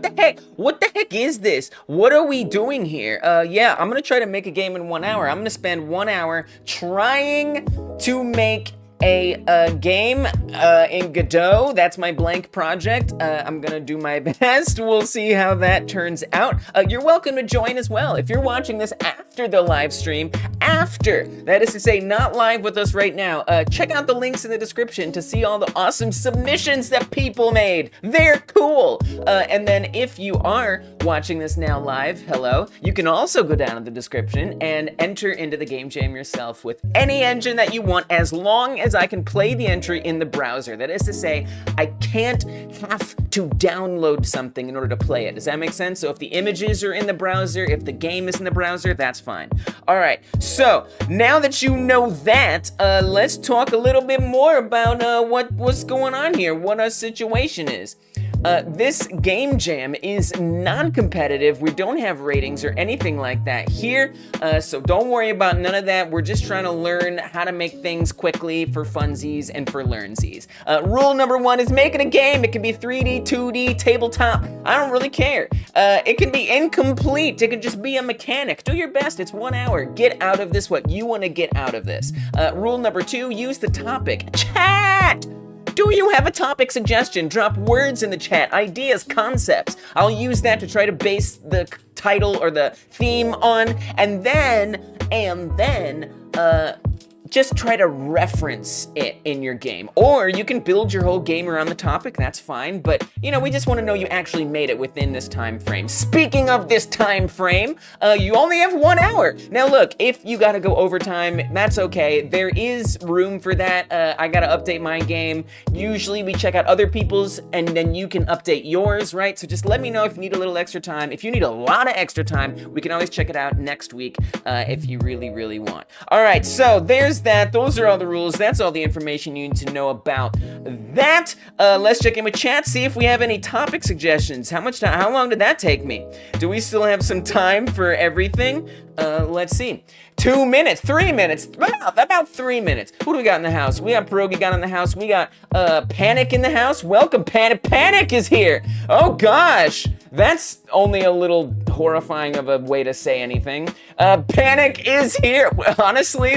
the heck? What the heck is this? What are we doing here? Yeah, I'm gonna try to make a game in 1 hour. I'm gonna spend 1 hour trying to make a game in Godot. That's my blank project. I'm gonna do my best. We'll see how that turns out. You're welcome to join as well. If you're watching this after the live stream, that is to say, not live with us right now, check out the links in the description to see all the awesome submissions that people made. They're cool. And then if you are watching this now live, hello, you can also go down in the description and enter into the game jam yourself with any engine that you want, as long as I can play the entry in the browser. That is to say, I can't have to download something in order to play it. Does that make sense? So if the images are in the browser, if the game is in the browser, that's fine. All right, so now that you know that, let's talk a little bit more about what's going on here, what our situation is. This game jam is non-competitive. We don't have ratings or anything like that here, so don't worry about none of that. We're just trying to learn how to make things quickly for funsies and for learnsies. Rule number 1 is making a game. It can be 3D, 2D, tabletop. I don't really care. It can be incomplete. It can just be a mechanic. Do your best. It's 1 hour. Get out of this what you want to get out of this. Rule number 2, use the topic. Chat! Do you have a topic suggestion? Drop words in the chat, ideas, concepts. I'll use that to try to base the title or the theme on, and then, just try to reference it in your game. Or you can build your whole game around the topic, that's fine, but you know, we just want to know you actually made it within this time frame. Speaking of this time frame, you only have 1 hour. Now look, if you gotta go overtime, that's okay. There is room for that. I gotta update my game. Usually we check out other people's and then you can update yours, right? So just let me know if you need a little extra time. If you need a lot of extra time, we can always check it out next week if you really, really want. All right, so there's that. Those are all the rules. That's all the information you need to know about that. Let's check in with chat, see if we have any topic suggestions. How much time? How long did that take me? Do we still have some time for everything? Let's see. 2 minutes, 3 minutes, about 3 minutes. Who do we got in the house? We got Pierogi got in the house. We got Panic in the house. Welcome, Panic. Panic is here. Oh gosh, that's only a little horrifying of a way to say anything. Panic is here. Honestly,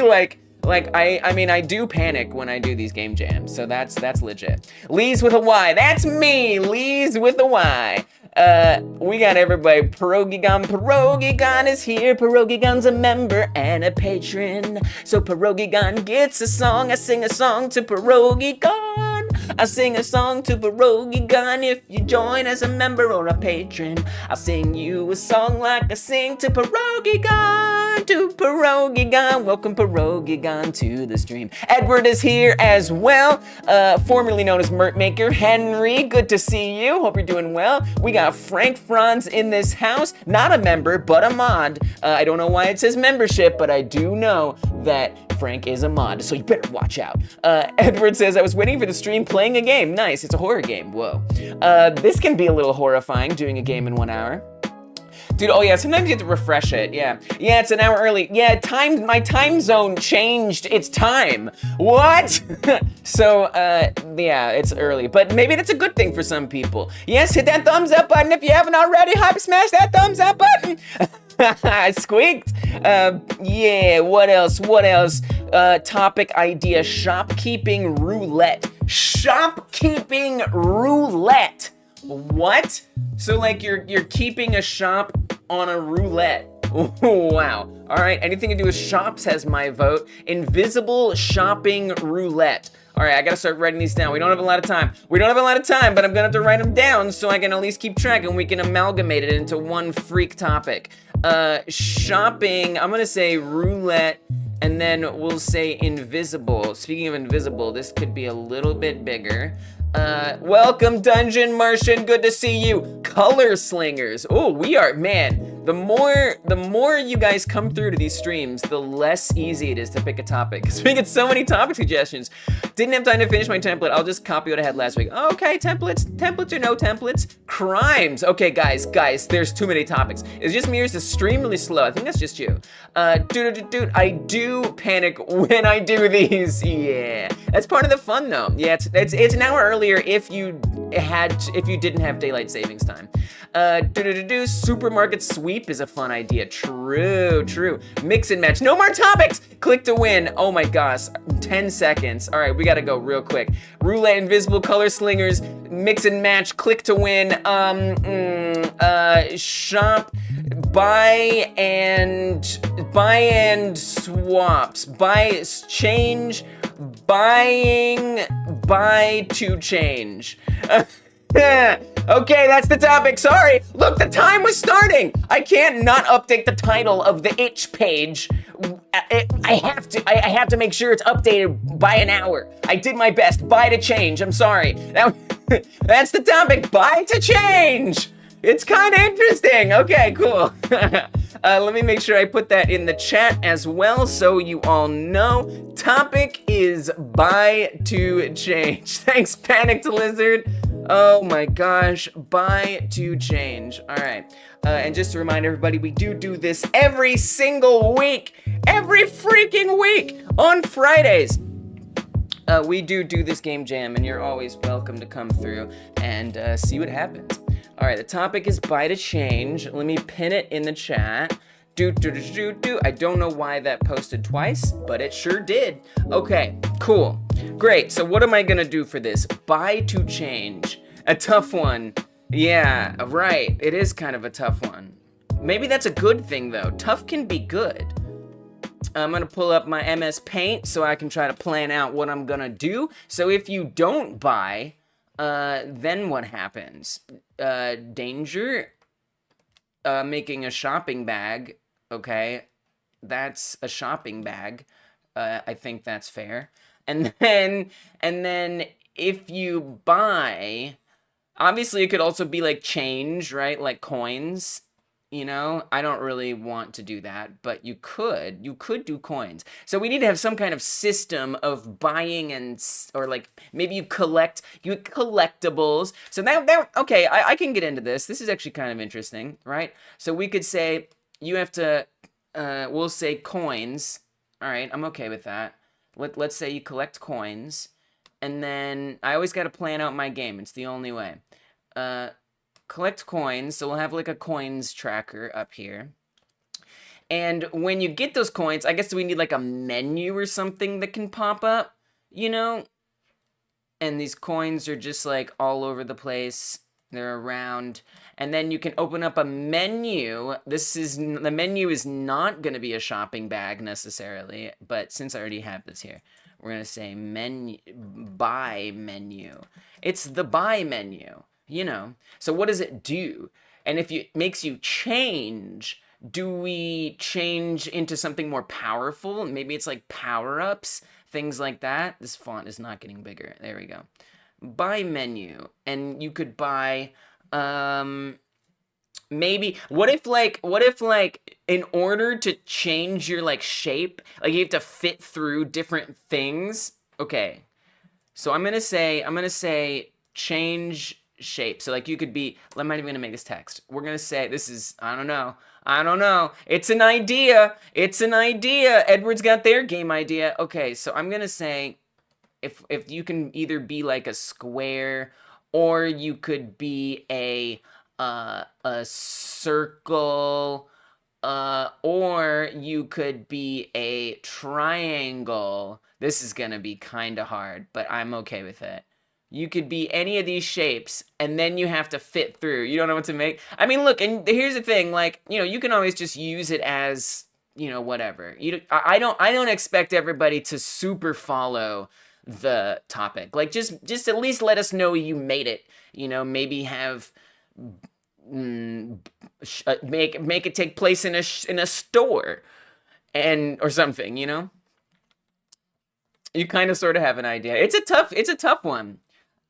I mean, I do panic when I do these game jams, so that's legit. Lee's with a Y. That's me. Lee's with a Y. We got everybody. Pierogi is here. Pierogi's a member and a patron. So Pierogi gets a song. I sing a song to Pierogi. I sing a song to Pierogi. If you join as a member or a patron, I'll sing you a song like I sing to Pierogi. Welcome Pierogi to the stream. Edward is here as well, formerly known as Mert Maker. Henry, good to see you. Hope you're doing well. We got Frank Franz in this house, not a member, but a mod. I don't know why it says membership, but I do know that Frank is a mod, so you better watch out. Edward says, I was waiting for the stream playing a game. Nice, it's a horror game, whoa. This can be a little horrifying, doing a game in 1 hour. Dude, oh yeah, sometimes you have to refresh it, yeah. Yeah, it's an hour early. Yeah, my time zone changed its time. What? So, yeah, it's early, but maybe that's a good thing for some people. Yes, hit that thumbs up button if you haven't already. Hype smash that thumbs up button. I squeaked. Yeah, what else? Topic idea, shopkeeping roulette. Shopkeeping roulette. What? So like you're keeping a shop on a roulette. Wow. All right, anything to do with shops has my vote. Invisible shopping roulette. All right, I gotta start writing these down. We don't have a lot of time. But I'm gonna have to write them down so I can at least keep track and we can amalgamate it into one freak topic. Shopping, I'm gonna say roulette, and then we'll say invisible. Speaking of invisible, this could be a little bit bigger. Welcome Dungeon Martian, good to see you. Color Slingers. Oh, we are, man, the more you guys come through to these streams, the less easy it is to pick a topic. Because we get so many topic suggestions. Didn't have time to finish my template. I'll just copy what I had last week. Okay, templates or no templates? Crimes. Okay, guys, there's too many topics. It's just me or is the stream really slow? I think that's just you. Dude, I do panic when I do these. Yeah, that's part of the fun though. Yeah, it's an hour earlier if you didn't have daylight savings time. Supermarket sweep is a fun idea. True. Mix and match. No more topics. Click to win. Oh my gosh. 10 seconds. All right, we gotta go real quick. Roulette, invisible color slingers, mix and match, click to win. Shop, buy and swaps, buy, change, buying, buy to change. Okay, that's the topic. Sorry. Look, the time was starting. I can't not update the title of the itch page. I have to make sure it's updated by an hour. I did my best. Buy to change. I'm sorry. Now, that's the topic. Buy to change. It's kind of interesting. Okay, cool. Let me make sure I put that in the chat as well so you all know. Topic is buy to change. Thanks, Panicked Lizard. Oh my gosh, buy to change. All right, and just to remind everybody, we do this every single week, every freaking week on Fridays. We do this game jam, and you're always welcome to come through and see what happens. All right, the topic is buy to change. Let me pin it in the chat. I don't know why that posted twice, but it sure did. Okay, cool. Great, so what am I gonna do for this? Buy to change. A tough one. Yeah, right, it is kind of a tough one. Maybe that's a good thing though. Tough can be good. I'm gonna pull up my MS Paint so I can try to plan out what I'm gonna do. So if you don't buy, then what happens? Danger, making a shopping bag. Okay, that's a shopping bag. I think that's fair. And then if you buy, obviously it could also be like change, right? Like coins, you know? I don't really want to do that, but you could do coins. So we need to have some kind of system of buying or like maybe you collect collectibles. So that okay, I can get into this. This is actually kind of interesting, right? So we could say you have to, we'll say coins. All right, I'm okay with that. Let's say you collect coins, and then I always got to plan out my game. It's the only way. Collect coins, so we'll have like a coins tracker up here. And when you get those coins, I guess we need like a menu or something that can pop up, you know? And these coins are just like all over the place. They're around. And then you can open up a menu. The menu is not going to be a shopping bag necessarily, but since I already have this here, we're going to say menu, buy menu. It's the buy menu, you know. So what does it do? And if it makes you change, do we change into something more powerful? Maybe it's like power-ups, things like that. This font is not getting bigger. There we go. Buy menu, and you could buy maybe what if like in order to change your like shape, like you have to fit through different things. Okay, so I'm gonna say change shape. So like you could be, I'm not even gonna make this text. We're gonna say this is, I don't know, it's an idea, Edward's got their game idea. Okay, so I'm gonna say if you can either be like a square, or you could be a circle, or you could be a triangle. This is gonna be kind of hard, but I'm okay with it. You could be any of these shapes, and then you have to fit through. You don't know what to make. I mean, look, and here's the thing, like, you know, you can always just use it as, you know, whatever. I don't expect everybody to super follow the topic. Like, just at least let us know you made it. You know, maybe have make it take place in a store, or something. You know, you kind of sort of have an idea. It's a tough one.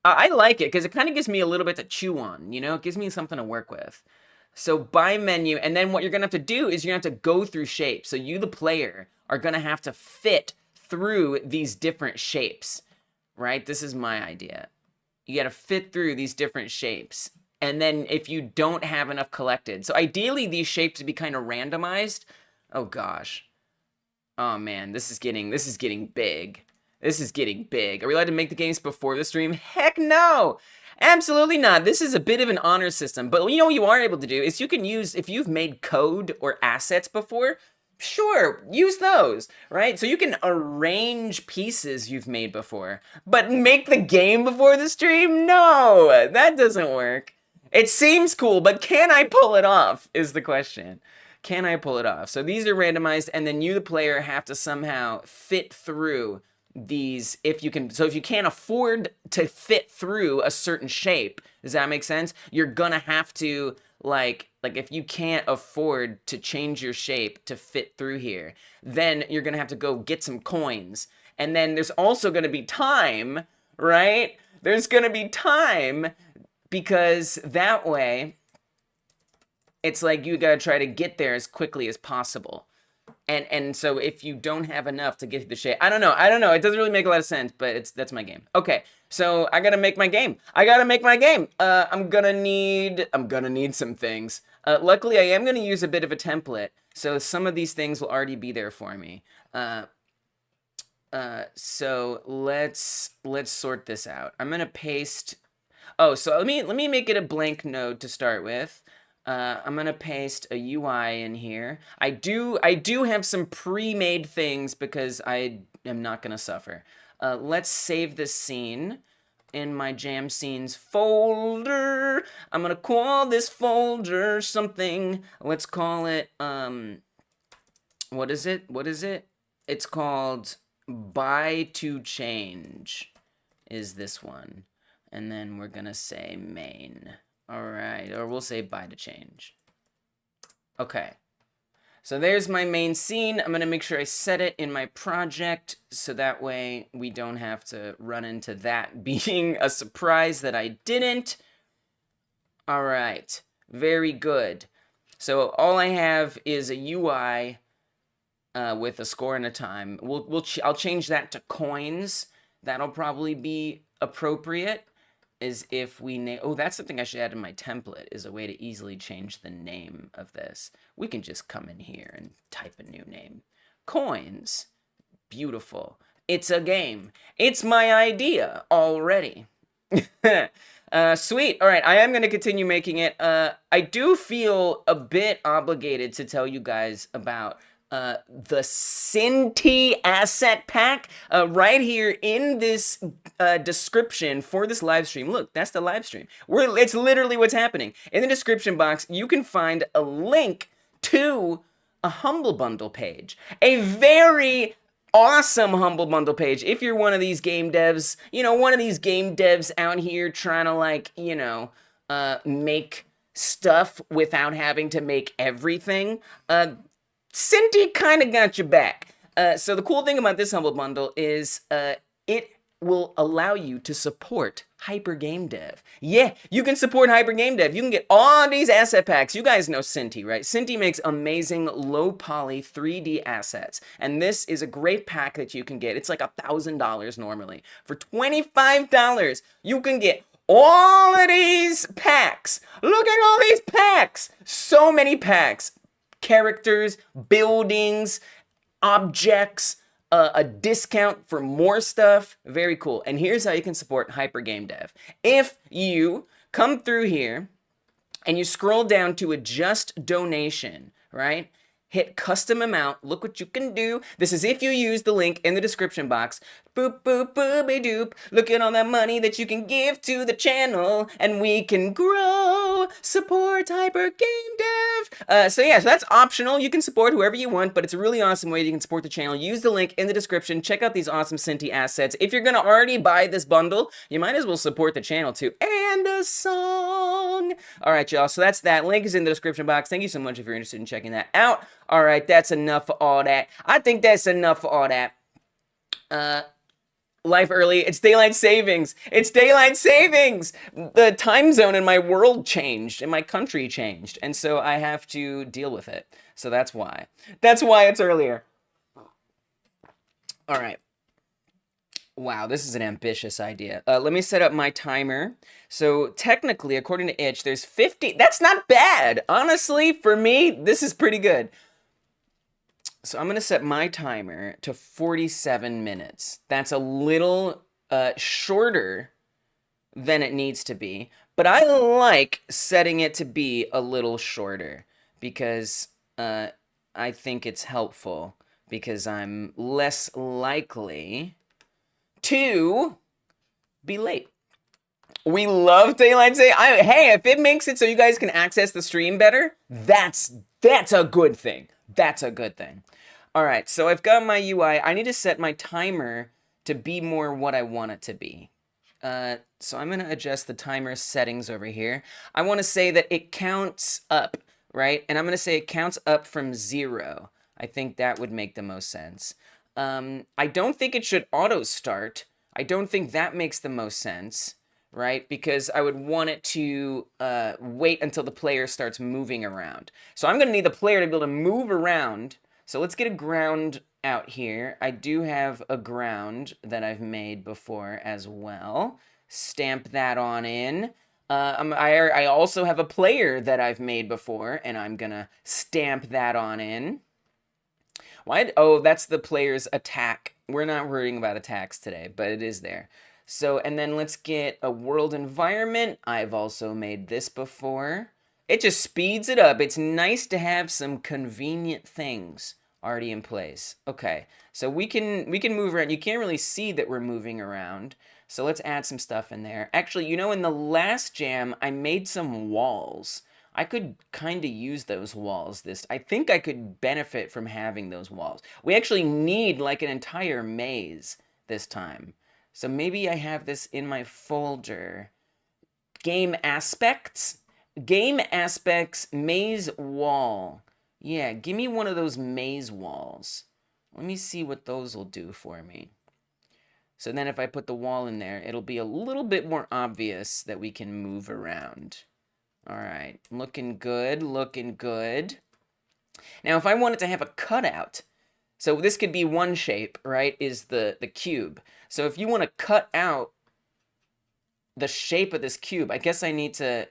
I like it because it kind of gives me a little bit to chew on. You know, it gives me something to work with. So buy menu, and then what you're gonna have to do is you're gonna have to go through shapes. So you, the player, are gonna have to fit through these different shapes, right? This is my idea. You gotta fit through these different shapes. And then if you don't have enough collected, so ideally these shapes would be kind of randomized. Oh gosh. Oh man, this is getting big. This is getting big. Are we allowed to make the games before the stream? Heck no! Absolutely not. This is a bit of an honor system. But you know what you are able to do is you can use, if you've made code or assets before, sure, use those, right? So you can arrange pieces you've made before. But make the game before the stream? No, that doesn't work. It seems cool, but can I pull it off is the question. Can I pull it off? So these are randomized, and then you, the player, have to somehow fit through these if you can. So if you can't afford to fit through a certain shape, does that make sense? You're gonna have to like if you can't afford to change your shape to fit through here, then you're gonna have to go get some coins. And then there's also gonna be time, right? There's gonna be time, because that way it's like you gotta try to get there as quickly as possible. And so if you don't have enough to get to the shape, I don't know. It doesn't really make a lot of sense, but that's my game. Okay, so I gotta make my game. I'm gonna need some things. Luckily, I am gonna use a bit of a template, so some of these things will already be there for me. So let's sort this out. I'm gonna paste. Oh, so let me make it a blank node to start with. I'm gonna paste a UI in here. I do have some pre-made things because I am not gonna suffer. Let's save this scene in my jam scenes folder. I'm gonna call this folder something. Let's call it what is it? It's called Buy to Change is this one. And then we're gonna say main. All right, or we'll say buy to change. Okay, so there's my main scene. I'm gonna make sure I set it in my project so that way we don't have to run into that being a surprise that I didn't. All right, very good. So all I have is a UI with a score and a time. I'll change that to coins. That'll probably be appropriate. Is if we name, oh, that's something I should add in my template, is a way to easily change the name of this. We can just come in here and type a new name. Coins. Beautiful. It's a game. It's my idea already. Sweet. All right, I am going to continue making it. I do feel a bit obligated to tell you guys about the Cinti asset pack right here in this description for this live stream. Look, that's the live stream. It's literally what's happening. In the description box, you can find a link to a Humble Bundle page. A very awesome Humble Bundle page. If you're one of these game devs, one of these game devs out here trying to make stuff without having to make everything, Cinti kind of got your back. So the cool thing about this Humble Bundle is it will allow you to support Hyper Game Dev. Yeah, you can support Hyper Game Dev. You can get all these asset packs. You guys know Cinti, right? Cinti makes amazing low poly 3D assets. And this is a great pack that you can get. It's like $1,000 normally. For $25, you can get all of these packs. Look at all these packs. So many packs. Characters, buildings, objects, a discount for more stuff. Very cool. And here's how you can support Hyper Game Dev. If you come through here and you scroll down to adjust donation, right? Hit custom amount. Look what you can do. This is if you use the link in the description box. Boop, boop, boopy doop. Look at all that money that you can give to the channel and we can grow. Support Hyper Game Dev. So that's optional. You can support whoever you want, but it's a really awesome way you can support the channel. Use the link in the description. Check out these awesome Cinti assets. If you're going to already buy this bundle, you might as well support the channel too. And a song. All right, y'all. So that's that. Link is in the description box. Thank you so much if you're interested in checking that out. All right, that's enough for all that. I think that's enough for all that. Life early. It's daylight savings. It's daylight savings. The time zone in my world changed, and my country changed, and so I have to deal with it. So that's why. That's why it's earlier. All right. Wow, this is an ambitious idea. Let me set up my timer. So technically, according to Itch, there's 50. That's not bad. Honestly, for me, this is pretty good. So I'm going to set my timer to 47 minutes. That's a little shorter than it needs to be. But I like setting it to be a little shorter because I think it's helpful because I'm less likely to be late. We love daylight saving. Hey, if it makes it so you guys can access the stream better, that's a good thing. That's a good thing. All right, so I've got my UI. I need to set my timer to be more what I want it to be. So I'm going to adjust the timer settings over here. I want to say that it counts up, right? And I'm going to say it counts up from 0. I think that would make the most sense. I don't think it should auto start. I don't think that makes the most sense, right? Because I would want it to wait until the player starts moving around. So I'm going to need the player to be able to move around. So let's get a ground out here. I do have a ground that I've made before as well. Stamp that on in. I also have a player that I've made before, and I'm going to stamp that on in. Why? Oh, that's the player's attack. We're not worrying about attacks today, but it is there. So, and then let's get a world environment. I've also made this before. It just speeds it up. It's nice to have some convenient things already in place. Okay, so we can move around. You can't really see that we're moving around. So let's add some stuff in there. Actually, you know, in the last jam, I made some walls. I could kind of use those walls. I think I could benefit from having those walls. We actually need like an entire maze this time. So maybe I have this in my folder. Game aspects. Game aspects, maze wall. Yeah, give me one of those maze walls. Let me see what those will do for me. So then if I put the wall in there, it'll be a little bit more obvious that we can move around. All right, looking good, looking good. Now, if I wanted to have a cutout, so this could be one shape, right, is the cube. So if you want to cut out the shape of this cube, I guess I need to...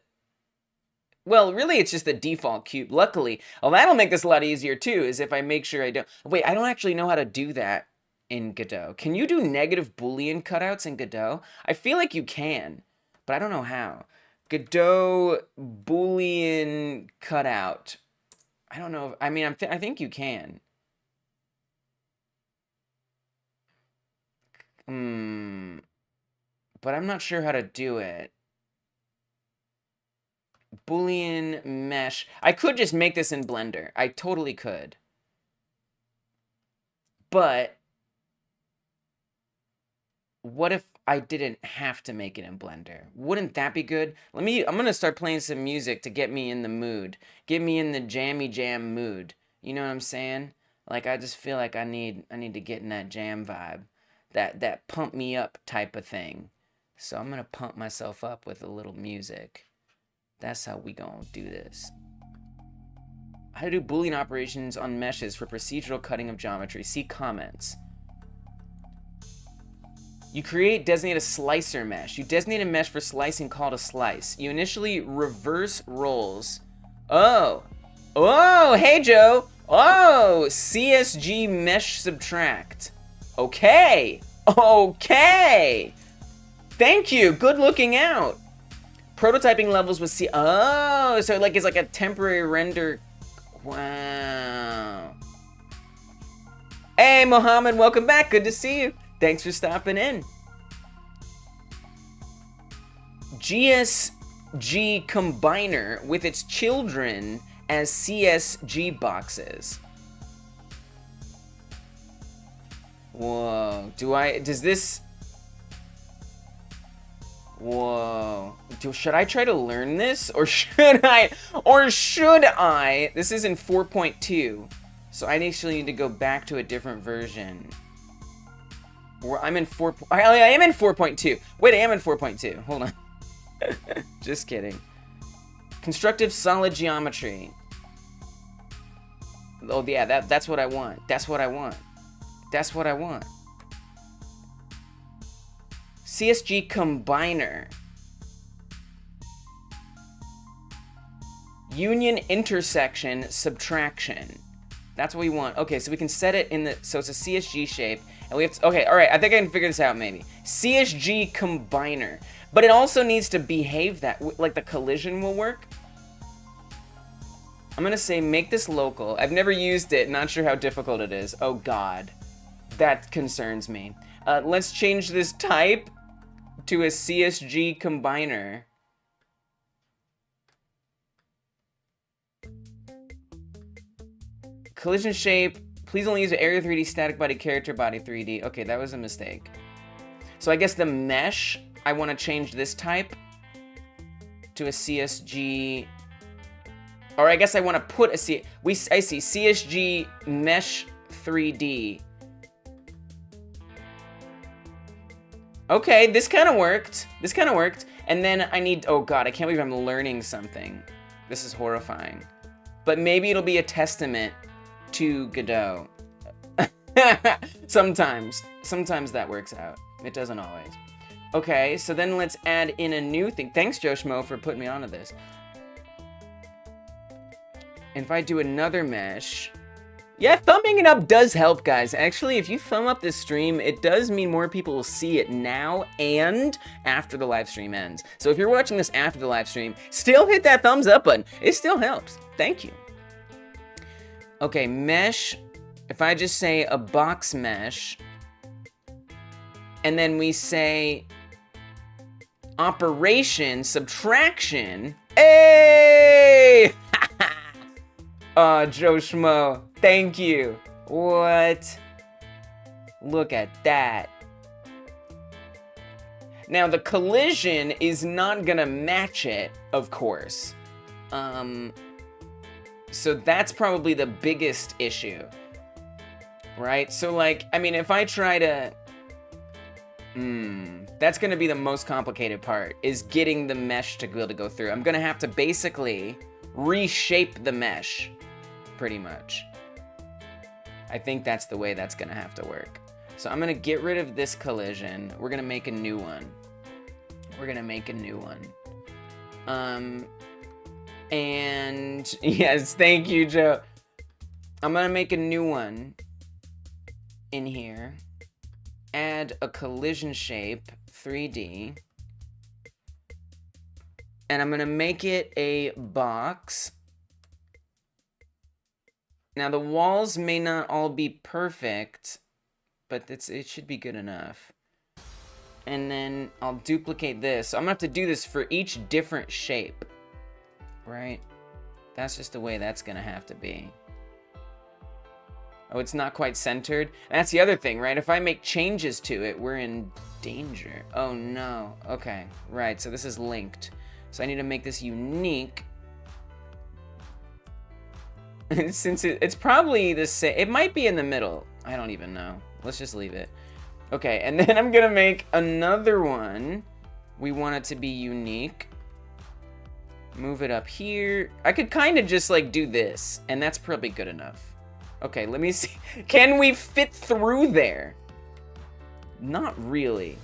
Well, really, it's just the default cube. Luckily, well, that'll make this a lot easier, too, is if I make sure I don't... Wait, I don't actually know how to do that in Godot. Can you do negative Boolean cutouts in Godot? I feel like you can, but I don't know how. Godot Boolean cutout. I don't know. I mean, I think you can. But I'm not sure how to do it. Boolean mesh. I could just make this in Blender. I totally could. But what if I didn't have to make it in Blender? Wouldn't that be good? I'm gonna start playing some music to get me in the mood. Get me in the jammy jam mood. You know what I'm saying? Like, I just feel like I need to get in that jam vibe. That pump me up type of thing. So I'm gonna pump myself up with a little music. That's how we gonna do this. How to do Boolean operations on meshes for procedural cutting of geometry. See comments. You designate a slicer mesh. You designate a mesh for slicing called a slice. You initially reverse rolls. Oh, hey Joe. Oh, CSG mesh subtract. Okay. Thank you. Good looking out. Prototyping levels with oh, so like it's like a temporary render. Wow. Hey, Mohammed, welcome back. Good to see you. Thanks for stopping in. GSG Combiner with its children as CSG boxes. Whoa. Does this... Whoa. Should I try to learn this? Or should I? This is in 4.2. So I actually need to go back to a different version. I'm in 4. I am in 4.2. Wait, I am in 4.2. Hold on. Just kidding. Constructive solid geometry. Oh yeah, that's what I want. That's what I want. That's what I want. CSG combiner. Union intersection subtraction. That's what we want. Okay, so we can set it in the, so it's a CSG shape, and we have to, okay, all right, I think I can figure this out maybe. CSG combiner, but it also needs to behave that, like the collision will work. I'm gonna say make this local. I've never used it, not sure how difficult it is. Oh God, that concerns me. Let's change this type to a CSG combiner. Collision shape, please only use area 3D, static body, character body 3D. Okay, that was a mistake. So I guess the mesh, I want to change this type to a CSG, or I guess I want to put a I see CSG mesh 3D. Okay, this kind of worked. This kind of worked. And then I need, oh God, I can't believe I'm learning something. This is horrifying. But maybe it'll be a testament to Godot. Sometimes that works out. It doesn't always. Okay, so then let's add in a new thing. Thanks, Joshmo, for putting me onto this. And if I do another mesh, yeah, thumbing it up does help, guys. Actually, if you thumb up this stream, it does mean more people will see it now and after the live stream ends. So if you're watching this after the live stream, still hit that thumbs up button. It still helps. Thank you. Okay, mesh. If I just say a box mesh, and then we say operation, subtraction. Hey! Joe Schmo, thank you. What? Look at that. Now, the collision is not gonna match it, of course. So that's probably the biggest issue. Right? So, like, I mean, if I try to... that's gonna be the most complicated part, is getting the mesh to be able to go through. I'm gonna have to basically reshape the mesh, pretty much. I think that's the way that's gonna have to work. So I'm gonna get rid of this collision. We're gonna make a new one. We're gonna make a new one. And yes, thank you, Joe. I'm gonna make a new one in here. Add a collision shape, 3D. And I'm gonna make it a box. Now the walls may not all be perfect, but it should be good enough. And then I'll duplicate this. So I'm gonna have to do this for each different shape, right? That's just the way that's gonna have to be. Oh, it's not quite centered. That's the other thing, right? If I make changes to it, we're in danger. Oh no, okay, right, so this is linked. So I need to make this unique. Since it's probably the same, it might be in the middle. I don't even know. Let's just leave it. Okay, and then I'm gonna make another one. We want it to be unique. Move it up here. I could kind of just like do this, and that's probably good enough. Okay, let me see. Can we fit through there? Not really.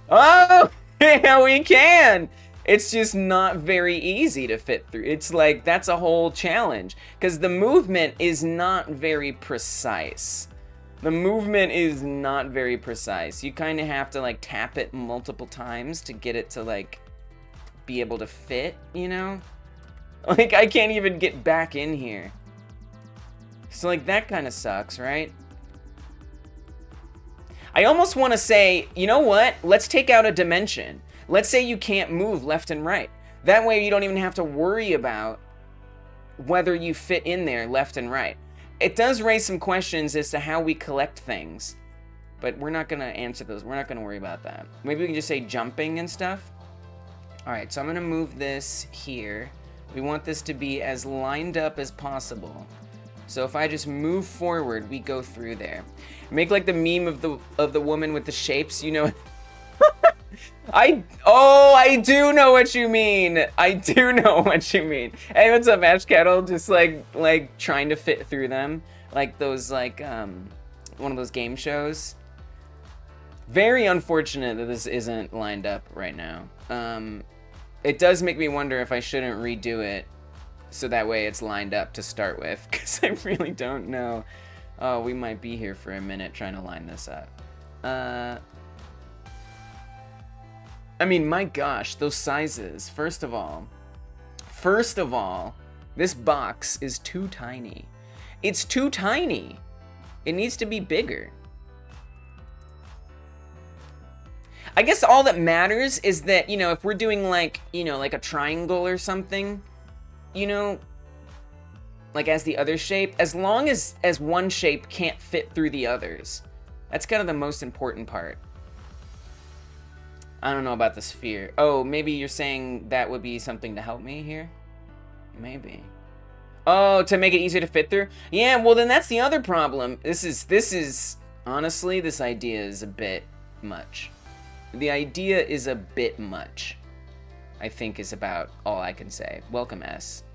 Oh, yeah, we can. It's just not very easy to fit through. It's like, that's a whole challenge, because the movement is not very precise. The movement is not very precise. You kind of have to like tap it multiple times to get it to like be able to fit, you know? Like, I can't even get back in here. So like, that kind of sucks, right? I almost want to say, you know what? Let's take out a dimension. Let's say you can't move left and right. That way you don't even have to worry about whether you fit in there left and right. It does raise some questions as to how we collect things, but we're not going to answer those. We're not going to worry about that. Maybe we can just say jumping and stuff. All right, so I'm going to move this here. We want this to be as lined up as possible. So if I just move forward, we go through there. Make like the meme of the woman with the shapes, you know. I do know what you mean. I do know what you mean. Hey, what's up, Ash Kettle? Just like trying to fit through them, like those one of those game shows. Very unfortunate that this isn't lined up right now. It does make me wonder if I shouldn't redo it so that way it's lined up to start with, because I really don't know. Oh, we might be here for a minute trying to line this up. I mean, my gosh, those sizes. First of all, this box is too tiny. It's too tiny. It needs to be bigger. I guess all that matters is that, you know, if we're doing like, you know, like a triangle or something, you know, like as the other shape, as long as one shape can't fit through the others. That's kind of the most important part. I don't know about the sphere. Oh, maybe you're saying that would be something to help me here? Maybe. Oh, to make it easier to fit through? Yeah, well then that's the other problem. This is honestly, this idea is a bit much. The idea is a bit much, I think, is about all I can say. Welcome, S.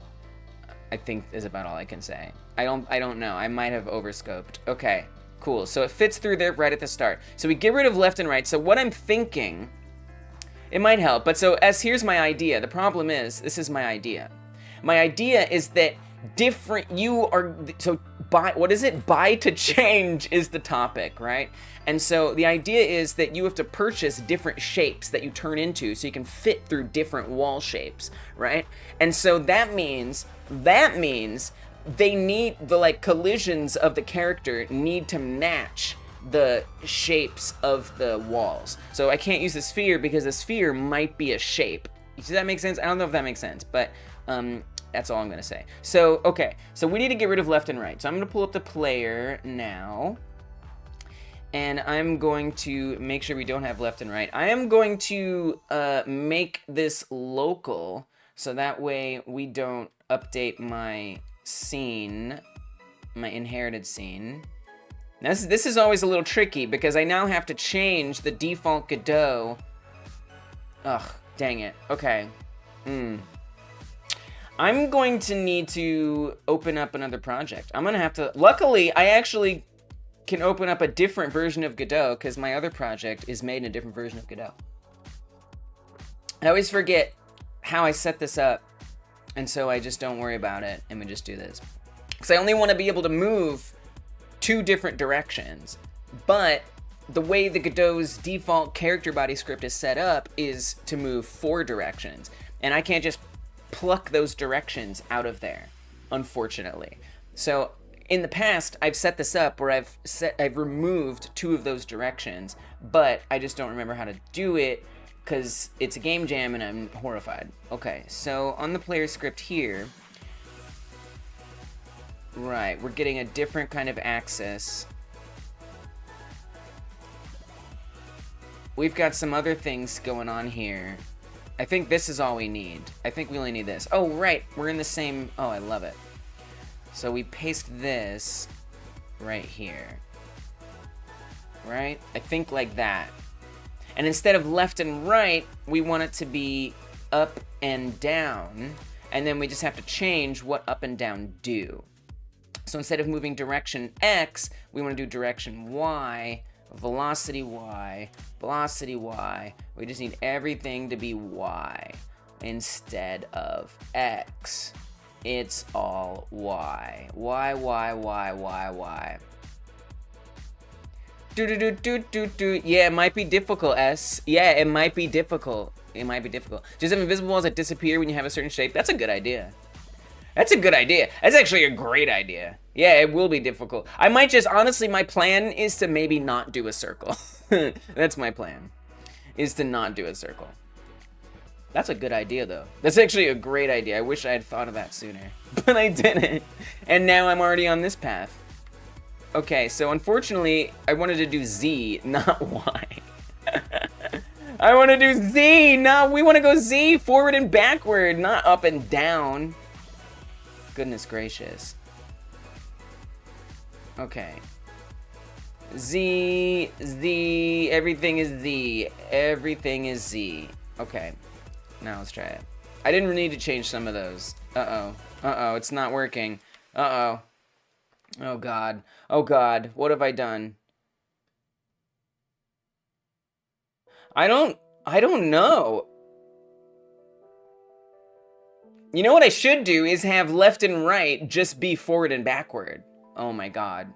I think is about all I can say. I don't know. I might have overscoped. Okay, cool. So it fits through there right at the start. So we get rid of left and right. So what I'm thinking, it might help. But so S, here's my idea. The problem is, this is my idea. My idea is that what is it? Buy to change is the topic, right? And so the idea is that you have to purchase different shapes that you turn into so you can fit through different wall shapes, right? And so that means they need the like collisions of the character need to match the shapes of the walls. So I can't use the sphere because the sphere might be a shape. Does that make sense? I don't know if that makes sense, but that's all I'm gonna say. So, okay, so we need to get rid of left and right. So I'm gonna pull up the player now, and I'm going to make sure we don't have left and right. I am going to make this local, so that way we don't update my scene, my inherited scene. Now, this is always a little tricky, because I now have to change the default Godot. Ugh, dang it, okay. I'm going to need to open up another project. I'm gonna have to, luckily, I actually can open up a different version of Godot because my other project is made in a different version of Godot. I always forget how I set this up, and so I just don't worry about it, and we just do this. Because I only want to be able to move 2 different directions, but the way the Godot's default character body script is set up is to move 4 directions, and I can't just pluck those directions out of there, unfortunately. So in the past, I've set this up where I've removed 2 of those directions, but I just don't remember how to do it because it's a game jam and I'm horrified. Okay, so on the player script here, right, we're getting a different kind of axis. We've got some other things going on here. I think this is all we need. I think we only need this. Oh, right, we're in the same, oh, I love it. So we paste this right here, right? I think like that. And instead of left and right, we want it to be up and down, and then we just have to change what up and down do. So instead of moving direction X, we want to do direction Y, velocity Y, velocity Y. We just need everything to be Y instead of X. It's all Y. Y, Y, Y, Y, Y. Yeah, it might be difficult, S. Yeah, it might be difficult. It might be difficult. Just have invisible walls that disappear when you have a certain shape. That's a good idea. That's a good idea. That's actually a great idea. Yeah, it will be difficult. I might just, honestly, my plan is to maybe not do a circle. That's my plan, is to not do a circle. That's a good idea, though. That's actually a great idea. I wish I had thought of that sooner, but I didn't. And now I'm already on this path. Okay, so unfortunately, I wanted to do Z, not Y. I want to do Z, no, we want to go Z, forward and backward, not up and down. Goodness gracious. Okay. Z, Z, everything is Z. Everything is Z. Okay. Now let's try it. I didn't need to change some of those. Uh-oh. Uh-oh, it's not working. Uh-oh. Oh, God. Oh, God. What have I done? I don't know. You know what I should do is have left and right just be forward and backward. Oh, my God.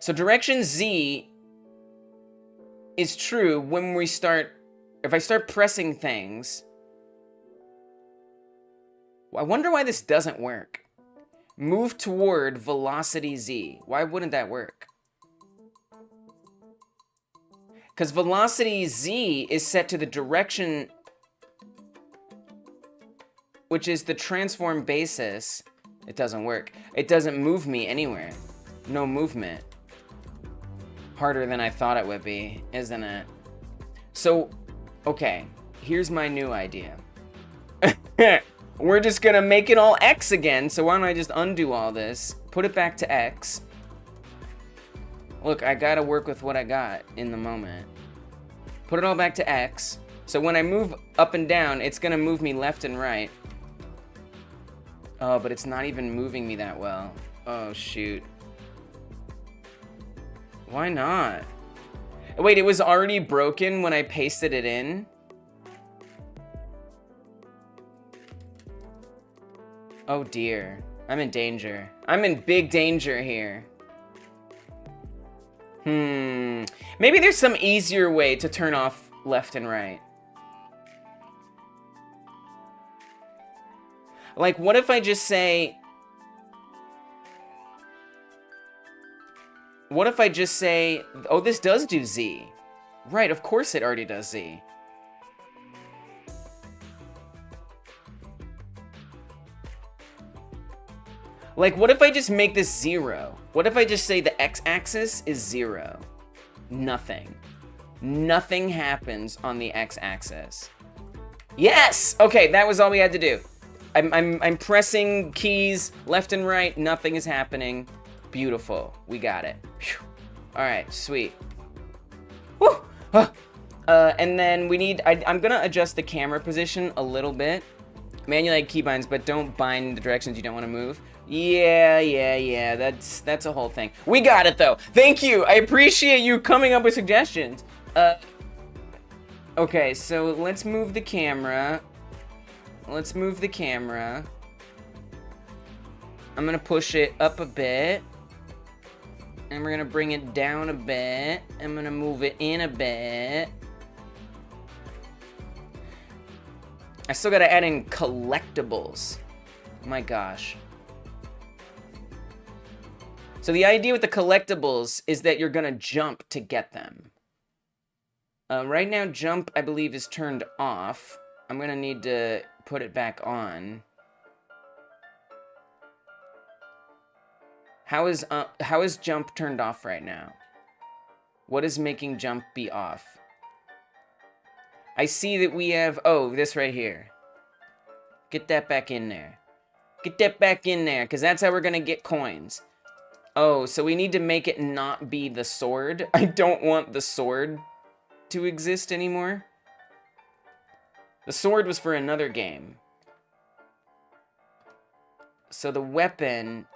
So direction Z is true when we start, if I start pressing things. I wonder why this doesn't work. Move toward velocity Z. Why wouldn't that work? Because velocity Z is set to the direction, which is the transform basis. It doesn't work. It doesn't move me anywhere. No movement. Harder than I thought it would be, isn't it? So, okay, here's my new idea. We're just gonna make it all X again, so why don't I just undo all this, put it back to X. Look, I gotta work with what I got in the moment. Put it all back to X, so when I move up and down, it's gonna move me left and right. Oh, but it's not even moving me that well. Oh, shoot. Why not? Wait, it was already broken when I pasted it in? Oh dear, I'm in danger. I'm in big danger here. Maybe there's some easier way to turn off left and right. Like, what if I just say... What if I just say, oh, this does do Z. Right, of course it already does Z. Like, what if I just make this 0? What if I just say the x-axis is 0? Nothing. Nothing happens on the x-axis. Yes! Okay, that was all we had to do. I'm pressing keys left and right. Nothing is happening. Beautiful. We got it. All right, sweet. Woo! And then we need, I'm gonna adjust the camera position a little bit. Manually add keybinds, but don't bind the directions you don't want to move. Yeah, that's a whole thing. We got it though. Thank you. I appreciate you coming up with suggestions. Okay, so let's move the camera. Let's move the camera. I'm gonna push it up a bit. And we're gonna bring it down a bit. I'm gonna move it in a bit. I still gotta add in collectibles. My gosh. So the idea with the collectibles is that you're gonna jump to get them. Right now, jump, I believe, is turned off. I'm gonna need to put it back on. How is jump turned off right now? What is making jump be off? I see that we have, oh, this right here. Get that back in there. Get that back in there, because that's how we're gonna get coins. Oh, so we need to make it not be the sword. I don't want the sword to exist anymore. The sword was for another game. So the weapon...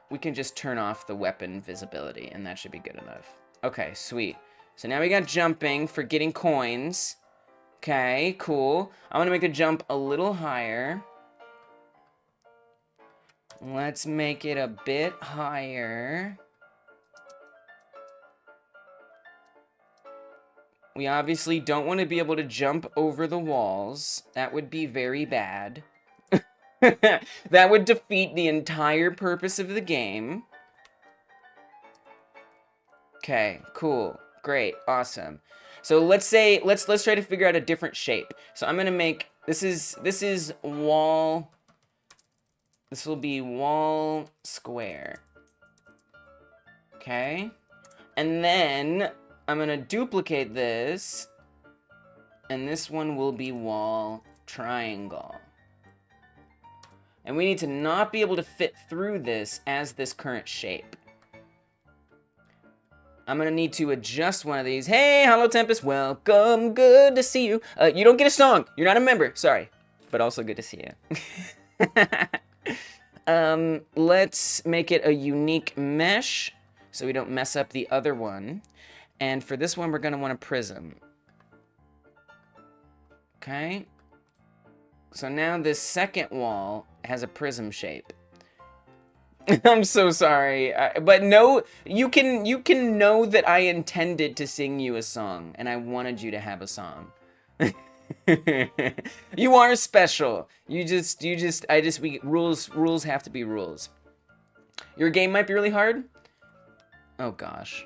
we can just turn off the weapon visibility, and that should be good enough. Okay, sweet. So now we got jumping for getting coins. Okay, cool. I'm gonna make the jump a little higher. Let's make it a bit higher. We obviously don't want to be able to jump over the walls. That would be very bad. That would defeat the entire purpose of the game. Okay, cool, great, awesome. So let's say let's try to figure out a different shape. So I'm gonna make this is wall. This will be wall square. Okay, and then I'm gonna duplicate this, And this one will be wall triangle. And we need to not be able to fit through this as this current shape. I'm gonna need to adjust one of these. Hey, Hollow Tempest, welcome, good to see you. You don't get a song, you're not a member, sorry. But also good to see you. Let's make it a unique mesh so we don't mess up the other one. And for this one, we're gonna want a prism. Okay. So now this second wall has a prism shape. I'm so sorry, but no, you can know that I intended to sing you a song, and I wanted you to have a song. You are special. Rules have to be rules. Your game might be really hard. Oh gosh.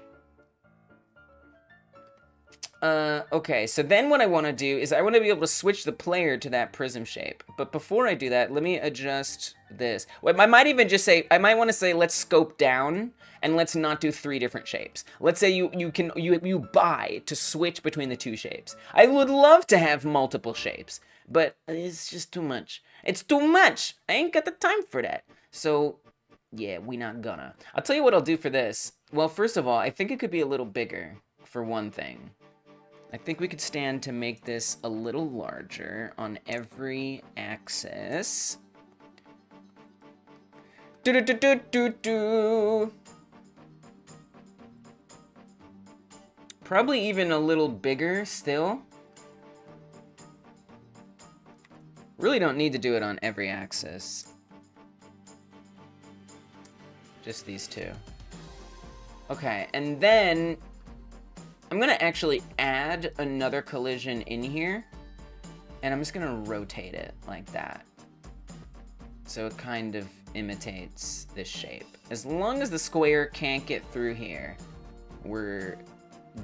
Okay, so then what I want to do is I want to be able to switch the player to that prism shape. But before I do that, let me adjust this. Well, I might even just say, I might want to say, let's scope down and let's not do 3 different shapes. Let's say you buy to switch between the 2 shapes. I would love to have multiple shapes, but it's just too much. It's too much. I ain't got the time for that. So yeah, we not gonna. I'll tell you what I'll do for this. Well, first of all, I think it could be a little bigger for one thing. I think we could stand to make this a little larger on every axis. Probably even a little bigger still. Really don't need to do it on every axis. Just these 2. Okay, and then I'm gonna actually add another collision in here, and I'm just gonna rotate it like that. So it kind of imitates this shape. As long as the square can't get through here, we're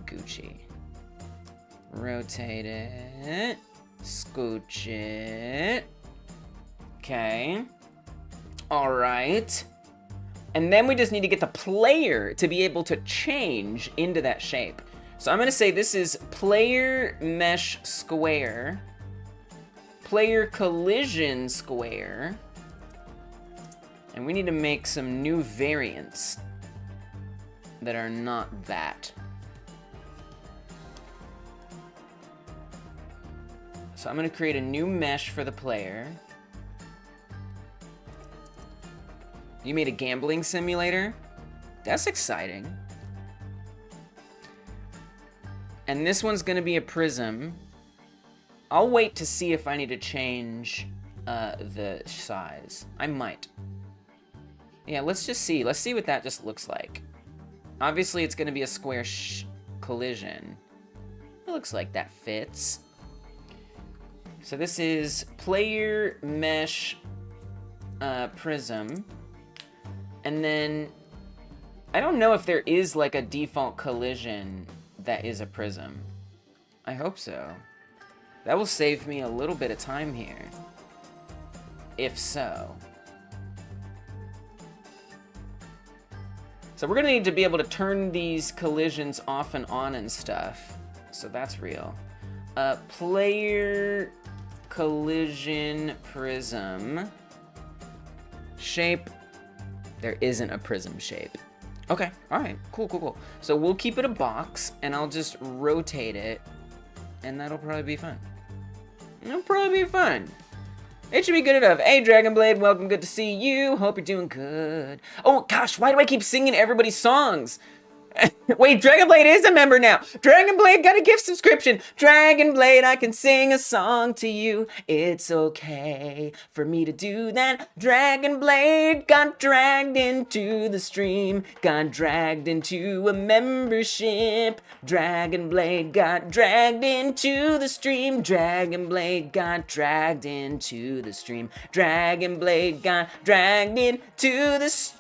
Gucci. Rotate it, scooch it. Okay. All right. And then we just need to get the player to be able to change into that shape. So I'm gonna say this is player mesh square, player collision square, and we need to make some new variants that are not that. So I'm gonna create a new mesh for the player. You made a gambling simulator? That's exciting. And this one's gonna be a prism. I'll wait to see if I need to change the size. I might. Yeah, let's just see. Let's see what that just looks like. Obviously, it's gonna be a square collision. It looks like that fits. So this is player mesh prism. And then, I don't know if there is like a default collision that is a prism. I hope so. That will save me a little bit of time here. If so. So we're gonna need to be able to turn these collisions off and on and stuff. So that's real. Player collision prism. Shape. There isn't a prism shape. Okay, all right, cool. So we'll keep it a box, and I'll just rotate it, and that'll probably be fun. It'll probably be fun. It should be good enough. Hey, Dragonblade, welcome, good to see you. Hope you're doing good. Oh, gosh, why do I keep singing everybody's songs? Wait, Dragonblade is a member now. Dragonblade got a gift subscription. Dragonblade, I can sing a song to you. It's okay for me to do that. Dragonblade got dragged into the stream. Got dragged into a membership. Dragonblade got dragged into the stream. Dragonblade got dragged into the stream. Dragonblade got dragged into the stream.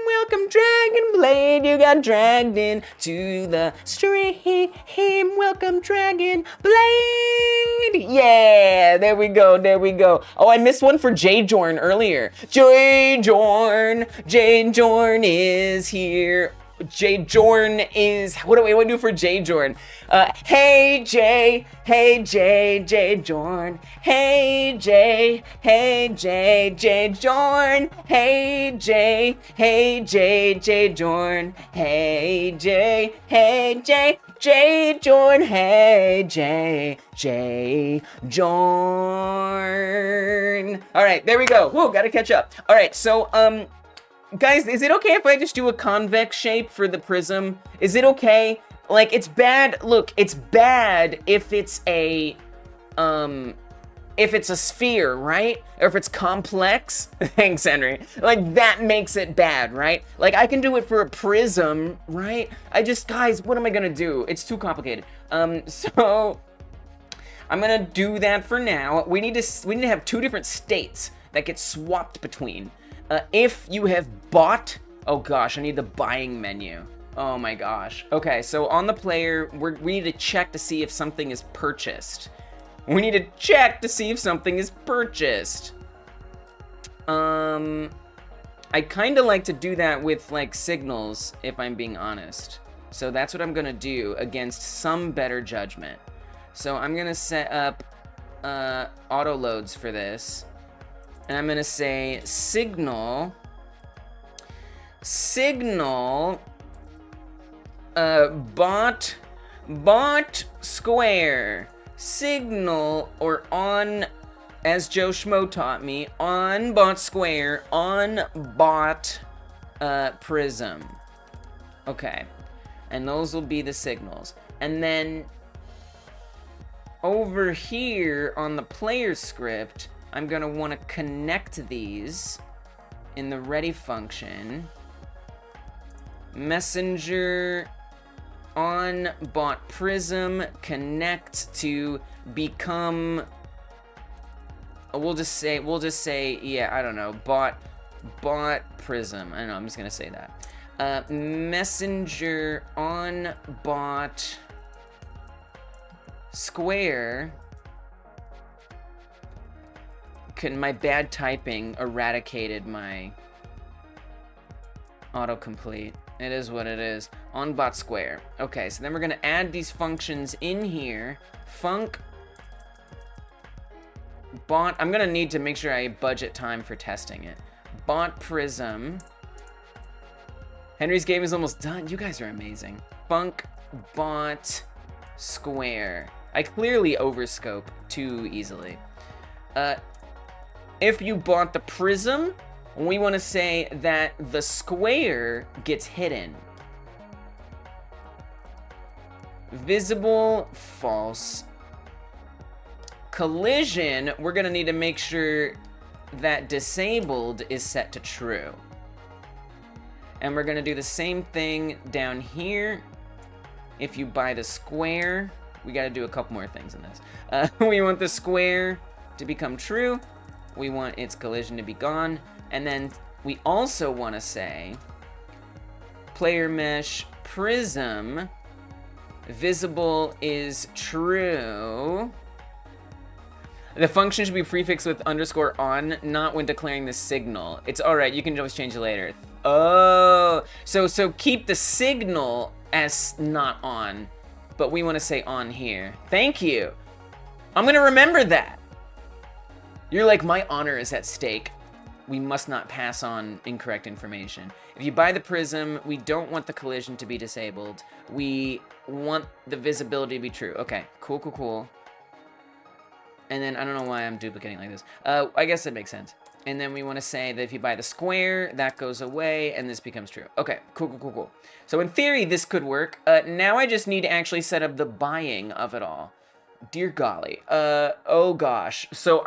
Welcome, Dragonblade, you got dragged into the stream. Welcome, Dragonblade. Yeah, there we go. Oh, I missed one for J-Jorn earlier. J-Jorn is here. Jorn is, what do we do for J Jorn? Hey J Jorn. Hey J Jorn. Hey J Jorn. Hey J Jorn. Hey J Jorn. All right, there we go. Whoa, gotta catch up. All right, so guys, is it okay if I just do a convex shape for the prism? Is it okay? Like, it's bad. Look, it's bad if it's a sphere, right? Or if it's complex. Thanks, Henry. Like, that makes it bad, right? Like, I can do it for a prism, right? Guys, what am I gonna do? It's too complicated. So I'm gonna do that for now. We need to have two different states that get swapped between. If you have bought, oh gosh, I need the buying menu. Oh my gosh. Okay, so on the player, we need to check to see if something is purchased. We need to check to see if something is purchased. I kind of like to do that with like signals, if I'm being honest. So that's what I'm gonna do against some better judgment. So I'm gonna set up auto loads for this. And I'm gonna say signal, bot square, signal, or on, as Joe Schmo taught me, on bot square, on bot prism. Okay, and those will be the signals. And then over here on the player script, I'm gonna wanna connect these in the ready function. Messenger on bot prism connect to become, we'll just say, yeah, I don't know, bot prism. I don't know, I'm just gonna say that. Messenger on bot square. My bad typing eradicated my autocomplete. It is what it is. On bot square. Okay, so then we're gonna add these functions in here. Func bot. I'm gonna need to make sure I budget time for testing it. Bot prism. Henry's game is almost done. You guys are amazing. Func bot square. I clearly overscope too easily. If you bought the prism, we want to say that the square gets hidden. Visible, false. Collision, we're going to need to make sure that disabled is set to true. And we're going to do the same thing down here. If you buy the square, we got to do a couple more things in this. We want the square to become true. We want its collision to be gone. And then we also want to say player mesh prism visible is true. The function should be prefixed with underscore on, not when declaring the signal. It's all right, you can always change it later. Oh, so keep the signal as not on, but we want to say on here. Thank you. I'm gonna remember that. You're like, my honor is at stake. We must not pass on incorrect information. If you buy the prism, we don't want the collision to be disabled. We want the visibility to be true. Okay, cool. And then, I don't know why I'm duplicating like this. I guess it makes sense. And then we want to say that if you buy the square, that goes away, and this becomes true. Okay, cool. So in theory, this could work. Now I just need to actually set up the buying of it all. Dear golly. Oh gosh. So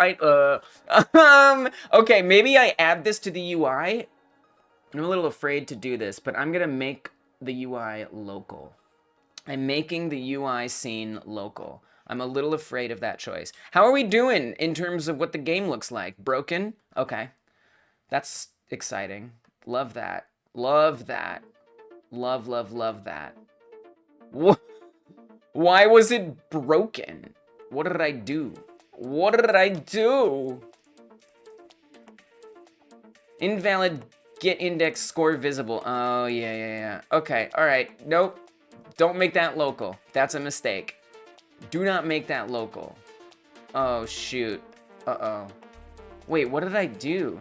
okay, maybe I add this to the UI. I'm a little afraid to do this, but I'm gonna make the UI local. I'm making the UI scene local. I'm a little afraid of that choice. How are we doing in terms of what the game looks like? Broken? Okay. That's exciting. Love that. Love that. Love that. Why was it broken? What did I do? What did I do? Invalid get index score visible. Oh, yeah. Okay, all right. Nope. Don't make that local. That's a mistake. Do not make that local. Oh, shoot. Uh-oh. Wait, what did I do?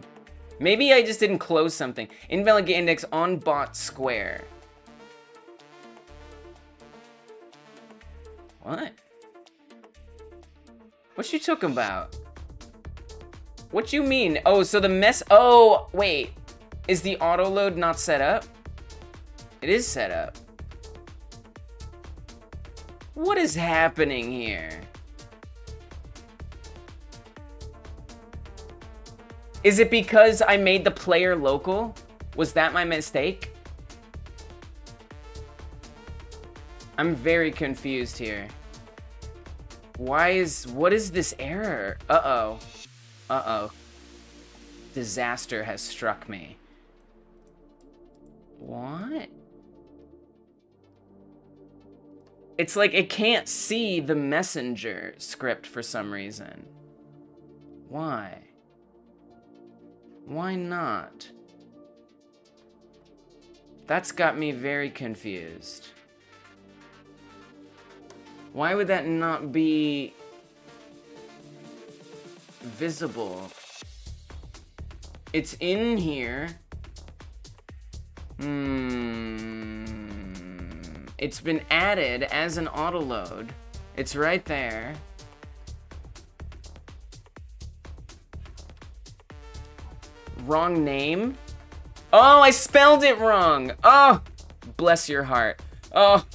Maybe I just didn't close something. Invalid index on bot square. What? What you talking about? What you mean? Oh, so the mess... Oh, wait. Is the auto load not set up? It is set up. What is happening here? Is it because I made the player local? Was that my mistake? I'm very confused here. What is this error? Uh-oh. Uh-oh. Disaster has struck me. What? It's like it can't see the messenger script for some reason. Why? Why not? That's got me very confused. Why would that not be visible? It's in here. It's been added as an auto load. It's right there. Wrong name? Oh, I spelled it wrong. Oh, bless your heart. Oh,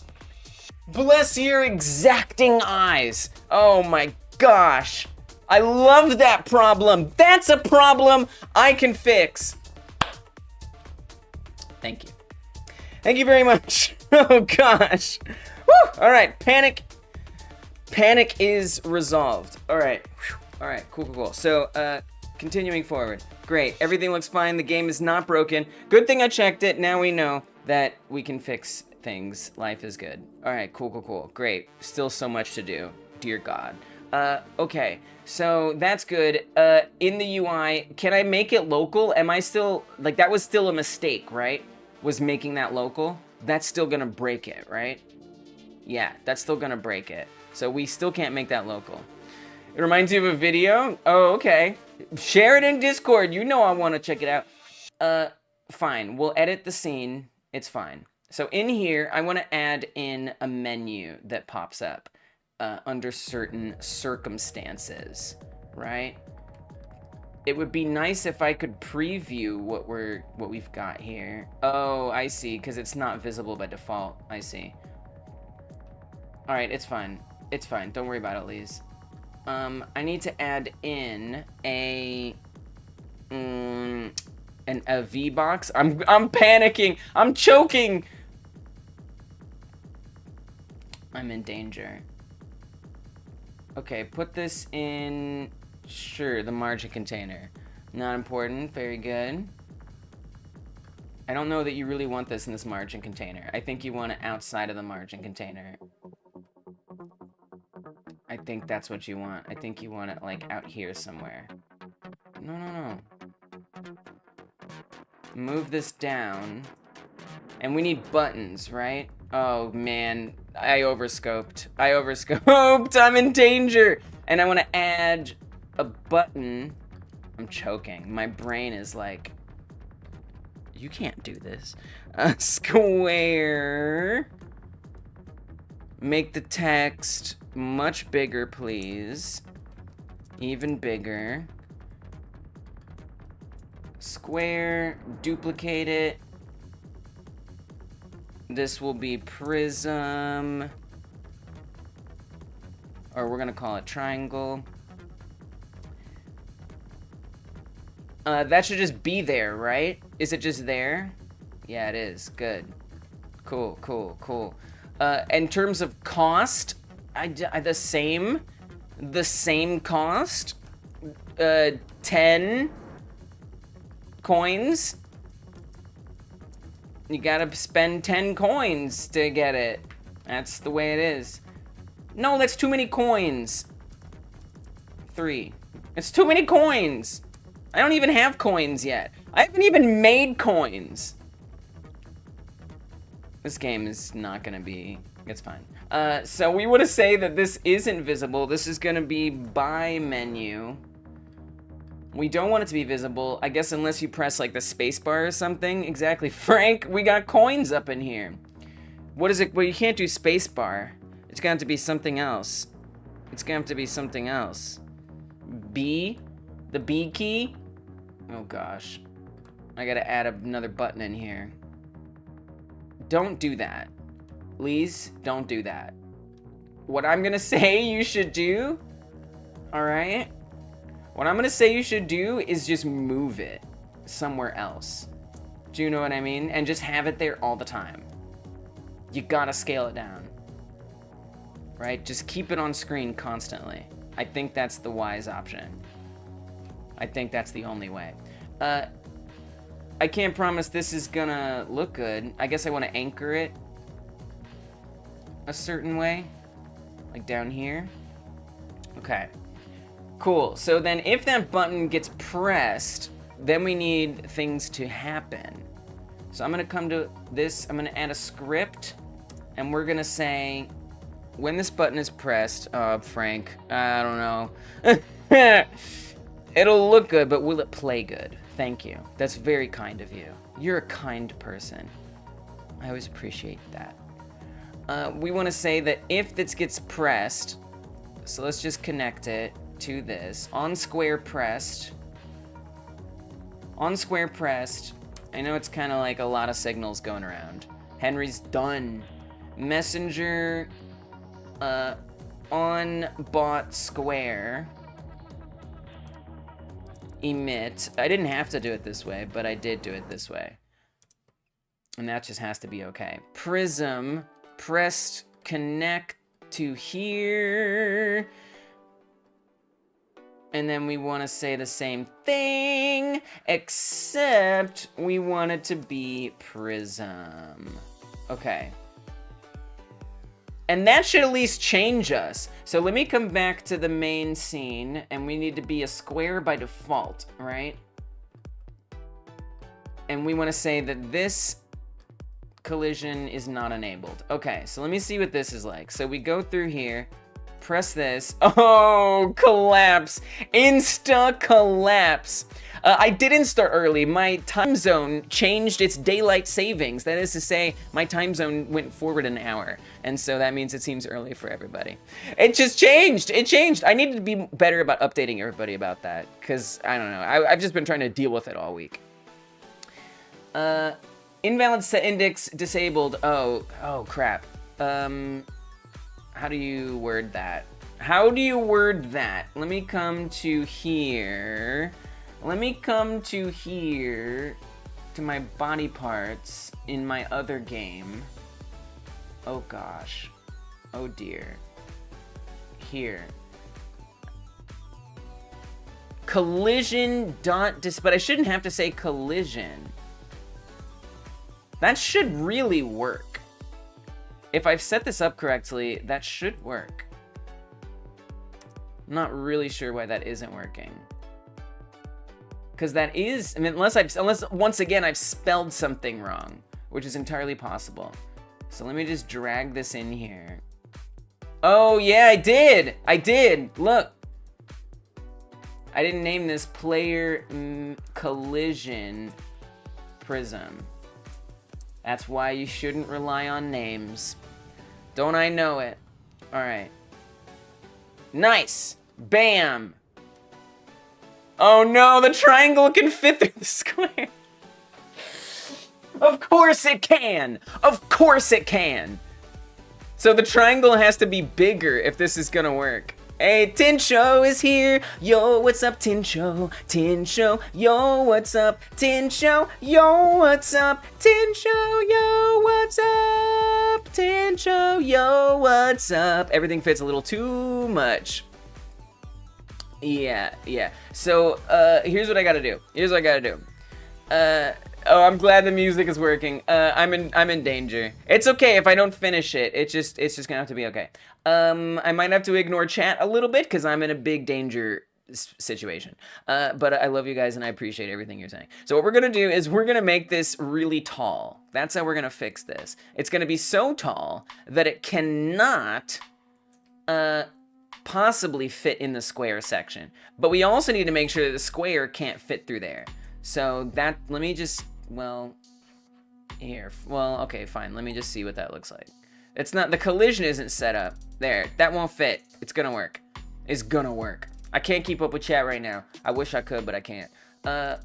bless your exacting eyes. Oh my gosh. I love that problem. That's a problem I can fix. Thank you. Thank you very much. Oh gosh. Woo! All right, panic is resolved. All right. All right, cool. So, continuing forward. Great, everything looks fine. The game is not broken. Good thing I checked it. Now we know that we can fix things. Life is good. All right, cool. Great. Still so much to do. Dear God. Okay, so that's good. In the UI, can I make it local? Am I still, like, that was still a mistake, right? Was making that local? That's still gonna break it, right? Yeah, that's still gonna break it. So we still can't make that local. It reminds you of a video? Oh, okay. Share it in Discord. You know I want to check it out. Fine. We'll edit the scene. It's fine. So in here, I want to add in a menu that pops up under certain circumstances, right? It would be nice if I could preview what we've got here. Oh, I see, because it's not visible by default. I see. All right, it's fine. It's fine. Don't worry about it, Lise. I need to add in a V-box. I'm panicking. I'm choking. I'm in danger. Okay, put this in, sure, the margin container. Not important, very good. I don't know that you really want this in this margin container. I think you want it outside of the margin container. I think that's what you want. I think you want it, like, out here somewhere. No. Move this down. And we need buttons, right? Oh, man. I overscoped. I'm in danger! And I want to add a button. I'm choking. My brain is like, you can't do this. A square. Make the text much bigger, please. Even bigger. Square, duplicate it. This will be prism. Or we're gonna call it triangle. That should just be there, right? Is it just there? Yeah, it is. Good. Cool. In terms of cost, the same cost. 10 coins. You gotta spend 10 coins to get it. That's the way it is. No, that's too many coins. 3. It's too many coins. I don't even have coins yet. I haven't even made coins. This game is not gonna be, it's fine. So we want to say that this isn't visible. This is gonna be buy menu. We don't want it to be visible, I guess, unless you press like the space bar or something. Exactly. Frank, we got coins up in here. What is it? Well, you can't do space bar. It's gonna have to be something else. It's gonna have to be something else. B? The B key? Oh gosh. I gotta add another button in here. Don't do that. Please, don't do that. What I'm gonna say you should do, alright? What I'm gonna say you should do is just move it somewhere else. Do you know what I mean? And just have it there all the time. You gotta scale it down. Right? Just keep it on screen constantly. I think that's the wise option. I think that's the only way. I can't promise this is gonna look good. I guess I want to anchor it a certain way. Like down here. Okay. Cool. So then if that button gets pressed, then we need things to happen. So I'm going to come to this. I'm going to add a script. And we're going to say, when this button is pressed, Frank, I don't know. It'll look good, but will it play good? Thank you. That's very kind of you. You're a kind person. I always appreciate that. We want to say that if this gets pressed, so let's just connect it to this. On square pressed. On square pressed. I know it's kind of like a lot of signals going around. Henry's done. Messenger on bot square. Emit. I didn't have to do it this way, but I did do it this way. And that just has to be okay. Prism pressed connect to here. And then we want to say the same thing, except we want it to be prism. Okay. And that should at least change us. So let me come back to the main scene, and we need to be a square by default, right? And we want to say that this collision is not enabled. Okay, so let me see what this is like. So we go through here. Press this. Oh, collapse. Insta collapse. I didn't start early. My time zone changed its daylight savings. That is to say, my time zone went forward an hour. And so that means it seems early for everybody. It just changed. It changed. I needed to be better about updating everybody about that. Because, I don't know. I've just been trying to deal with it all week. Invalid set index disabled. Oh, crap. How do you word that? How do you word that? Let me come to here. Let me come to here to my body parts in my other game. Oh gosh. Oh dear. Here. Collision dot dis, but I shouldn't have to say collision. That should really work. If I've set this up correctly, that should work. I'm not really sure why that isn't working. Because that is, I mean, unless once again I've spelled something wrong, which is entirely possible. So let me just drag this in here. Oh yeah, I did. Look. I didn't name this player collision prism. That's why you shouldn't rely on names. Don't I know it? Alright. Nice! Bam! Oh no, the triangle can fit through the square! Of course it can! Of course it can! So the triangle has to be bigger if this is gonna work. Hey, Tincho is here. Yo, what's up, Tincho? Tincho, yo, what's up? Tincho, yo, what's up? Tincho, yo, what's up? Tincho, yo, what's up? Everything fits a little too much. Yeah. So, here's what I gotta do. Oh, I'm glad the music is working. I'm in danger. It's okay if I don't finish it. It's just gonna have to be okay. I might have to ignore chat a little bit because I'm in a big danger situation. But I love you guys and I appreciate everything you're saying. So what we're gonna do is we're gonna make this really tall. That's how we're gonna fix this. It's gonna be so tall that it cannot possibly fit in the square section. But we also need to make sure that the square can't fit through there. So that, let me just, well, here, well, okay, fine. Let me just see what that looks like. It's not, the collision isn't set up. There, that won't fit. It's gonna work. It's gonna work. I can't keep up with chat right now. I wish I could, but I can't. I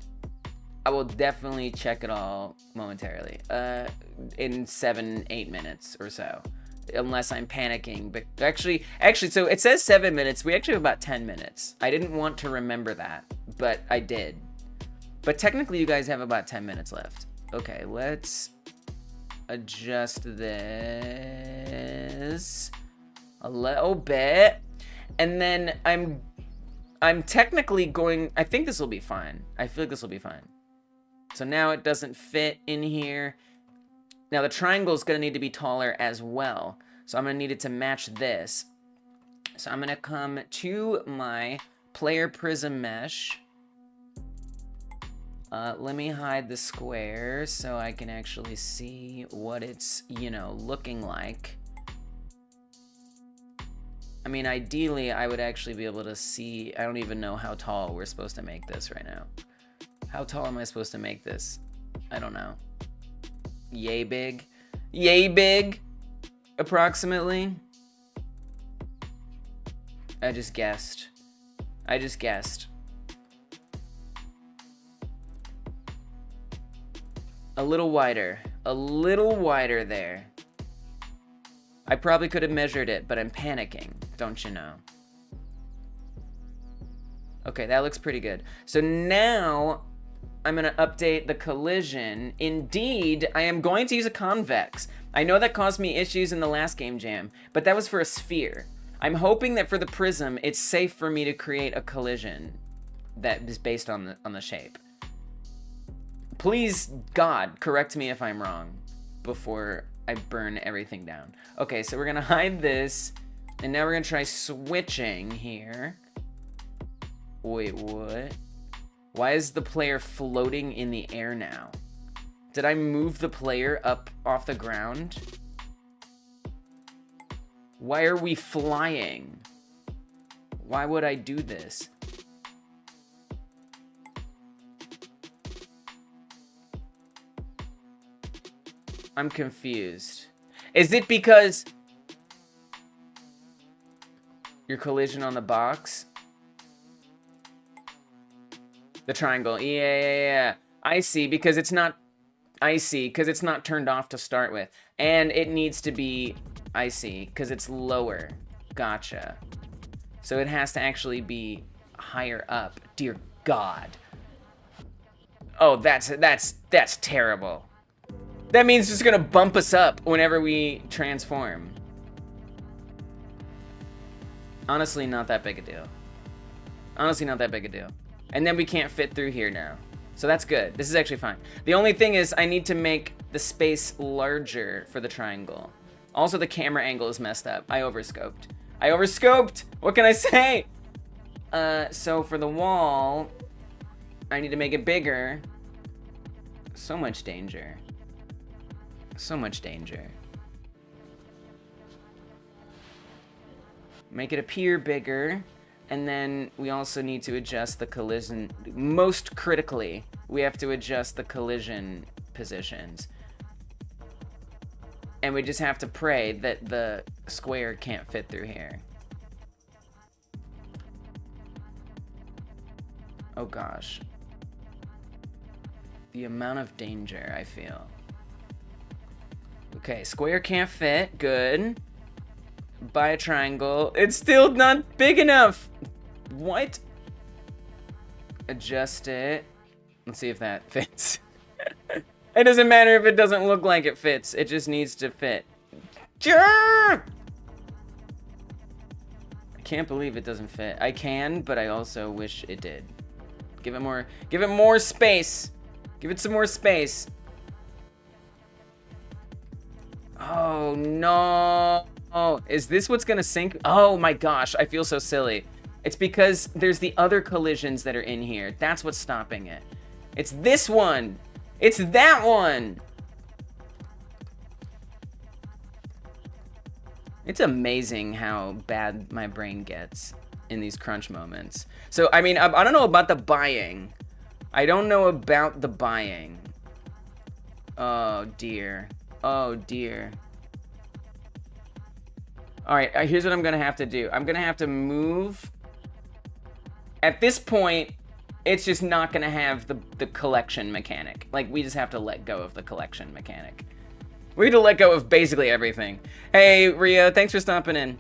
will definitely check it all momentarily. In 7-8 minutes or so. Unless I'm panicking, but actually, so it says 7 minutes. We actually have about 10 minutes. I didn't want to remember that, but I did. But technically, you guys have about 10 minutes left. Okay, let's adjust this a little bit, and then I'm technically going. I think this will be fine. I feel like this will be fine. So now it doesn't fit in here. Now the triangle is going to need to be taller as well. So I'm going to need it to match this. So I'm going to come to my player prism mesh. Let me hide the square so I can actually see what it's, you know, looking like. I mean, ideally, I would actually be able to see. I don't even know how tall we're supposed to make this right now. How tall am I supposed to make this? I don't know. Yay big? Yay big? Approximately? I just guessed. I just guessed. A little wider. A little wider there. I probably could have measured it, but I'm panicking, don't you know? Okay, that looks pretty good. So now I'm going to update the collision. Indeed, I am going to use a convex. I know that caused me issues in the last game jam, but that was for a sphere. I'm hoping that for the prism, it's safe for me to create a collision that is based on the shape. Please, God, correct me if I'm wrong before I burn everything down. Okay, so we're gonna hide this, and now we're gonna try switching here. Wait, what? Why is the player floating in the air now? Did I move the player up off the ground? Why are we flying? Why would I do this? I'm confused. Is it because your collision on the box? The triangle. Yeah. I see, because it's not turned off to start with. And it needs to be, I see, because it's lower. Gotcha. So it has to actually be higher up. Dear God. Oh, that's terrible. That means it's gonna bump us up whenever we transform. Honestly, not that big a deal. Honestly, not that big a deal. And then we can't fit through here now. So that's good. This is actually fine. The only thing is I need to make the space larger for the triangle. Also, the camera angle is messed up. I overscoped. What can I say? So for the wall, I need to make it bigger. So much danger. So much danger. Make it appear bigger, and then we also need to adjust the collision. Most critically, we have to adjust the collision positions. And we just have to pray that the square can't fit through here. Oh gosh. The amount of danger I feel. Okay, square can't fit. Good. Buy a triangle. It's still not big enough. What? Adjust it. Let's see if that fits. It doesn't matter if it doesn't look like it fits. It just needs to fit. I can't believe it doesn't fit. I can, but I also wish it did. Give it more space. Give it some more space. Oh no. Is this what's gonna sink? Oh my gosh, I feel so silly. It's because there's the other collisions that are in here. That's what's stopping it. It's this one. It's that one. It's amazing how bad my brain gets in these crunch moments. So, I mean, I don't know about the buying. I don't know about the buying. Oh, dear. Oh, dear. All right, here's what I'm going to have to do. I'm going to have to move. At this point, it's just not going to have the collection mechanic. Like, we just have to let go of the collection mechanic. We need to let go of basically everything. Hey, Rio, thanks for stopping in.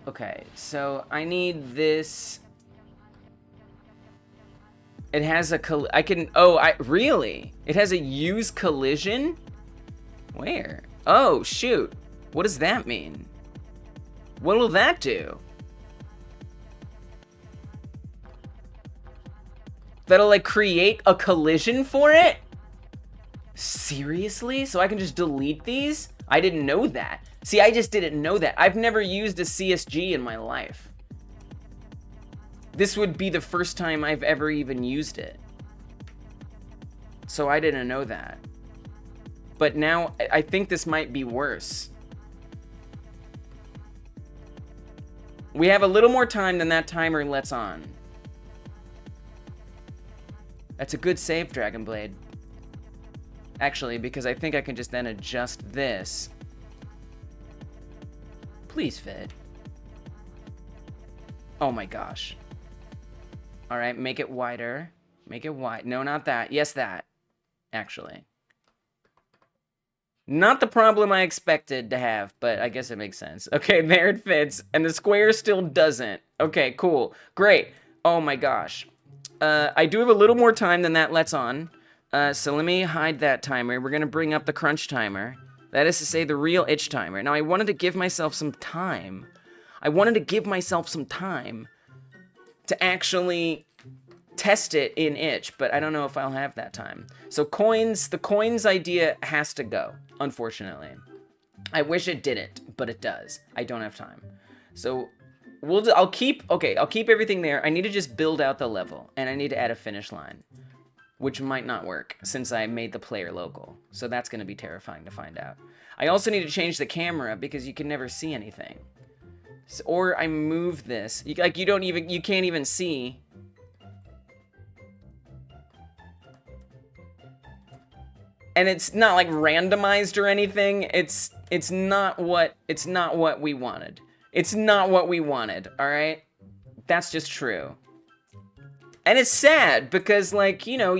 Okay, so I need this. It has a really? It has a use collision? Where? Oh, shoot. What does that mean? What will that do? That'll, like, create a collision for it? Seriously? So I can just delete these? I didn't know that. See, I just didn't know that. I've never used a CSG in my life. This would be the first time I've ever even used it. So I didn't know that. But now, I think this might be worse. We have a little more time than that timer lets on. That's a good save, Dragonblade. Actually, because I think I can just then adjust this. Please fit. Oh my gosh. All right, make it wider. Make it wide. No, not that. Yes, that. Actually. Not the problem I expected to have, but I guess it makes sense. Okay, there it fits, and the square still doesn't. Okay, cool. Great. Oh my gosh. I do have a little more time than that lets on. So let me hide that timer. We're going to bring up the crunch timer. That is to say, the real itch timer. Now, I wanted to give myself some time. I wanted to give myself some time to actually test it in itch, but I don't know if I'll have that time. So coins, the coins idea has to go, unfortunately. I wish it didn't, but it does. I don't have time. So I'll keep everything there. I need to just build out the level, and I need to add a finish line, which might not work since I made the player local. So that's going to be terrifying to find out. I also need to change the camera because you can never see anything. So, or I move this. You can't even see. And it's not like randomized or anything. It's not what we wanted. It's not what we wanted, all right? That's just true. And it's sad because, like, you know,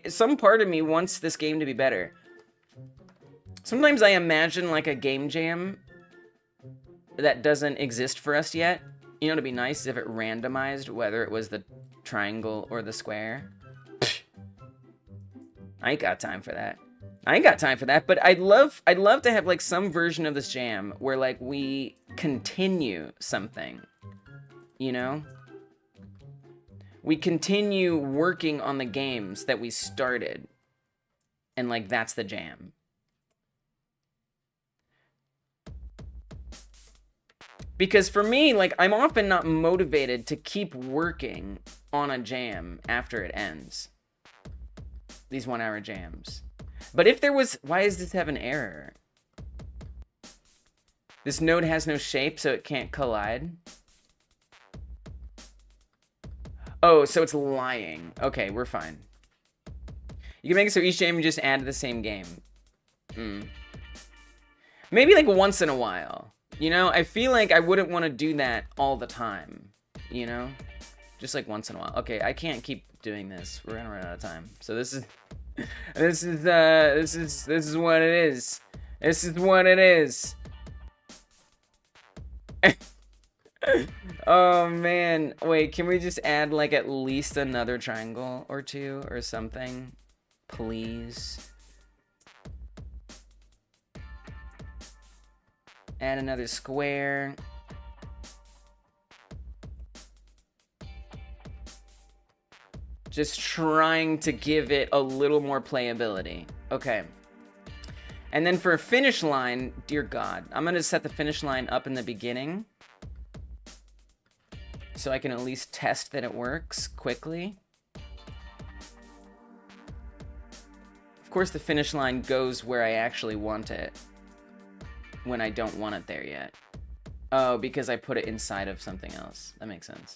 some part of me wants this game to be better. Sometimes I imagine, like, a game jam that doesn't exist for us yet. You know, it'd be nice if it randomized whether it was the triangle or the square. I ain't got time for that. I ain't got time for that, but I'd love to have, like, some version of this jam where, like, we continue something, you know? We continue working on the games that we started, and, like, that's the jam. Because for me, like, I'm often not motivated to keep working on a jam after it ends. These 1-hour jams. But if there was... Why does this have an error? This node has no shape, so it can't collide. Oh, so it's lying. Okay, we're fine. You can make it so each jam you just add to the same game. Maybe, like, once in a while. You know? I feel like I wouldn't want to do that all the time. You know? Just, like, once in a while. Okay, I can't keep doing this. We're gonna run out of time. So this is... This is what it is. This is what it is. Oh man, wait, can we just add like at least another triangle or two or something? Please. Add another square. Just trying to give it a little more playability. Okay. And then for a finish line, dear God, I'm gonna set the finish line up in the beginning so I can at least test that it works quickly. Of course, the finish line goes where I actually want it when I don't want it there yet. Oh, because I put it inside of something else. That makes sense.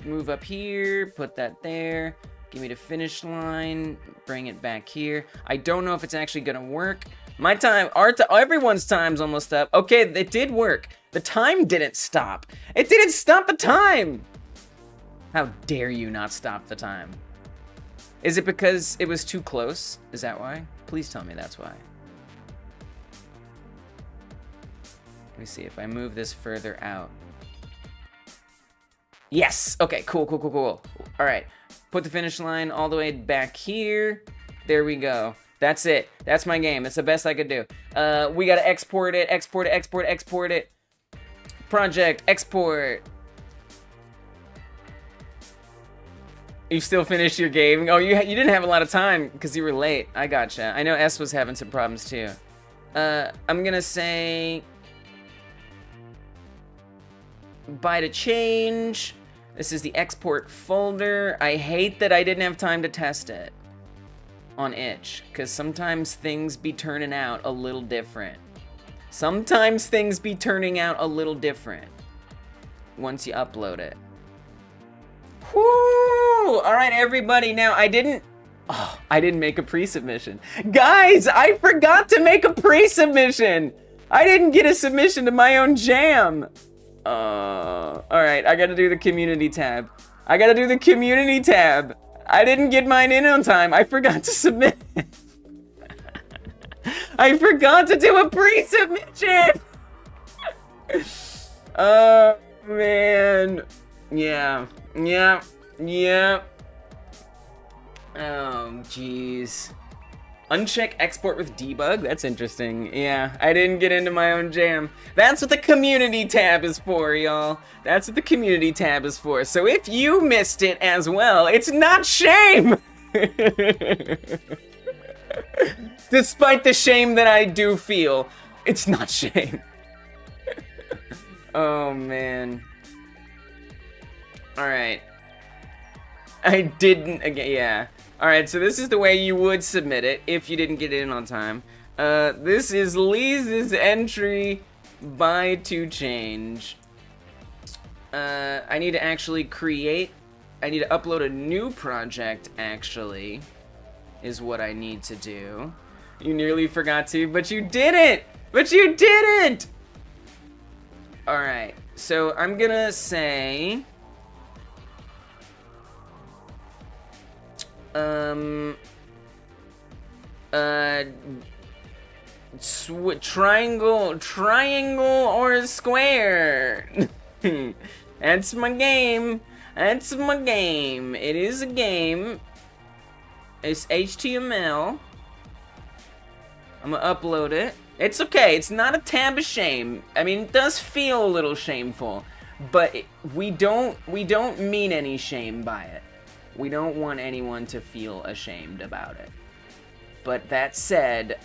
Move up here, put that there. Give me the finish line, bring it back here. I don't know if it's actually gonna work. My time, everyone's time's almost up. Okay, it did work. The time didn't stop. It didn't stop the time. How dare you not stop the time? Is it because it was too close? Is that why? Please tell me that's why. Let me see if I move this further out. Yes, okay, cool. All right. Put the finish line all the way back here. There we go. That's it. That's my game. That's the best I could do. We gotta export it. Export it. Project, export. You still finished your game? Oh, you didn't have a lot of time because you were late. I gotcha. I know S was having some problems too. I'm gonna say buy to change. This is the export folder. I hate that I didn't have time to test it on itch, because sometimes things be turning out a little different. Sometimes things be turning out a little different once you upload it. Whoo! All right, everybody. Now, I didn't make a pre-submission. Guys, I forgot to make a pre-submission. I didn't get a submission to my own jam. All right, I gotta do the community tab. I didn't get mine in on time. I forgot to submit it. I forgot to do a pre-submission. Oh, man. Yeah. Oh, jeez. Uncheck export with debug? That's interesting. Yeah, I didn't get into my own jam. That's what the community tab is for, y'all. That's what the community tab is for. So if you missed it as well, it's not shame! Despite the shame that I do feel, it's not shame. Oh, man. Alright. I didn't, again, yeah. Alright, so this is the way you would submit it if you didn't get it in on time. This is Lisa's entry, buy to change. I need to actually I need to upload a new project, actually, is what I need to do. You nearly forgot to, but you didn't! Alright, so I'm gonna say... triangle or square. That's my game. It is a game. It's HTML. I'm gonna upload it. It's okay. It's not a tab of shame. I mean, it does feel a little shameful, but we don't mean any shame by it. We don't want anyone to feel ashamed about it. But that said,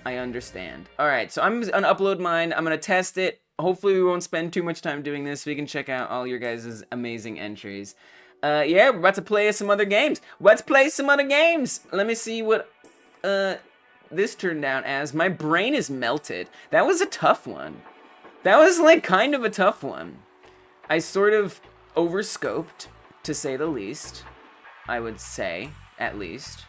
I understand. All right, so I'm gonna upload mine. I'm gonna test it. Hopefully we won't spend too much time doing this so we can check out all your guys' amazing entries. Yeah, we're about to play some other games. Let's play some other games. Let me see what this turned out as. My brain is melted. That was a tough one. That was like kind of a tough one. I sort of overscoped, to say the least. I would say, at least.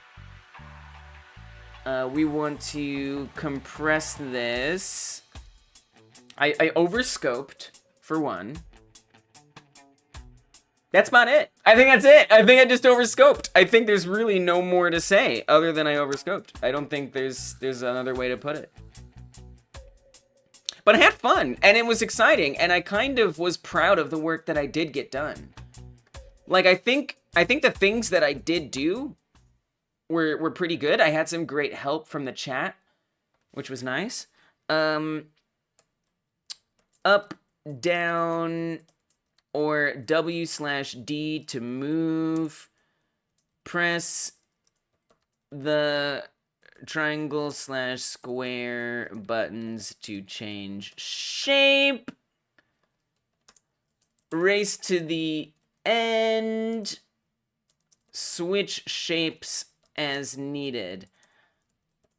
We want to compress this. I overscoped, for one. That's about it. I think that's it. I think I just overscoped. I think there's really no more to say other than I overscoped. I don't think there's another way to put it. But I had fun, and it was exciting, and I kind of was proud of the work that I did get done. Like, I think the things that I did do were pretty good. I had some great help from the chat, which was nice. Up, down, or W/D to move. Press the triangle / square buttons to change shape. Race to the end. Switch shapes as needed.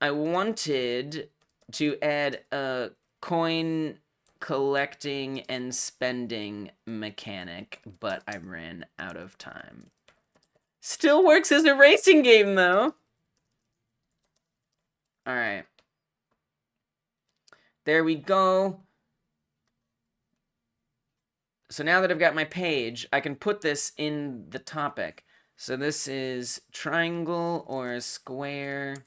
I wanted to add a coin collecting and spending mechanic, but I ran out of time. Still works as a racing game, though. All right. There we go. So now that I've got my page, I can put this in the topic. So this is triangle or square.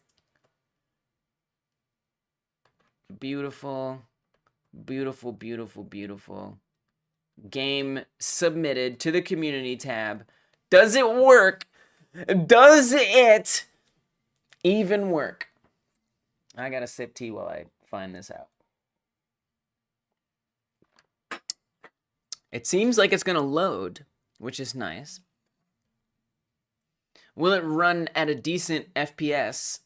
Beautiful, beautiful, beautiful, beautiful. Game submitted to the community tab. Does it work? Does it even work? I gotta sip tea while I find this out. It seems like it's gonna load, which is nice. Will it run at a decent FPS?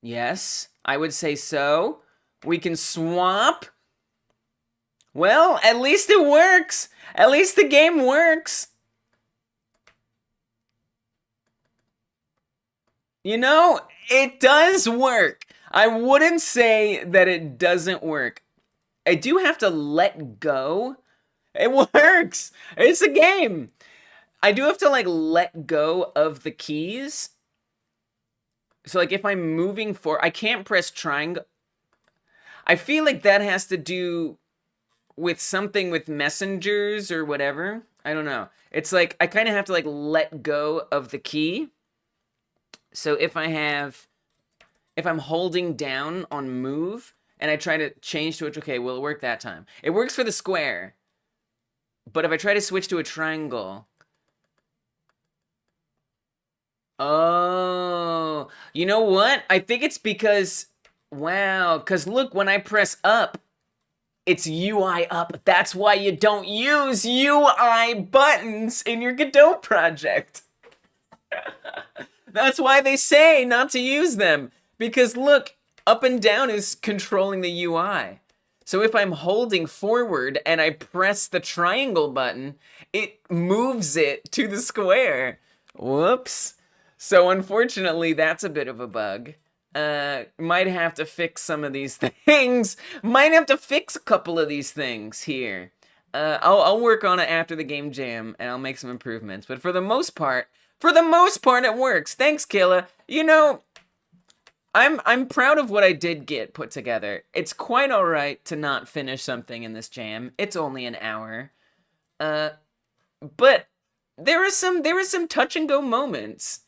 Yes, I would say so. We can swap. Well, at least it works. At least the game works. You know, it does work. I wouldn't say that it doesn't work. I do have to let go. It works. It's a game. I do have to, like, let go of the keys. So, like, if I'm moving forward, I can't press triangle. I feel like that has to do with something with messengers or whatever. I don't know. It's like, I kind of have to, like, let go of the key. So if I'm holding down on move, and I try to change to it, okay, will it work that time? It works for the square. But if I try to switch to a triangle... Oh, you know what? I think it's because, wow, because look, when I press up, it's UI up. That's why you don't use UI buttons in your Godot project. That's why they say not to use them. Because look, up and down is controlling the UI. So if I'm holding forward and I press the triangle button, it moves it to the square. Whoops. So unfortunately, that's a bit of a bug. Might have to fix some of these things. Might have to fix a couple of these things here. I'll work on it after the game jam, and I'll make some improvements. But for the most part, it works. Thanks, Killa. You know, I'm proud of what I did get put together. It's quite all right to not finish something in this jam. It's only an hour. But there were some touch and go moments.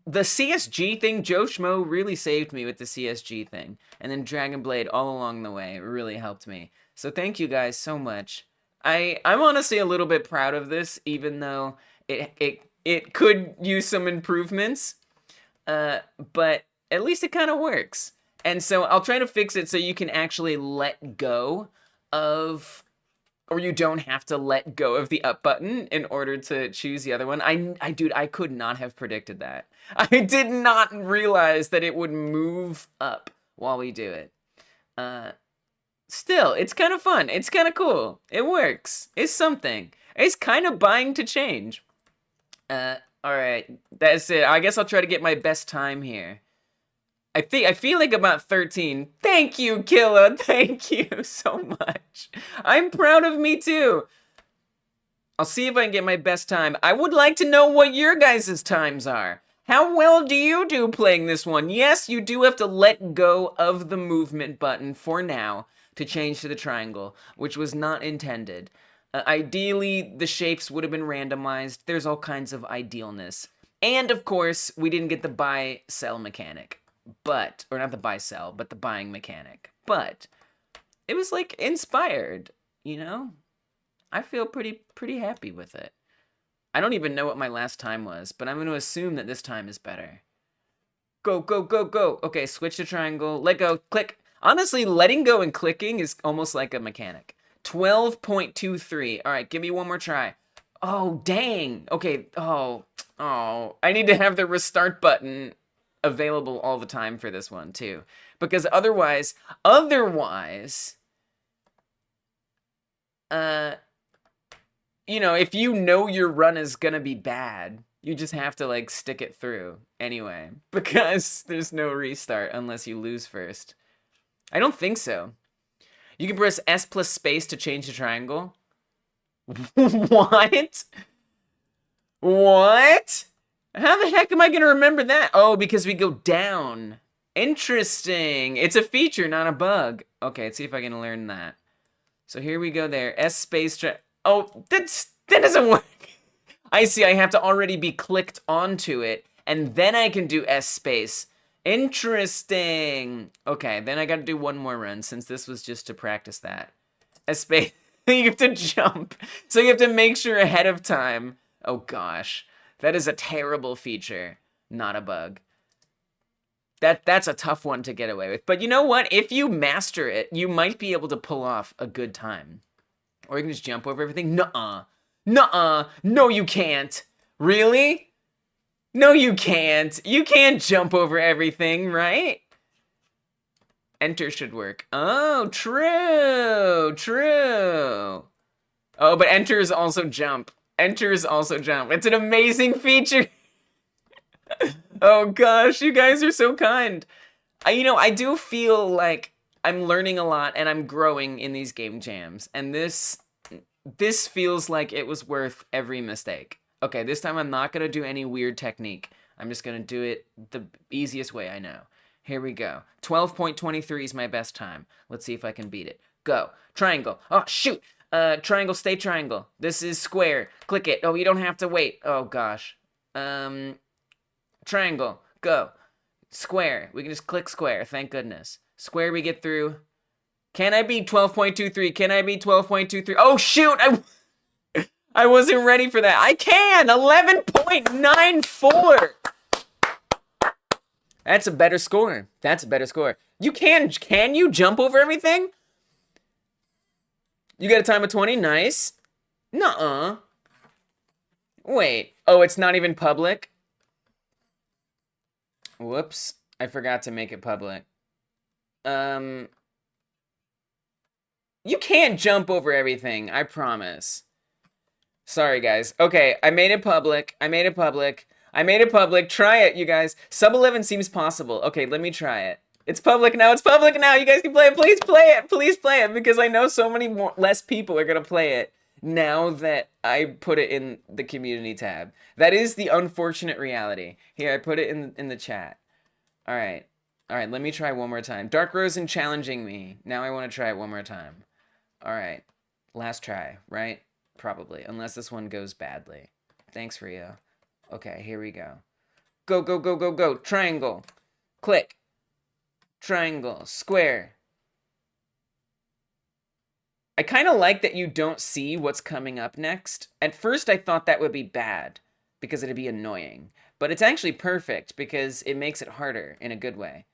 The CSG thing, Joe Schmo really saved me with the CSG thing. And then Dragon Blade all along the way really helped me. So thank you guys so much. I'm honestly a little bit proud of this, even though it could use some improvements. But at least it kind of works. And so I'll try to fix it so you can actually let go of... Or you don't have to let go of the up button in order to choose the other one. Dude, I could not have predicted that. I did not realize that it would move up while we do it. Still, it's kind of fun. It's kind of cool. It works. It's something. It's kind of buying to change. Alright, that's it. I guess I'll try to get my best time here. I feel like about 13. Thank you, Killa. Thank you so much. I'm proud of me too. I'll see if I can get my best time. I would like to know what your guys' times are. How well do you do playing this one? Yes, you do have to let go of the movement button for now to change to the triangle, which was not intended. Ideally, the shapes would have been randomized. There's all kinds of idealness. And of course, we didn't get the buy-sell mechanic. But, or not the buy-sell, but the buying mechanic. But, it was like inspired, you know? I feel pretty happy with it. I don't even know what my last time was, but I'm going to assume that this time is better. Go, go, go, go. Okay, switch to triangle, let go, click. Honestly, letting go and clicking is almost like a mechanic. 12.23. All right, give me one more try. Oh, dang. Okay, oh. I need to have the restart button available all the time for this one too, because otherwise, you know, if you know your run is gonna be bad, you just have to like stick it through anyway, because there's no restart unless you lose first. I don't think so. You can press S plus space to change the triangle. What? What? How the heck am I gonna remember that? Oh, because we go down. Interesting. It's a feature, not a bug. Okay, let's see if I can learn that. So here we go there. S space. Oh, that doesn't work. I see. I have to already be clicked onto it, and then I can do S space. Interesting. Okay, then I got to do one more run since this was just to practice that. S space. You have to jump, so you have to make sure ahead of time. Oh gosh, that is a terrible feature, not a bug. That's a tough one to get away with. But you know what? If you master it, you might be able to pull off a good time. Or you can just jump over everything. Nuh-uh. Nuh-uh. No, you can't. Really? No, you can't. You can't jump over everything, right? Enter should work. Oh, true. True. Oh, but enter is also jump. Enter is also jump. It's an amazing feature. Oh gosh, you guys are so kind. You know, I do feel like I'm learning a lot and I'm growing in these game jams. And this feels like it was worth every mistake. Okay, this time I'm not going to do any weird technique. I'm just going to do it the easiest way I know. Here we go. 12.23 is my best time. Let's see if I can beat it. Go. Triangle. Oh, shoot. Triangle, stay triangle. This is square. Click it. Oh, you don't have to wait. Oh, gosh. Triangle. Go. Square. We can just click square. Thank goodness. Square we get through. Can I beat 12.23? Can I beat 12.23? Oh, shoot. I wasn't ready for that. I can. 11.94. That's a better score. That's a better score. You can you jump over everything? You got a time of 20? Nice. Nuh-uh. Wait. Oh, it's not even public? Whoops. I forgot to make it public. You can't jump over everything, I promise. Sorry, guys. Okay, I made it public. I made it public. I made it public. Try it, you guys. Sub 11 seems possible. Okay, let me try it. It's public now. It's public now. You guys can play it. Please play it. Please play it, because I know so many less people are going to play it now that I put it in the community tab. That is the unfortunate reality. Here, I put it in the chat. All right. All right, let me try one more time. Dark Rozen challenging me. Now I want to try it one more time. All right. Last try, right? Probably, unless this one goes badly. Thanks, Rio. Okay, here we go. Go, go, go, go, go. Triangle. Click. Triangle. Square. I kind of like that you don't see what's coming up next. At first, I thought that would be bad, because it'd be annoying. But it's actually perfect, because it makes it harder in a good way.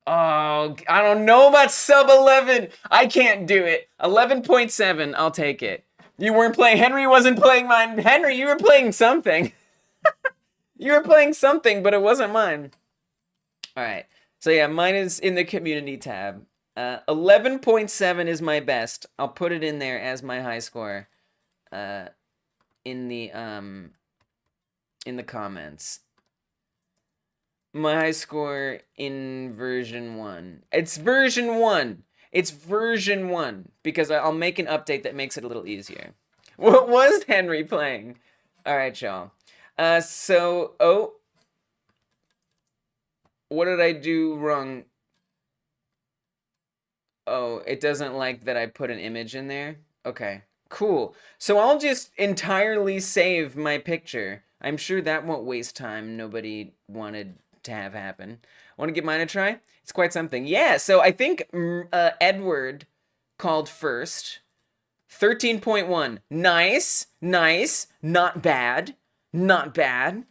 Oh, I don't know about sub 11. I can't do it. 11.7, I'll take it. You weren't playing. Henry wasn't playing mine. Henry, you were playing something. You were playing something, but it wasn't mine. All right. So yeah, mine is in the community tab. 11.7 is my best. I'll put it in there as my high score. In the comments. My high score in version 1. It's version 1. It's version 1, because I'll make an update that makes it a little easier. What was Henry playing? All right, y'all. Oh. What did I do wrong? Oh, it doesn't like that I put an image in there? Okay, cool. So I'll just entirely save my picture. I'm sure that won't waste time. Nobody wanted to have happen. Want to give mine a try? It's quite something. Yeah, so I think Edward called first. 13.1. Nice. Nice. Not bad. Not bad.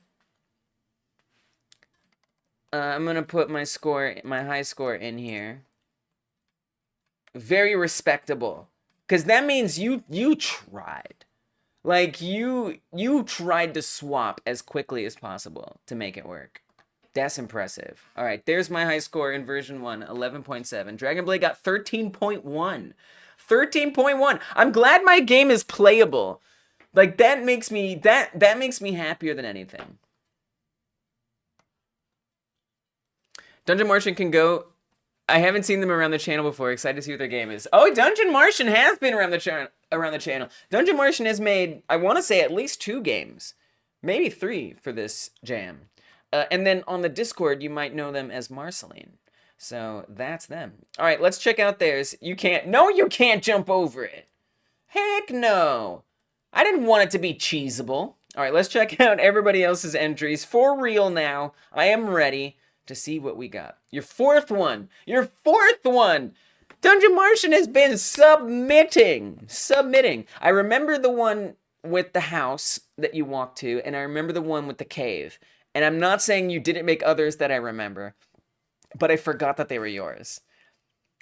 I'm going to put my score, my high score in here. Very respectable. Because that means you tried. Like, you tried to swap as quickly as possible to make it work. That's impressive. All right, there's my high score in version 1, 11.7. Dragon Blade got 13.1. 13.1. I'm glad my game is playable. Like that makes me that makes me happier than anything. Dungeon Martian can go. I haven't seen them around the channel before. Excited to see what their game is. Oh, Dungeon Martian has been around the channel. Dungeon Martian has made, I want to say, at least 2 games, maybe 3 for this jam. And then on the Discord, you might know them as Marceline. So that's them. All right, let's check out theirs. You can't. No, you can't jump over it. Heck no. I didn't want it to be cheesable. All right, let's check out everybody else's entries for real now. I am ready to see what we got. Your fourth one. Your fourth one. Dungeon Martian has been submitting. I remember the one with the house that you walked to, and I remember the one with the cave. And I'm not saying you didn't make others that I remember, but I forgot that they were yours.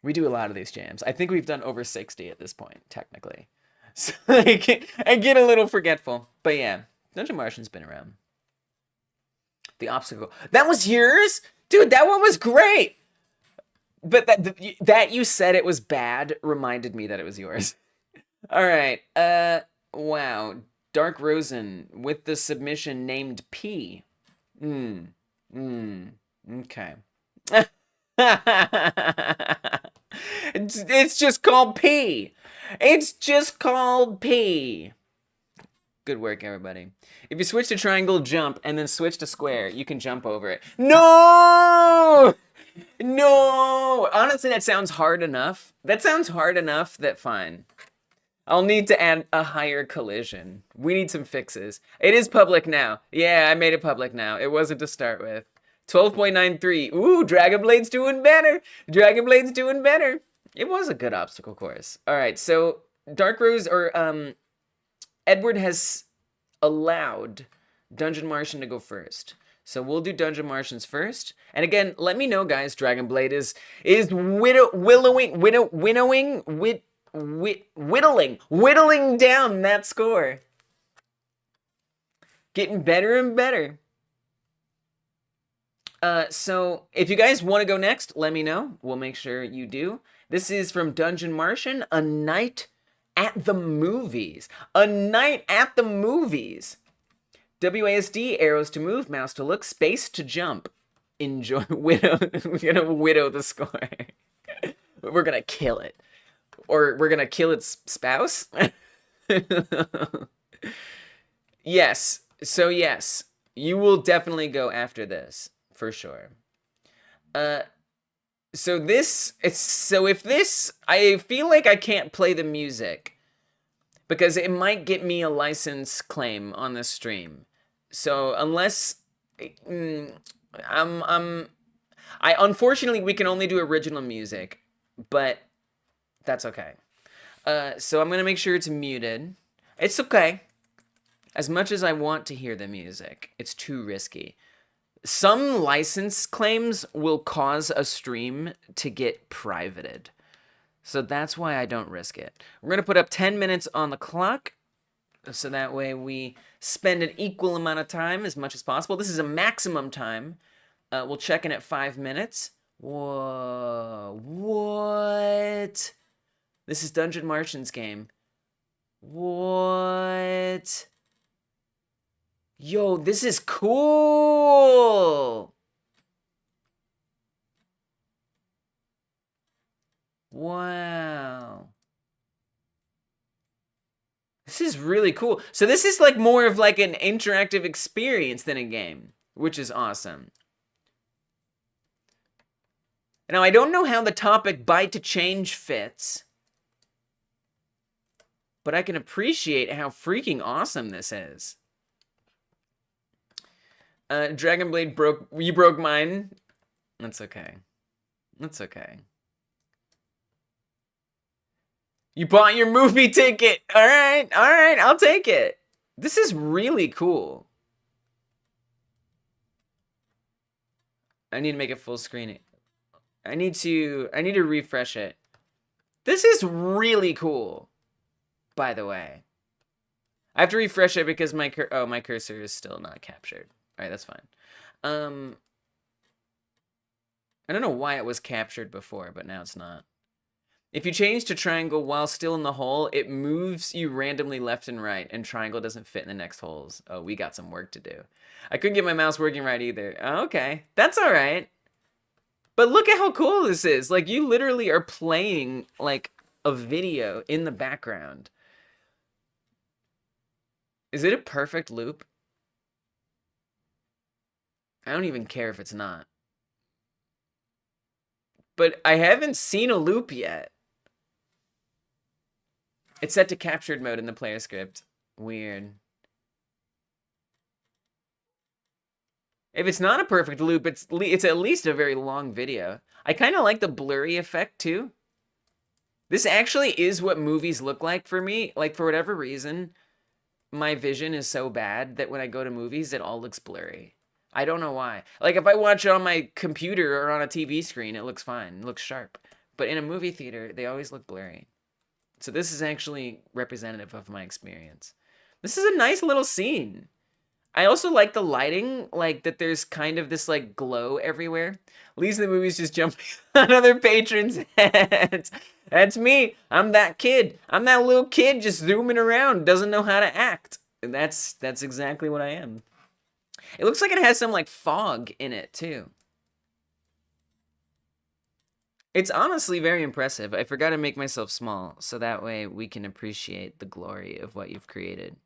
We do a lot of these jams. I think we've done over 60 at this point, technically. So I get a little forgetful. But yeah, Dungeon Martian's been around. The obstacle. That was yours? Dude, that one was great. But that you said it was bad reminded me that it was yours. All right. Wow. Dark Rozen with the submission named P. Okay. It's just called P. It's just called P. Good work, everybody. If you switch to triangle, jump, and then switch to square, you can jump over it. No! No! Honestly, that sounds hard enough. That sounds hard enough that fine. I'll need to add a higher collision. We need some fixes. It is public now. Yeah, I made it public now. It wasn't to start with. 12.93. Ooh, Dragon Blade's doing better. Dragon Blade's doing better. It was a good obstacle course. All right, so Dark Rose, or Edward has allowed Dungeon Martian to go first. So we'll do Dungeon Martians first. And again, let me know, guys. Dragon Blade is whittling down that score. Getting better and better. So if you guys want to go next, let me know. We'll make sure you do. This is from Dungeon Martian, A Night at the Movies. A Night at the Movies. WASD, arrows to move, mouse to look, space to jump. Enjoy. We're gonna widow the score. We're gonna kill it. Or we're gonna kill its spouse? Yes. So yes, you will definitely go after this. For sure. So if this, I feel like I can't play the music because it might get me a license claim on the stream. So unless, unfortunately we can only do original music, but that's okay. So I'm gonna make sure it's muted. It's okay. As much as I want to hear the music, it's too risky. Some license claims will cause a stream to get privated. So that's why I don't risk it. We're going to put up 10 minutes on the clock. So that way we spend an equal amount of time as much as possible. This is a maximum time. We'll check in at 5 minutes. Whoa. What? This is Dungeon Martian's game. What? Yo, this is cool! Wow. This is really cool. So this is like more of like an interactive experience than a game, which is awesome. Now, I don't know how the topic buy to change fits, but I can appreciate how freaking awesome this is. Dragon Blade you broke mine. That's okay. That's okay. You bought your movie ticket. All right, I'll take it. This is really cool. I need to make it full screen. I need to refresh it. This is really cool, by the way. I have to refresh it because my cursor is still not captured. All right, that's fine. I don't know why it was captured before, but now it's not. If you change to triangle while still in the hole, it moves you randomly left and right, and triangle doesn't fit in the next holes. Oh, we got some work to do. I couldn't get my mouse working right either. Oh, okay, that's all right. But look at how cool this is. Like, you literally are playing, like, a video in the background. Is it a perfect loop? I don't even care if it's not. But I haven't seen a loop yet. It's set to captured mode in the player script. Weird. If it's not a perfect loop, it's at least a very long video. I kind of like the blurry effect too. This actually is what movies look like for me. Like, for whatever reason, my vision is so bad that when I go to movies, it all looks blurry. I don't know why. Like, if I watch it on my computer or on a TV screen, it looks fine. It looks sharp. But in a movie theater, they always look blurry. So this is actually representative of my experience. This is a nice little scene. I also like the lighting, like that there's kind of this like glow everywhere. Leaves the movies just jumping on other patrons' heads. That's me. I'm that kid. I'm that little kid just zooming around, doesn't know how to act. And that's exactly what I am. It looks like it has some like fog in it too. It's honestly very impressive. I forgot to make myself small, so that way we can appreciate the glory of what you've created.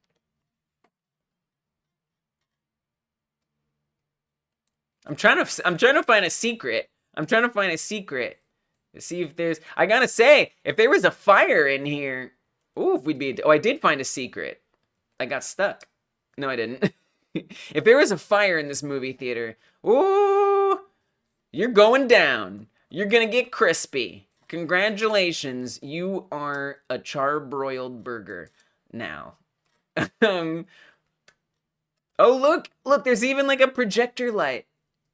I'm trying to find a secret. I'm trying to find a secret to see if there's. I gotta say, if there was a fire in here, ooh, if we'd be. Oh, I did find a secret. I got stuck. No, I didn't. If there was a fire in this movie theater, ooh, you're going down. You're gonna get crispy. Congratulations, you are a charbroiled burger now. Oh, look, there's even like a projector light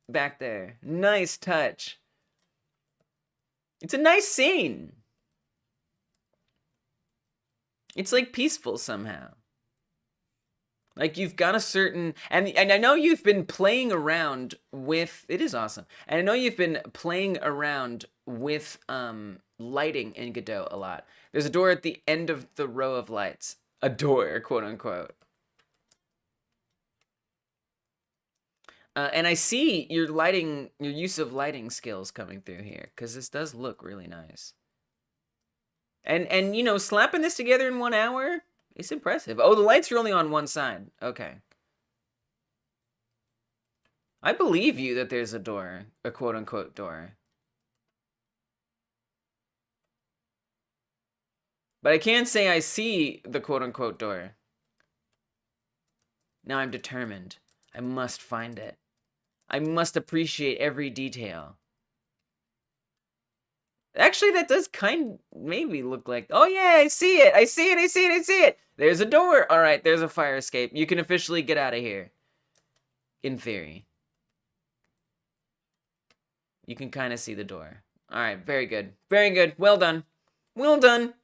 back there. Nice touch. It's a nice scene. It's like peaceful somehow. Like, you've got a certain, and I know you've been playing around with, it is awesome. And I know you've been playing around with lighting in Godot a lot. There's a door at the end of the row of lights. A door, quote unquote. And I see your use of lighting skills coming through here, because this does look really nice. And you know, slapping this together in 1 hour, it's impressive. Oh, the lights are only on one side. Okay. I believe you that there's a door, a quote-unquote door. But I can't say I see the quote-unquote door. Now I'm determined. I must find it. I must appreciate every detail. Actually, that does maybe look like... Oh, yeah, I see it. I see it. I see it. I see it. There's a door. All right, there's a fire escape. You can officially get out of here. In theory. You can kind of see the door. All right, very good. Very good. Well done. Well done.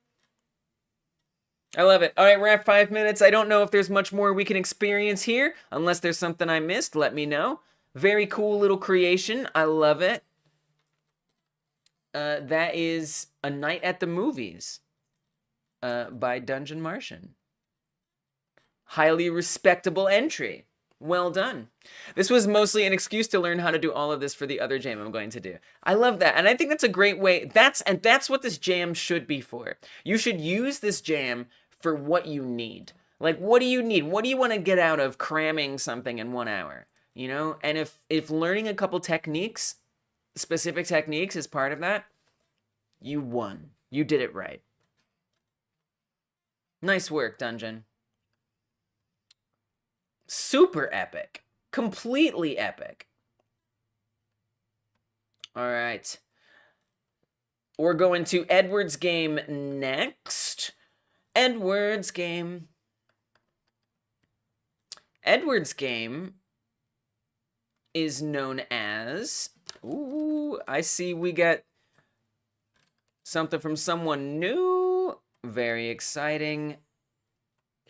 I love it. All right, we're at 5 minutes. I don't know if there's much more we can experience here. Unless there's something I missed, let me know. Very cool little creation. I love it. That is A Night at the Movies by Dungeon Martian. Highly respectable entry. Well done. This was mostly an excuse to learn how to do all of this for the other jam I'm going to do. I love that, and I think that's a great way. That's what this jam should be for. You should use this jam for what you need. Like, what do you need? What do you want to get out of cramming something in 1 hour? You know, and if learning a couple techniques, specific techniques, is part of that, you won. You did it right. Nice work, Dungeon. Super epic. Completely epic. All right. We're going to Edward's game next. Edward's game. Edward's game is known as... Ooh, I see we got something from someone new. Very exciting.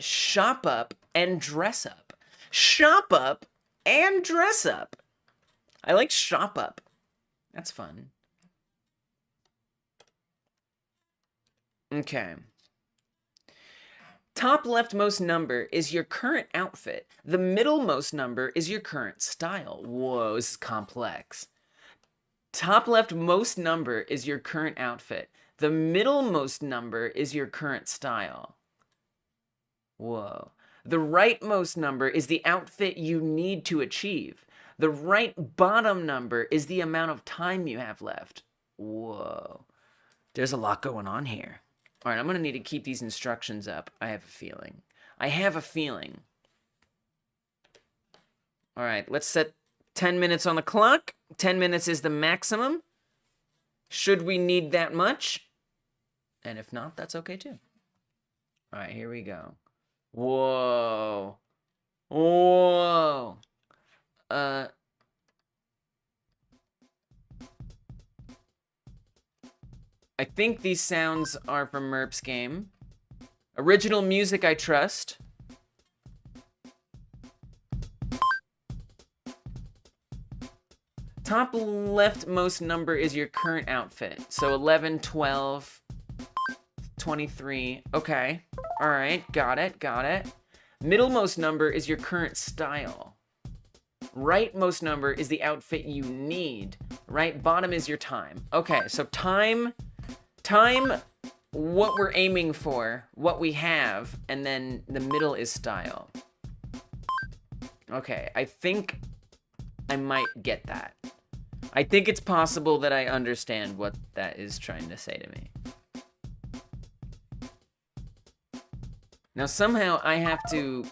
Shopup and dressup. Shopup and dressup. I like shopup. That's fun. Okay. Top leftmost number is your current outfit. The middlemost number is your current style. Whoa, this is complex. Top leftmost number is your current outfit. The middlemost number is your current style. Whoa. The rightmost number is the outfit you need to achieve. The right bottom number is the amount of time you have left. Whoa. There's a lot going on here. All right, I'm going to need to keep these instructions up. I have a feeling. I have a feeling. All right, let's set 10 minutes on the clock. 10 minutes is the maximum. Should we need that much? And if not, that's okay too. All right, here we go. Whoa. Whoa. I think these sounds are from Merp's game. Original music, I trust. Top leftmost number is your current outfit. So 11, 12, 23. Okay. All right. Got it. Got it. Middlemost number is your current style. Rightmost number is the outfit you need. Right bottom is your time. Okay. So time, what we're aiming for, what we have, and then the middle is style. Okay. I think I might get that. I think it's possible that I understand what that is trying to say to me. Now somehow I have to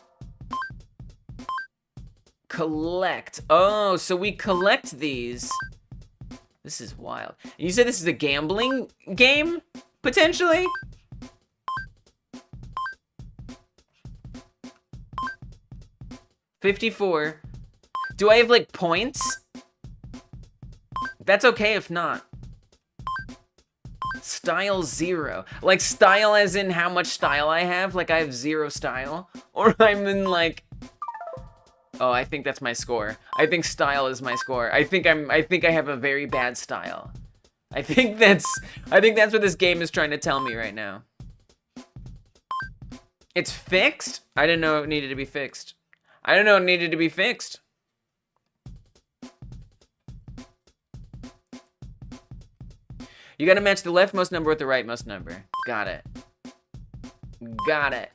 collect. Oh, so we collect these. This is wild. You said this is a gambling game, potentially? $54. Do I have like points? That's okay if not. Style 0. Like style as in how much style I have? Like I have 0 style? Or I'm in like... Oh, I think that's my score. I think style is my score. I think I have a very bad style. I think that's what this game is trying to tell me right now. It's fixed? I didn't know it needed to be fixed. I didn't know it needed to be fixed. You gotta match the leftmost number with the rightmost number. Got it. Got it.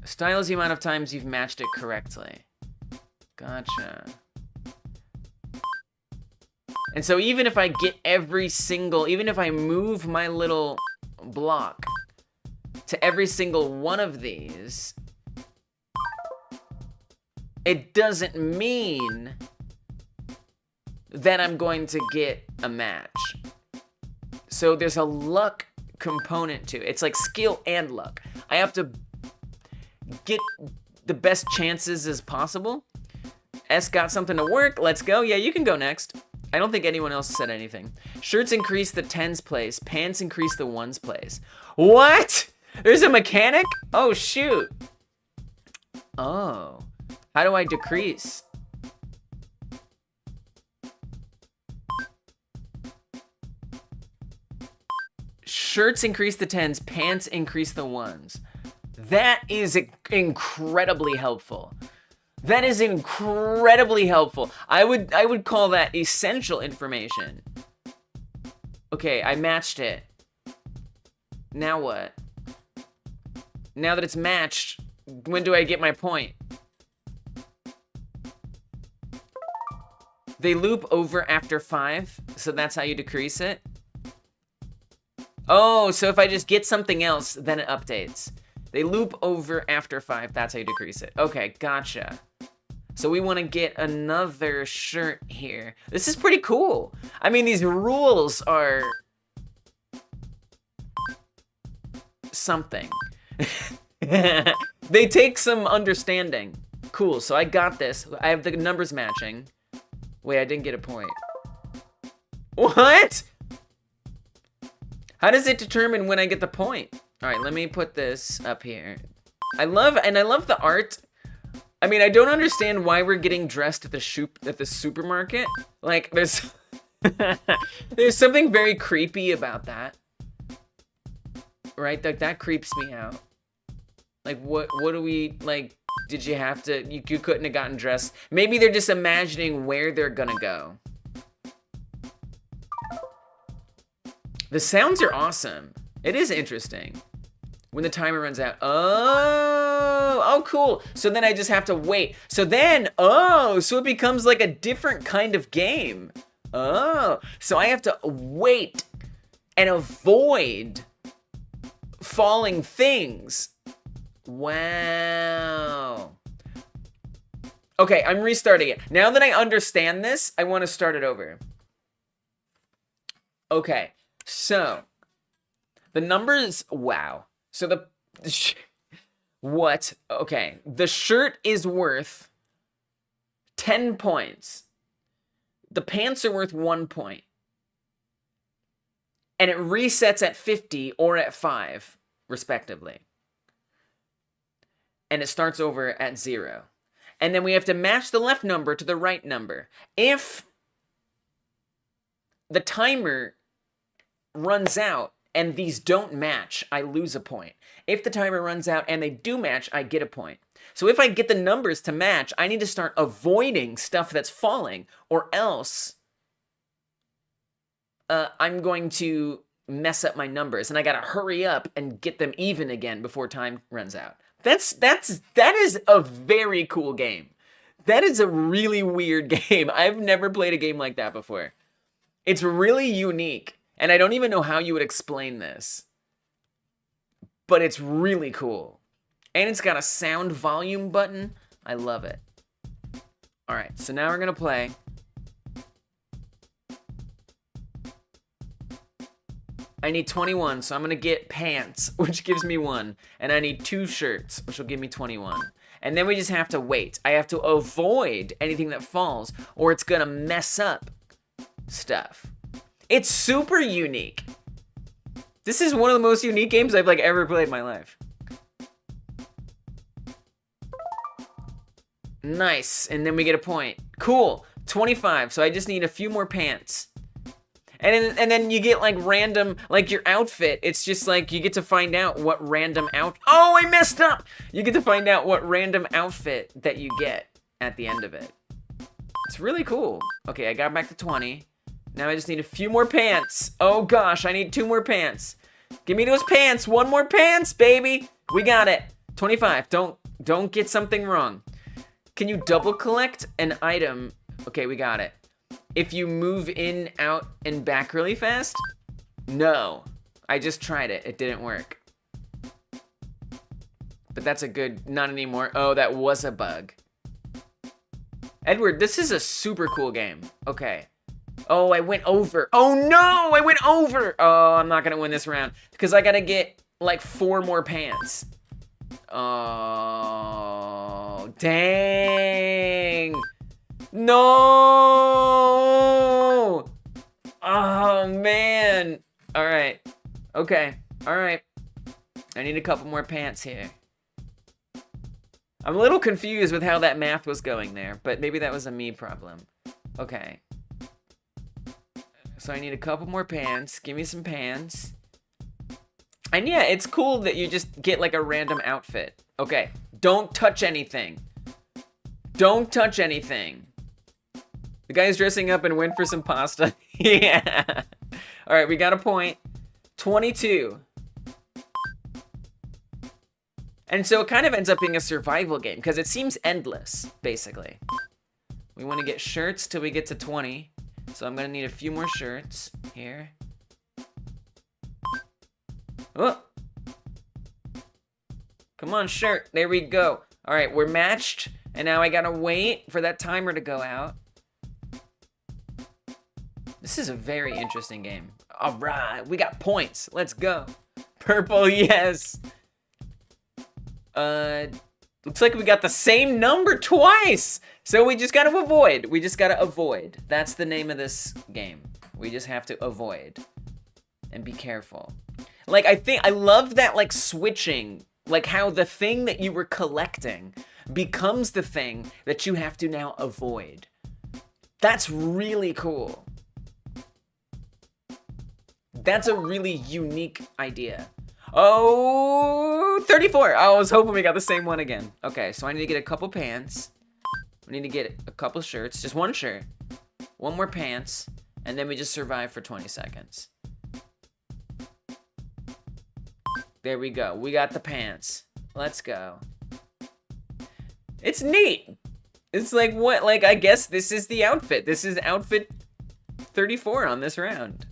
Style is the amount of times you've matched it correctly. Gotcha. And so even if I get even if I move my little block to every single one of these, it doesn't mean that I'm going to get a match. So there's a luck component to it. It's like skill and luck. I have to get the best chances as possible. S got something to work. Let's go. Yeah, you can go next. I don't think anyone else said anything. Shirts increase the tens place. Pants increase the ones place. What? There's a mechanic? Oh, shoot. Oh. How do I decrease? Shirts increase the tens, pants increase the ones. That is incredibly helpful. That is incredibly helpful. I would call that essential information. Okay, I matched it. Now what? Now that it's matched, when do I get my point? They loop over after 5, so that's how you decrease it. Oh, so if I just get something else, then it updates. They loop over after 5, that's how you decrease it. Okay, gotcha. So we want to get another shirt here. This is pretty cool. I mean, these rules are something. They take some understanding. Cool, so I got this. I have the numbers matching. Wait, I didn't get a point. What? How does it determine when I get the point? All right, let me put this up here. I love the art I mean, I don't understand why we're getting dressed at the supermarket. Like, there's there's something very creepy about that. Right? Like, that creeps me out. Like, what do we, like, did you have to, you couldn't have gotten dressed. Maybe they're just imagining where they're gonna go. The sounds are awesome. It is interesting. When the timer runs out. Oh, cool. So then I just have to wait. So then, so it becomes like a different kind of game. Oh, so I have to wait and avoid falling things. Wow. Okay, I'm restarting it. Now that I understand this, I want to start it over. Okay, so the numbers, wow. So what? Okay, the shirt is worth 10 points. The pants are worth 1 point. And it resets at 50 or at 5, respectively. And it starts over at 0. And then we have to match the left number to the right number. If the timer runs out and these don't match, I lose a point. If the timer runs out and they do match, I get a point. So if I get the numbers to match, I need to start avoiding stuff that's falling, or else I'm going to mess up my numbers, and I gotta hurry up and get them even again before time runs out. That is a very cool game. That is a really weird game. I've never played a game like that before. It's really unique. And I don't even know how you would explain this. But it's really cool. And it's got a sound volume button. I love it. Alright, so now we're going to play. I need 21, so I'm going to get pants, which gives me 1. And I need 2 shirts, which will give me 21. And then we just have to wait. I have to avoid anything that falls, or it's going to mess up stuff. It's super unique. This is one of the most unique games I've ever played in my life. Nice, and then we get a point. Cool, 25, so I just need a few more pants. And then you get random, your outfit. It's just you get to find out what random oh, I messed up! You get to find out what random outfit that you get at the end of it. It's really cool. Okay, I got back to 20. Now I just need a few more pants. Oh gosh, I need 2 more pants. Give me those pants. 1 more pants, baby. We got it. 25. Don't get something wrong. Can you double collect an item? Okay, we got it. If you move in, out, and back really fast? No. I just tried it. It didn't work. But that's a good... Not anymore. Oh, that was a bug. Edward, this is a super cool game. Okay. Oh, I went over. Oh, no! I went over! Oh, I'm not gonna win this round. Because I gotta get, 4 more pants. Oh... Dang! No! Oh, man. All right. Okay. All right. I need a couple more pants here. I'm a little confused with how that math was going there, but maybe that was a me problem. Okay. So I need a couple more pants. Give me some pants. And yeah, it's cool that you just get a random outfit. Okay. Don't touch anything. Don't touch anything. The guy's dressing up and went for some pasta. Yeah. All right, we got a point. 22. And so it kind of ends up being a survival game because it seems endless, basically. We want to get shirts till we get to 20. So I'm going to need a few more shirts here. Oh. Come on, shirt. There we go. All right, we're matched. And now I got to wait for that timer to go out. This is a very interesting game. All right, we got points. Let's go. Purple, yes. Looks like we got the same number twice. So we just got to avoid. We just got to avoid. That's the name of this game. We just have to avoid and be careful. I love that switching Like how the thing that you were collecting becomes the thing that you have to now avoid. That's really cool. That's a really unique idea. Oh, 34. I was hoping we got the same one again. Okay, so I need to get a couple pants. We need to get a couple shirts. Just one shirt. One more pants. And then we just survive for 20 seconds. There we go. We got the pants. Let's go. It's neat. It's like what? Like, I guess this is the outfit. This is outfit 34 on this round.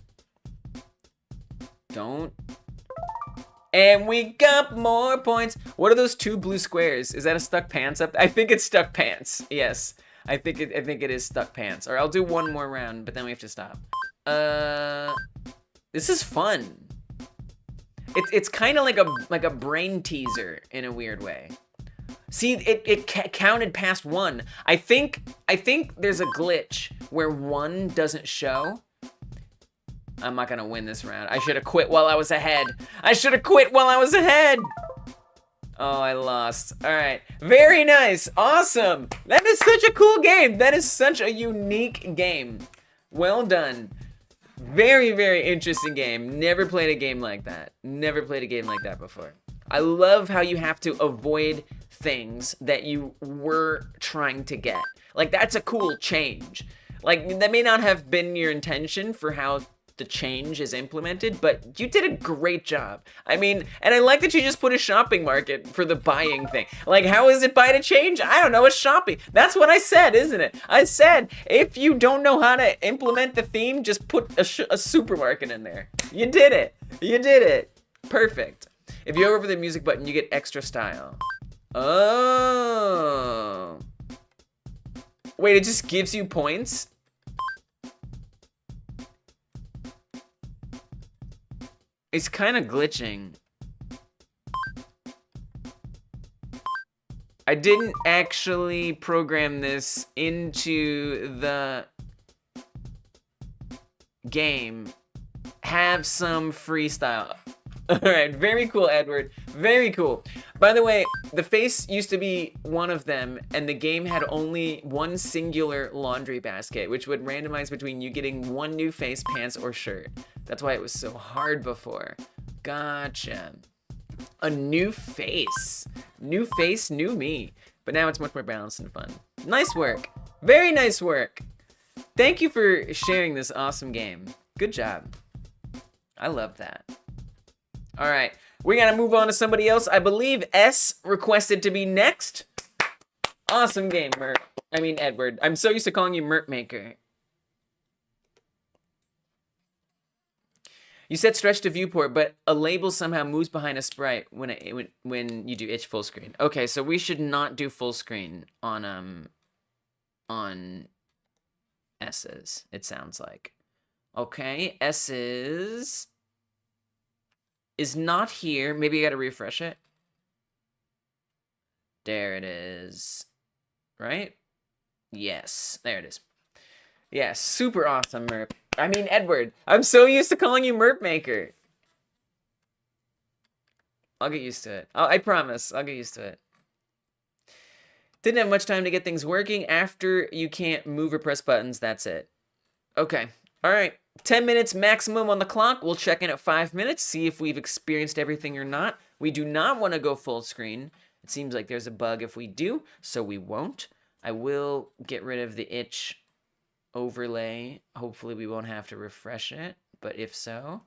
Don't. And we got more points. What are those two blue squares? Is that a stuck pants up? I think it's stuck pants. Yes. I think it is stuck pants. Or I'll do one more round, but then we have to stop. This is fun. It's kind of like a brain teaser in a weird way. See, it counted past one. I think there's a glitch where one doesn't show. I'm not gonna win this round. I should have quit while I was ahead. I should have quit while I was ahead. Oh, I lost. All right, very nice, awesome. That is such a cool game. That is such a unique game. Well done. Very, very interesting game. Never played a game like that. Never played a game like that before. I love how you have to avoid things that you were trying to get. Like, that's a cool change. Like, that may not have been your intention for how the change is implemented, but you did a great job. I mean, and I like that you just put a shopping market for the buying thing. Like, how is it buy to change? I don't know, it's shopping. That's what I said, isn't it? I said, if you don't know how to implement the theme, just put a supermarket in there. You did it. You did it. Perfect. If you hover over the music button, you get extra style. Oh. Wait, it just gives you points? It's kind of glitching. I didn't actually program this into the game. Have some freestyle. All right, very cool, Edward. Very cool. By the way, the face used to be one of them, and the game had only one singular laundry basket, which would randomize between you getting one new face, pants, or shirt. That's why it was so hard before. Gotcha. A new face. New face, new me. But now it's much more balanced and fun. Nice work. Very nice work. Thank you for sharing this awesome game. Good job. I love that. All right, we gotta move on to somebody else. I believe S requested to be next. Awesome game, Edward. I'm so used to calling you Mertmaker. You said stretch to viewport, but a label somehow moves behind a sprite when you do itch full screen. Okay, so we should not do full screen on S's, it sounds like. Okay, S's is not here. Maybe I gotta refresh it. There it is. Right? Yes, there it is. Yeah, super awesome, Merp. Edward. I'm so used to calling you Merpmaker. I'll get used to it. I promise. I'll get used to it. Didn't have much time to get things working. After you can't move or press buttons, that's it. Okay. All right. 10 minutes maximum on the clock. We'll check in at 5 minutes, see if we've experienced everything or not. We do not want to go full screen. It seems like there's a bug if we do, so we won't. I will get rid of the itch overlay. Hopefully we won't have to refresh it, but if so,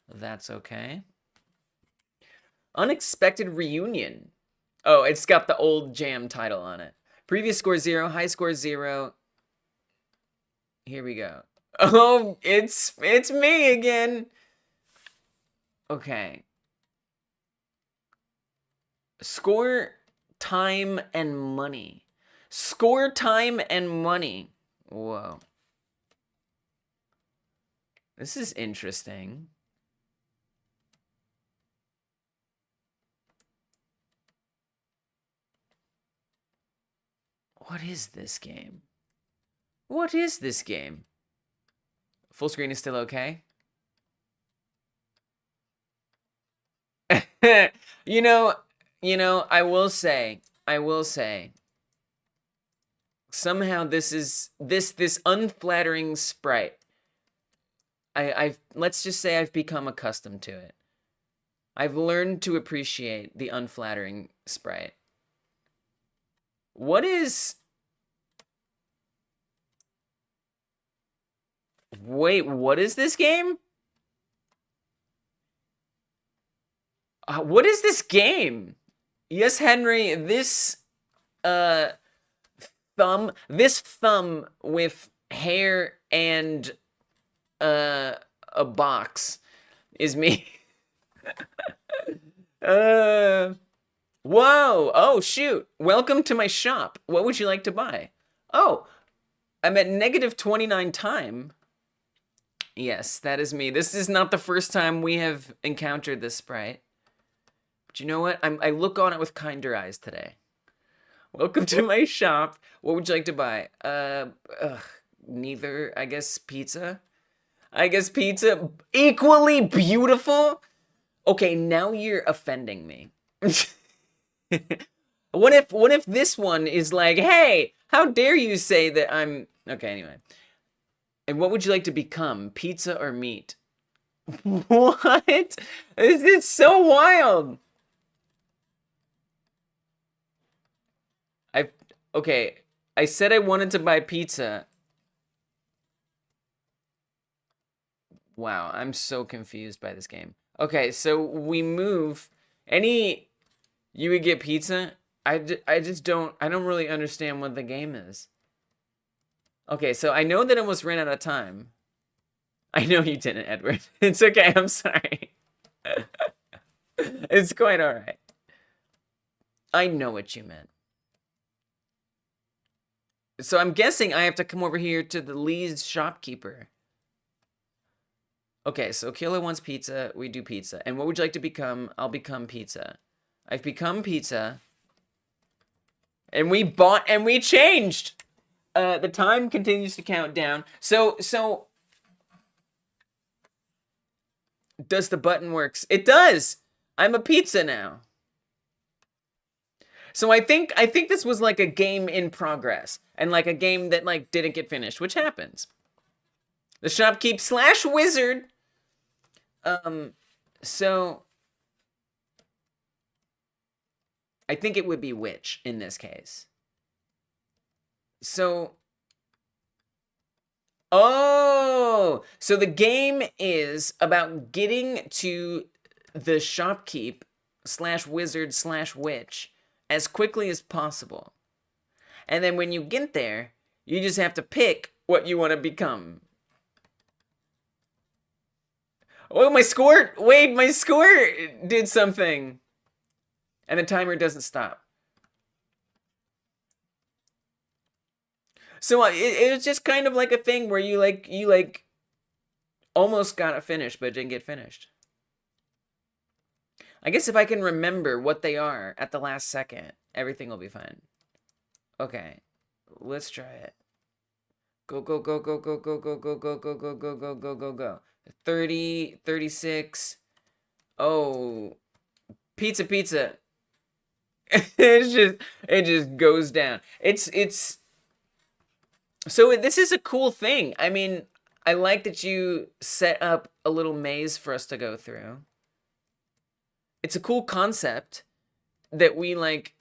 that's okay. Unexpected reunion. Oh, it's got the old jam title on it. Previous score 0, high score 0. Here we go. Oh, it's me again. Okay. Score, time, and money. Score, time, and money. Whoa. This is interesting. What is this game? What is this game? Full screen is still okay? You know, You know, I will say, somehow this unflattering sprite. Let's just say I've become accustomed to it. I've learned to appreciate the unflattering sprite. What is... Wait, what is this game? What is this game? Yes, Henry, this thumb with hair and a box is me. Whoa! Oh, shoot. Welcome to my shop. What would you like to buy? Oh, I'm at -29 time. Yes, that is me. This is not the first time we have encountered this sprite. But you know what? I look on it with kinder eyes today. Welcome to my shop. What would you like to buy? Neither. I guess pizza. Equally beautiful? Okay, now you're offending me. What if this one is like, hey, how dare you say that I'm... Okay, anyway. And what would you like to become? Pizza or meat? What? It's so wild. Okay, I said I wanted to buy pizza. Wow, I'm so confused by this game. Okay, so we move. You would get pizza? I don't really understand what the game is. Okay, so I know that it almost ran out of time. I know you didn't, Edward. It's okay, I'm sorry. It's quite alright. I know what you meant. So I'm guessing I have to come over here to the Lee's shopkeeper. Okay, so Killa wants pizza, we do pizza. And what would you like to become? I'll become pizza. I've become pizza. And we bought and we changed! The time continues to count down. So... Does the button works? It does! I'm a pizza now. So I think this was like a game in progress. And like a game that like didn't get finished, which happens. The shopkeep / wizard. So I think it would be witch in this case. So, oh, so the game is about getting to the shopkeep / wizard / witch as quickly as possible. And then when you get there, you just have to pick what you want to become. Oh, my score! Wait, my score did something. And the timer doesn't stop. So it was just kind of like a thing where you almost got it finished, but it didn't get finished. I guess if I can remember what they are at the last second, everything will be fine. Okay, let's try it. Go, go, go, go, go, go, go, go, go, go, go, go, go, go, go, go. 30, 36. Oh, pizza, pizza. It just goes down. So this is a cool thing. I mean, I like that you set up a little maze for us to go through. It's a cool concept that we like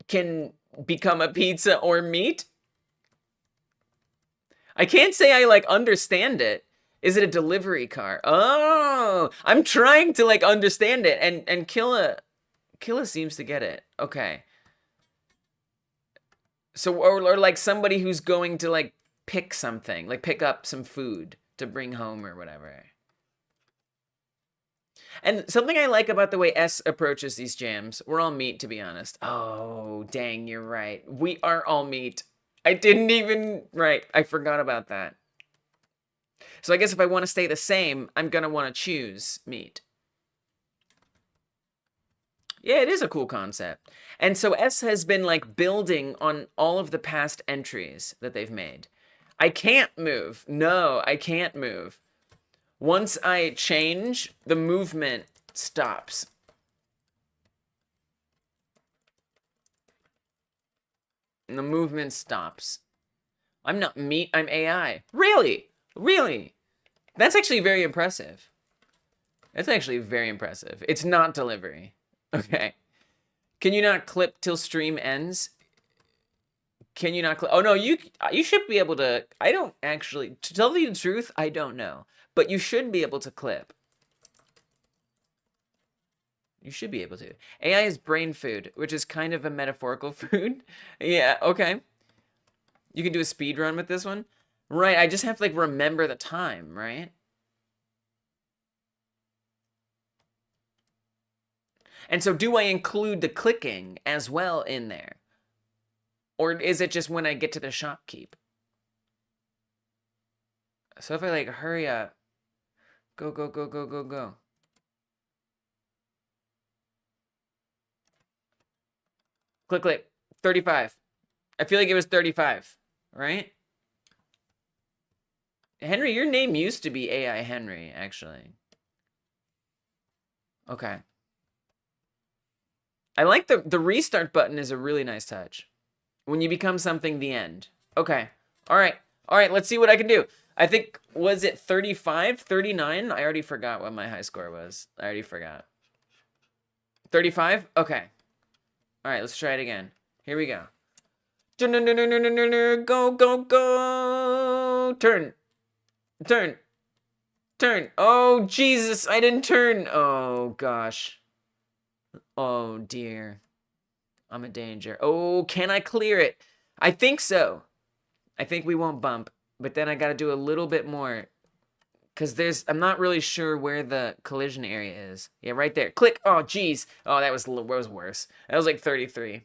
can become a pizza or meat. I can't say I like understand it. Is it a delivery car? Oh, I'm trying to like understand it, and Killa seems to get it. Okay. So or like somebody who's going to like pick something, like pick up some food to bring home or whatever. And something I like about the way S approaches these jams, we're all meat, to be honest. Oh, dang, you're right. We are all meat. I didn't even... Right, I forgot about that. So I guess if I want to stay the same, I'm going to want to choose meat. Yeah, it is a cool concept. And so S has been, like, building on all of the past entries that they've made. I can't move. No, I can't move. Once I change, the movement stops. And the movement stops. I'm not meat, I'm AI. Really? Really? That's actually very impressive. That's actually very impressive. It's not delivery. Okay. Can you not clip till stream ends? Can you not clip? Oh no, you should be able to. I don't actually, to tell you the truth, I don't know. But you should be able to clip. You should be able to. AI is brain food, which is kind of a metaphorical food. Yeah, okay. You can do a speed run with this one. Right, I just have to like remember the time, right? And so do I include the clicking as well in there? Or is it just when I get to the shopkeep? So if I like hurry up, go, go, go, go, go, go. Click, click, 35. I feel like it was 35, right? Henry, your name used to be AI Henry, actually. Okay. I like the restart button is a really nice touch. When you become something, the end. Okay. All right. All right, let's see what I can do. I think, was it 35, 39? I already forgot what my high score was. I already forgot. 35? Okay. All right, let's try it again. Here we go. Go, go, go. Turn. Turn. Turn. Oh, Jesus, I didn't turn. Oh, gosh. Oh, dear. I'm a danger. Oh, can I clear it? I think so. I think we won't bump. But then I got to do a little bit more. Because I'm not really sure where the collision area is. Yeah, right there. Click. Oh, geez. Oh, that was worse. That was like 33.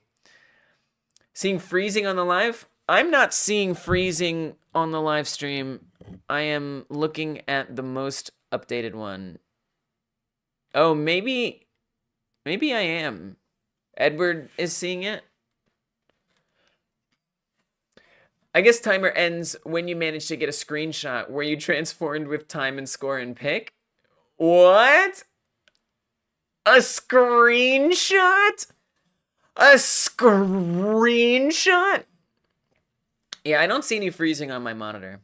Seeing freezing on the live? I'm not seeing freezing on the live stream. I am looking at the most updated one. Oh, maybe I am. Edward is seeing it. I guess timer ends when you manage to get a screenshot where you transformed with time and score and pick. What? A screenshot? A screenshot? Yeah, I don't see any freezing on my monitor.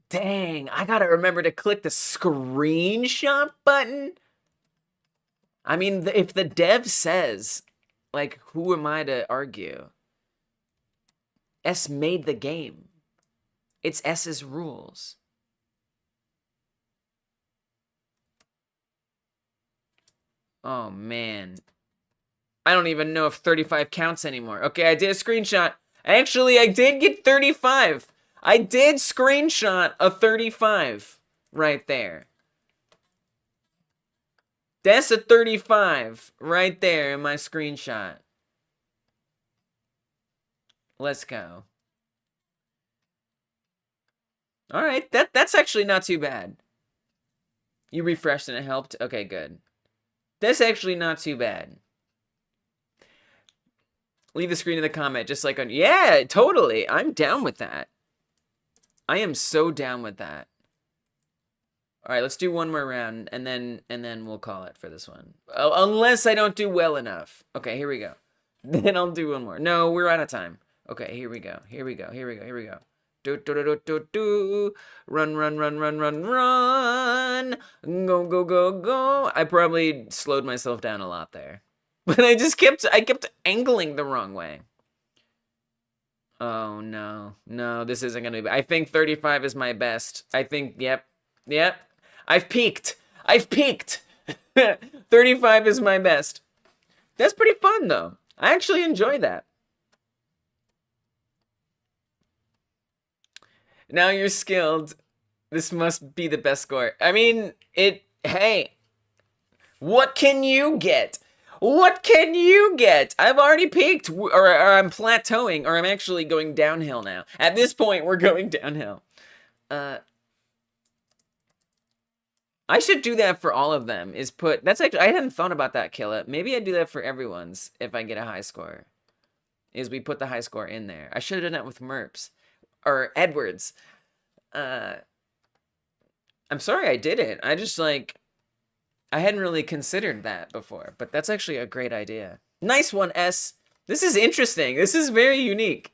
Dang, I gotta remember to click the screenshot button. I mean, if the dev says, like, who am I to argue? S made the game. It's S's rules. Oh, man. I don't even know if 35 counts anymore. Okay, I did a screenshot. Actually, I did get 35. I did screenshot a 35 right there. That's a 35 right there in my screenshot. Let's go. All right, that's actually not too bad. You refreshed and it helped? Okay, good. That's actually not too bad. Leave the screen in the comment, just like on... Yeah, totally. I'm down with that. I am so down with that. All right, let's do one more round, and then we'll call it for this one. Unless I don't do well enough. Okay, here we go. Then I'll do one more. No, we're out of time. Okay, here we go. Here we go. Here we go. Here we go. Do do do do do do. Run, run, run, run, run, run. Go, go, go, go. I probably slowed myself down a lot there, but I kept angling the wrong way. Oh no, no, this isn't gonna be. I think 35 is my best. I think, yep. I've peaked. 35 is my best. That's pretty fun though. I actually enjoy that. Now you're skilled. This must be the best score. I mean, hey, what can you get? What can you get? I've already peaked, or I'm plateauing, or I'm actually going downhill now. At this point, we're going downhill. I should do that for all of them, that's actually, I hadn't thought about that, Killa. Maybe I do that for everyone's if I get a high score. Is we put the high score in there. I should have done that with Merps. Or Edwards. I'm sorry I did it. I just like, I hadn't really considered that before, but that's actually a great idea. Nice one, S. This is interesting. This is very unique.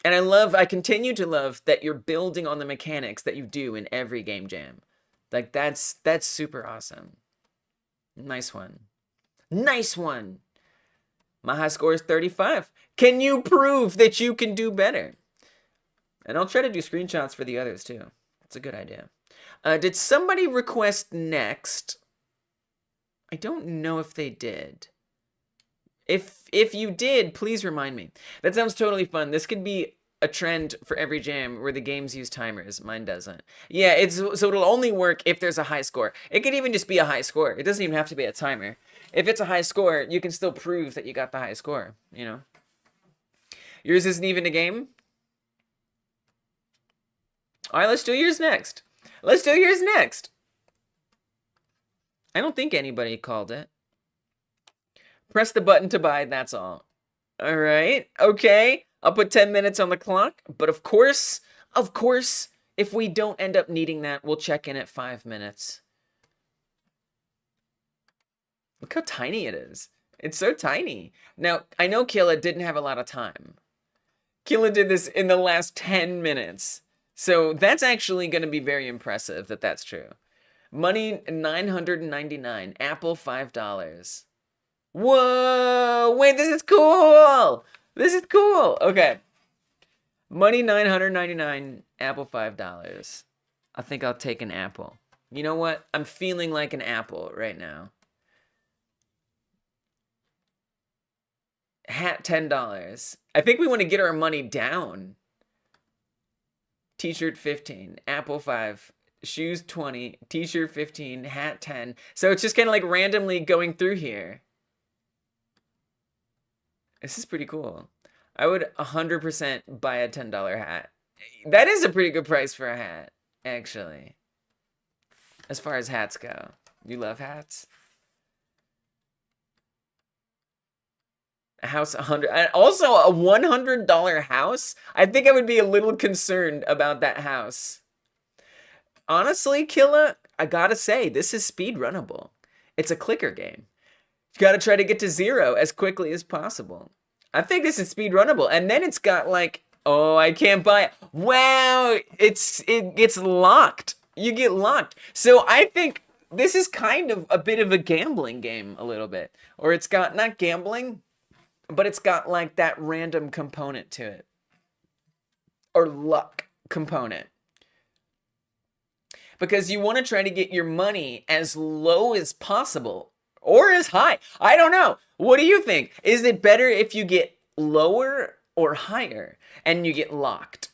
And I continue to love that you're building on the mechanics that you do in every game jam. Like, that's super awesome. Nice one. Nice one. My high score is 35. Can you prove that you can do better? And I'll try to do screenshots for the others, too. That's a good idea. Did somebody request next? I don't know if they did. If you did, please remind me. That sounds totally fun. This could be a trend for every jam where the games use timers. Mine doesn't. Yeah, so it'll only work if there's a high score. It could even just be a high score. It doesn't even have to be a timer. If it's a high score, you can still prove that you got the high score, you know? Yours isn't even a game? All right, let's do yours next. Let's do yours next. I don't think anybody called it. Press the button to buy, that's all. All right, okay. I'll put 10 minutes on the clock, but of course, if we don't end up needing that, we'll check in at 5 minutes. Look how tiny it is. It's so tiny. Now, I know Killa didn't have a lot of time. Killa did this in the last 10 minutes. So that's actually going to be very impressive that that's true. Money, $999. Apple, $5. Whoa! Wait, this is cool! This is cool! Okay. Money, $999. Apple, $5. I think I'll take an apple. You know what? I'm feeling like an apple right now. Hat, $10. I think we want to get our money down. T-shirt, 15. Apple, 5. Shoes, 20. T-shirt, 15. Hat, 10. So it's just kind of like randomly going through here. This is pretty cool. I would 100% buy a $10 hat. That is a pretty good price for a hat, actually. As far as hats go. You love hats? A house, 100. And also, a $100 house? I think I would be a little concerned about that house. Honestly, Killa, I gotta say, this is speedrunnable. It's a clicker game. You gotta try to get to 0 as quickly as possible. I think this is speedrunnable. And then it's got like, oh, I can't buy it. Wow, it gets locked. You get locked. So I think this is kind of a bit of a gambling game a little bit. Or it's got, not gambling, but it's got like that random component to it. Or luck component. Because you want to try to get your money as low as possible. Or as high. I don't know. What do you think? Is it better if you get lower or higher and you get locked?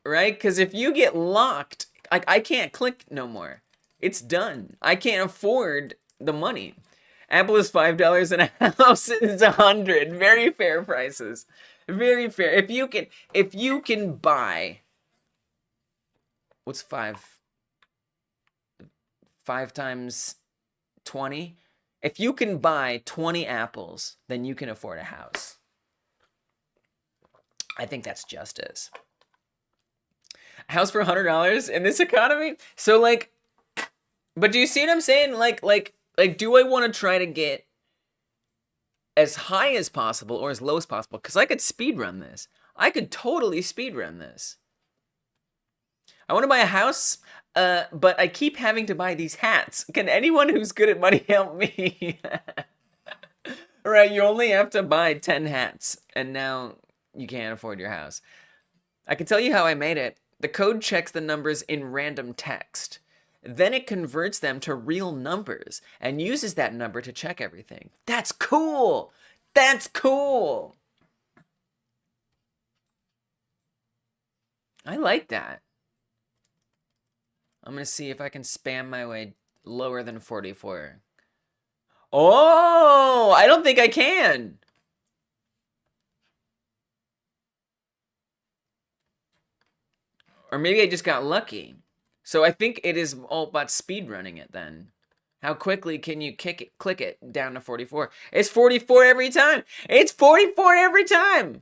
Right? Because if you get locked, I can't click no more. It's done. I can't afford the money. Apple is $5 and a house is $100. Very fair prices. Very fair. If you can buy, what's 5? 5 times 20? If you can buy 20 apples, then you can afford a house. I think that's justice. A house for $100 in this economy? So like, but do you see what I'm saying? Like, do I want to try to get as high as possible or as low as possible? Because I could speedrun this. I could totally speedrun this. I want to buy a house, but I keep having to buy these hats. Can anyone who's good at money help me? Right, you only have to buy 10 hats, and now you can't afford your house. I can tell you how I made it. The code checks the numbers in random text. Then it converts them to real numbers and uses that number to check everything. That's cool! That's cool! I like that. I'm going to see if I can spam my way lower than 44. Oh, I don't think I can. Or maybe I just got lucky. So I think it is all about speedrunning it then. How quickly can you click it down to 44? It's 44 every time. It's 44 every time.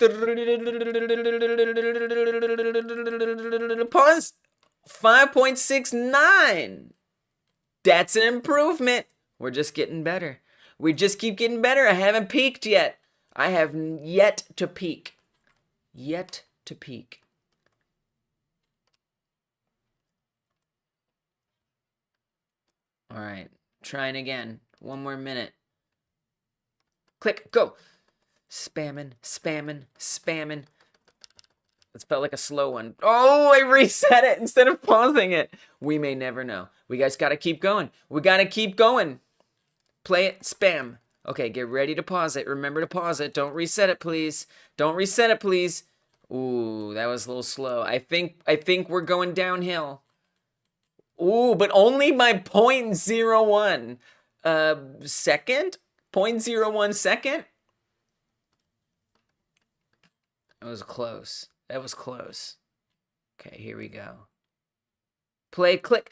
Pause. 5.69. That's an improvement. We're just getting better. We just keep getting better. I haven't peaked yet. I have yet to peak. Yet to peak. All right. Trying again. One more minute. Click. Go. Spamming, spamming, spamming. It felt like a slow one. Oh, I reset it instead of pausing it. We may never know. We guys gotta keep going. We gotta keep going. Play it, spam. Okay, get ready to pause it. Remember to pause it. Don't reset it, please. Don't reset it, please. Ooh, that was a little slow. I think we're going downhill. Ooh, but only by 0.01 second? 0.01 second? That was close. That was close. Okay, here we go. Play, click.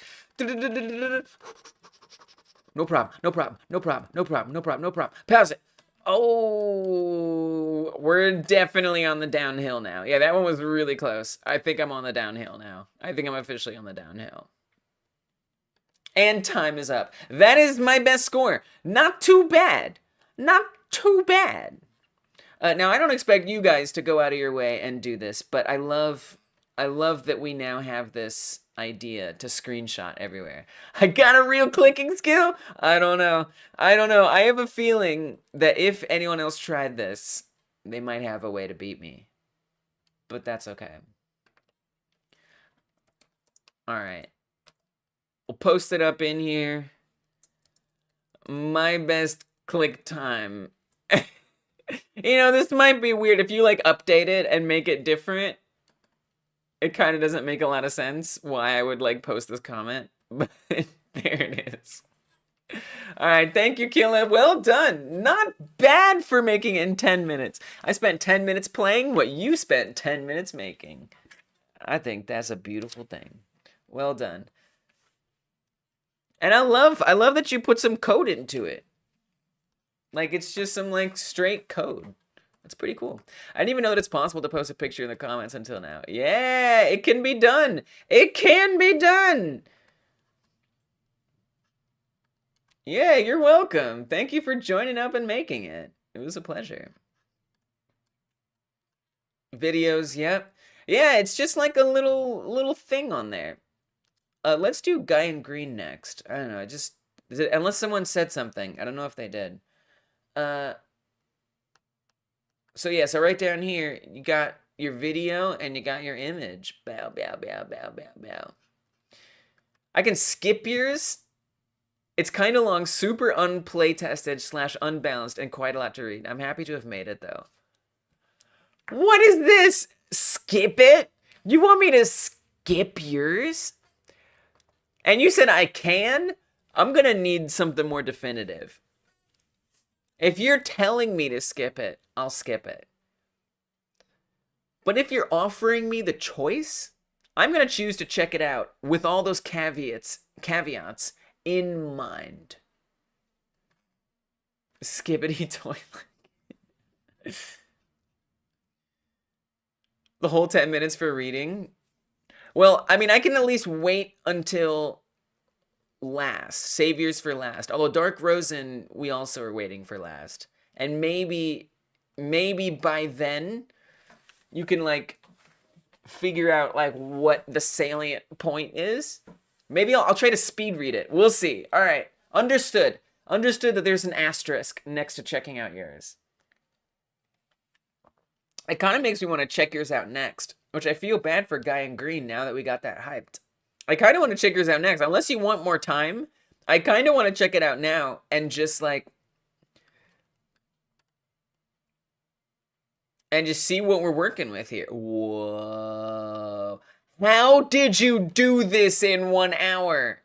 No problem, no problem, no problem, no problem, no problem, no problem. Pause it. Oh, we're definitely on the downhill now. Yeah, that one was really close. I think I'm on the downhill now. I think I'm officially on the downhill. And time is up. That is my best score. Not too bad. Not too bad. Now, I don't expect you guys to go out of your way and do this, but I love that we now have this idea to screenshot everywhere. I got a real clicking skill? I don't know. I don't know. I have a feeling that if anyone else tried this, they might have a way to beat me. But that's okay. All right. We'll post it up in here. My best click time. You know, this might be weird. If you, like, update it and make it different, it kind of doesn't make a lot of sense why I would, like, post this comment. But there it is. All right, thank you, Killa. Well done. Not bad for making it in 10 minutes. I spent 10 minutes playing what you spent 10 minutes making. I think that's a beautiful thing. Well done. And I love that you put some code into it. Like, it's just some, like, straight code. That's pretty cool. I didn't even know that it's possible to post a picture in the comments until now. Yeah, it can be done. It can be done. Yeah, you're welcome. Thank you for joining up and making it. It was a pleasure. Videos, yep. Yeah, it's just like a little thing on there. Let's do GuyinGreen next. I don't know, unless someone said something. I don't know if they did. So yeah, so right down here, you got your video and you got your image. Bow, bow, bow, bow, bow, bow. I can skip yours. It's kind of long, super unplaytested / unbalanced, and quite a lot to read. I'm happy to have made it, though. What is this? Skip it? You want me to skip yours? And you said I can? I'm gonna need something more definitive. If you're telling me to skip it, I'll skip it. But if you're offering me the choice, I'm going to choose to check it out with all those caveats in mind. Skibbity toilet. The whole 10 minutes for reading? Well, I mean, I can at least wait until last. Saviors for last. Although Dark Rozen, we also are waiting for last. And maybe by then, you can, like, figure out, like, what the salient point is. Maybe I'll try to speed read it. We'll see. All right. Understood. Understood that there's an asterisk next to checking out yours. It kind of makes me want to check yours out next, which I feel bad for GuyinGreen now that we got that hyped. I kind of want to check yours out next. Unless you want more time, I kind of want to check it out now and just, like, and just see what we're working with here. Whoa. How did you do this in 1 hour?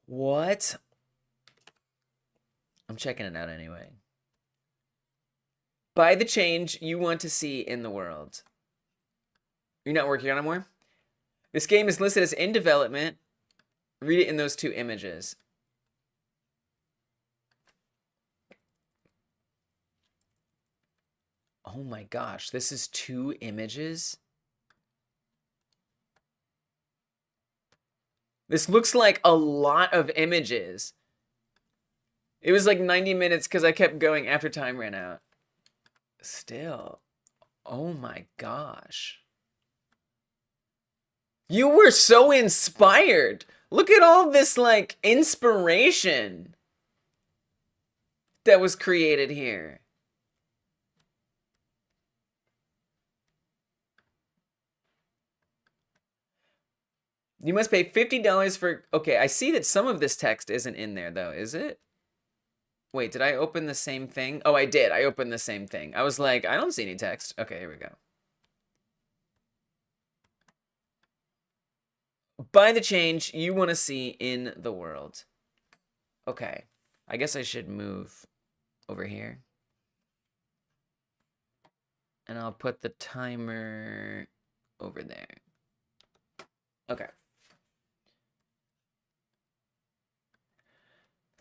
What? I'm checking it out anyway. Buy the change you want to see in the world. You're not working on it more? This game is listed as in development. Read it in those 2 images. Oh my gosh, this is 2 images? This looks like a lot of images. It was like 90 minutes because I kept going after time ran out. Still. Oh my gosh. You were so inspired. Look at all this, like, inspiration that was created here. You must pay $50 for... Okay, I see that some of this text isn't in there, though, is it? Wait, did I open the same thing? Oh, I did. I opened the same thing. I was like, I don't see any text. Okay, here we go. Buy the change you want to see in the world. Okay. I guess I should move over here. And I'll put the timer over there. Okay.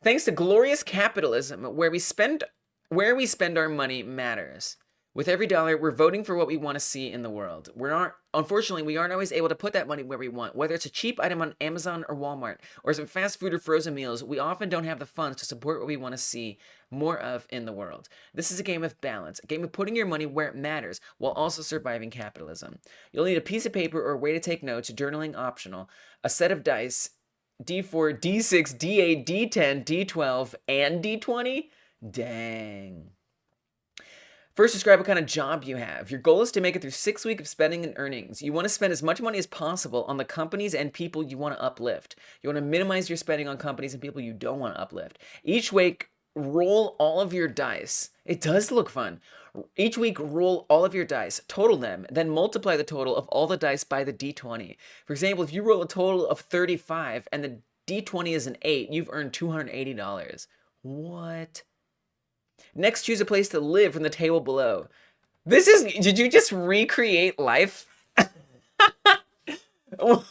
Thanks to glorious capitalism, where we spend our money matters. With every dollar, we're voting for what we want to see in the world. Unfortunately, we aren't always able to put that money where we want. Whether it's a cheap item on Amazon or Walmart, or some fast food or frozen meals, we often don't have the funds to support what we want to see more of in the world. This is a game of balance, a game of putting your money where it matters, while also surviving capitalism. You'll need a piece of paper or a way to take notes, journaling optional, a set of dice, D4, D6, D8, D10, D12, and D20? Dang. First, describe what kind of job you have. Your goal is to make it through 6 weeks of spending and earnings. You want to spend as much money as possible on the companies and people you want to uplift. You want to minimize your spending on companies and people you don't want to uplift. Each week, roll all of your dice. It does look fun. Each week, roll all of your dice, total them, then multiply the total of all the dice by the D20. For example, if you roll a total of 35 and the D20 is an 8, you've earned $280. What? Next, choose a place to live from the table below. Did you just recreate life?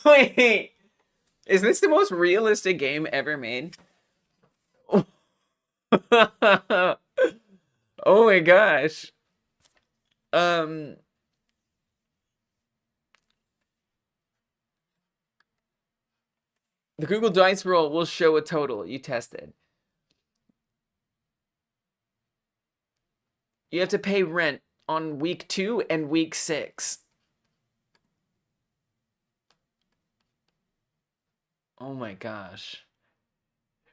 Wait, is this the most realistic game ever made? Oh my gosh. The Google Dice roll will show a total you tested. You have to pay rent on week 2 and week 6. Oh my gosh.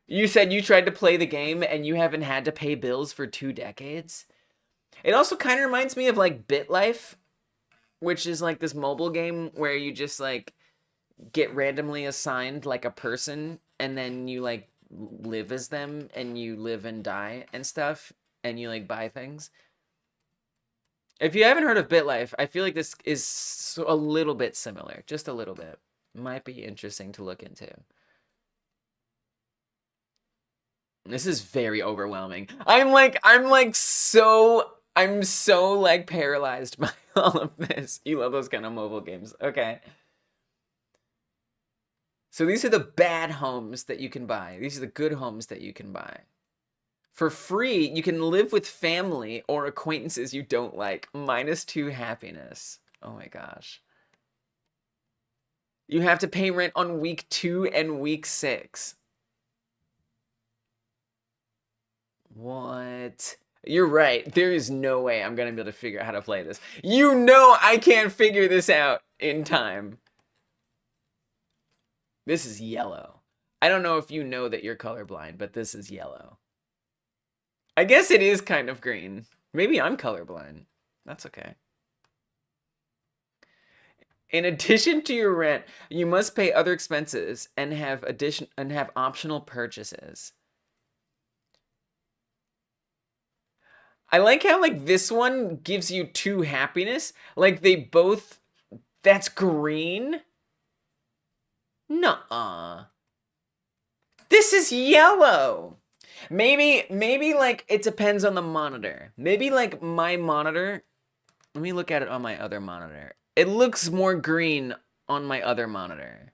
You said you tried to play the game and you haven't had to pay bills for 2 decades? It also kind of reminds me of like BitLife, which is like this mobile game where you just like get randomly assigned like a person and then you like live as them and you live and die and stuff and you like buy things. If you haven't heard of BitLife, I feel like this is a little bit similar, just a little bit. Might be interesting to look into. This is very overwhelming. I'm so like paralyzed by all of this. You love those kind of mobile games. Okay. So these are the bad homes that you can buy. These are the good homes that you can buy. For free, you can live with family or acquaintances you don't like. -2 happiness. Oh my gosh. You have to pay rent on week 2 and week 6. What? You're right. There is no way I'm going to be able to figure out how to play this. You know I can't figure this out in time. This is yellow. I don't know if you know that you're colorblind, but this is yellow. I guess it is kind of green. Maybe I'm colorblind. That's okay. In addition to your rent, you must pay other expenses and have optional purchases. I like how like this one gives you 2 happiness. Like they both, that's green. Nuh-uh. This is yellow. Maybe like it depends on the monitor. Maybe like my monitor, let me look at it on my other monitor. It looks more green on my other monitor.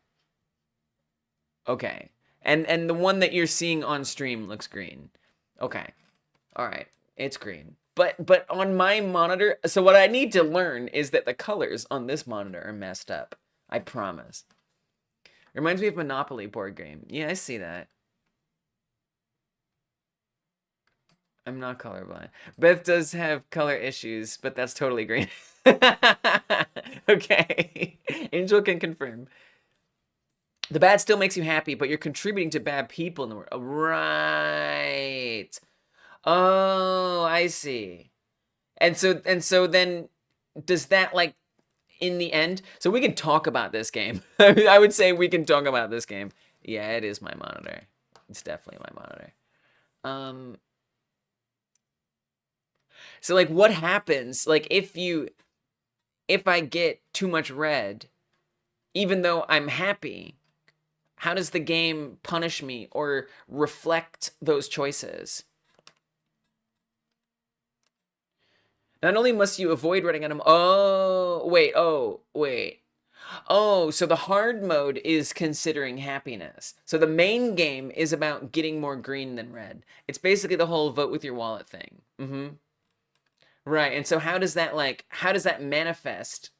Okay. And the one that you're seeing on stream looks green. Okay. All right. It's green. But on my monitor, so what I need to learn is that the colors on this monitor are messed up. I promise. Reminds me of Monopoly board game. Yeah, I see that. I'm not colorblind. Beth does have color issues, but that's totally green. Okay. Angel can confirm. The bad still makes you happy, but you're contributing to bad people in the world. Right. Oh, I see. And so then does that, like, in the end, so we can talk about this game. I would say we can talk about this game. Yeah, it is my monitor. It's definitely my monitor. So like what happens like if I get too much red, even though I'm happy, how does the game punish me or reflect those choices? Not only must you avoid running out of... Oh, wait. Oh, so the hard mode is considering happiness. So the main game is about getting more green than red. It's basically the whole vote with your wallet thing. Mm-hmm. Right, and so how does that manifest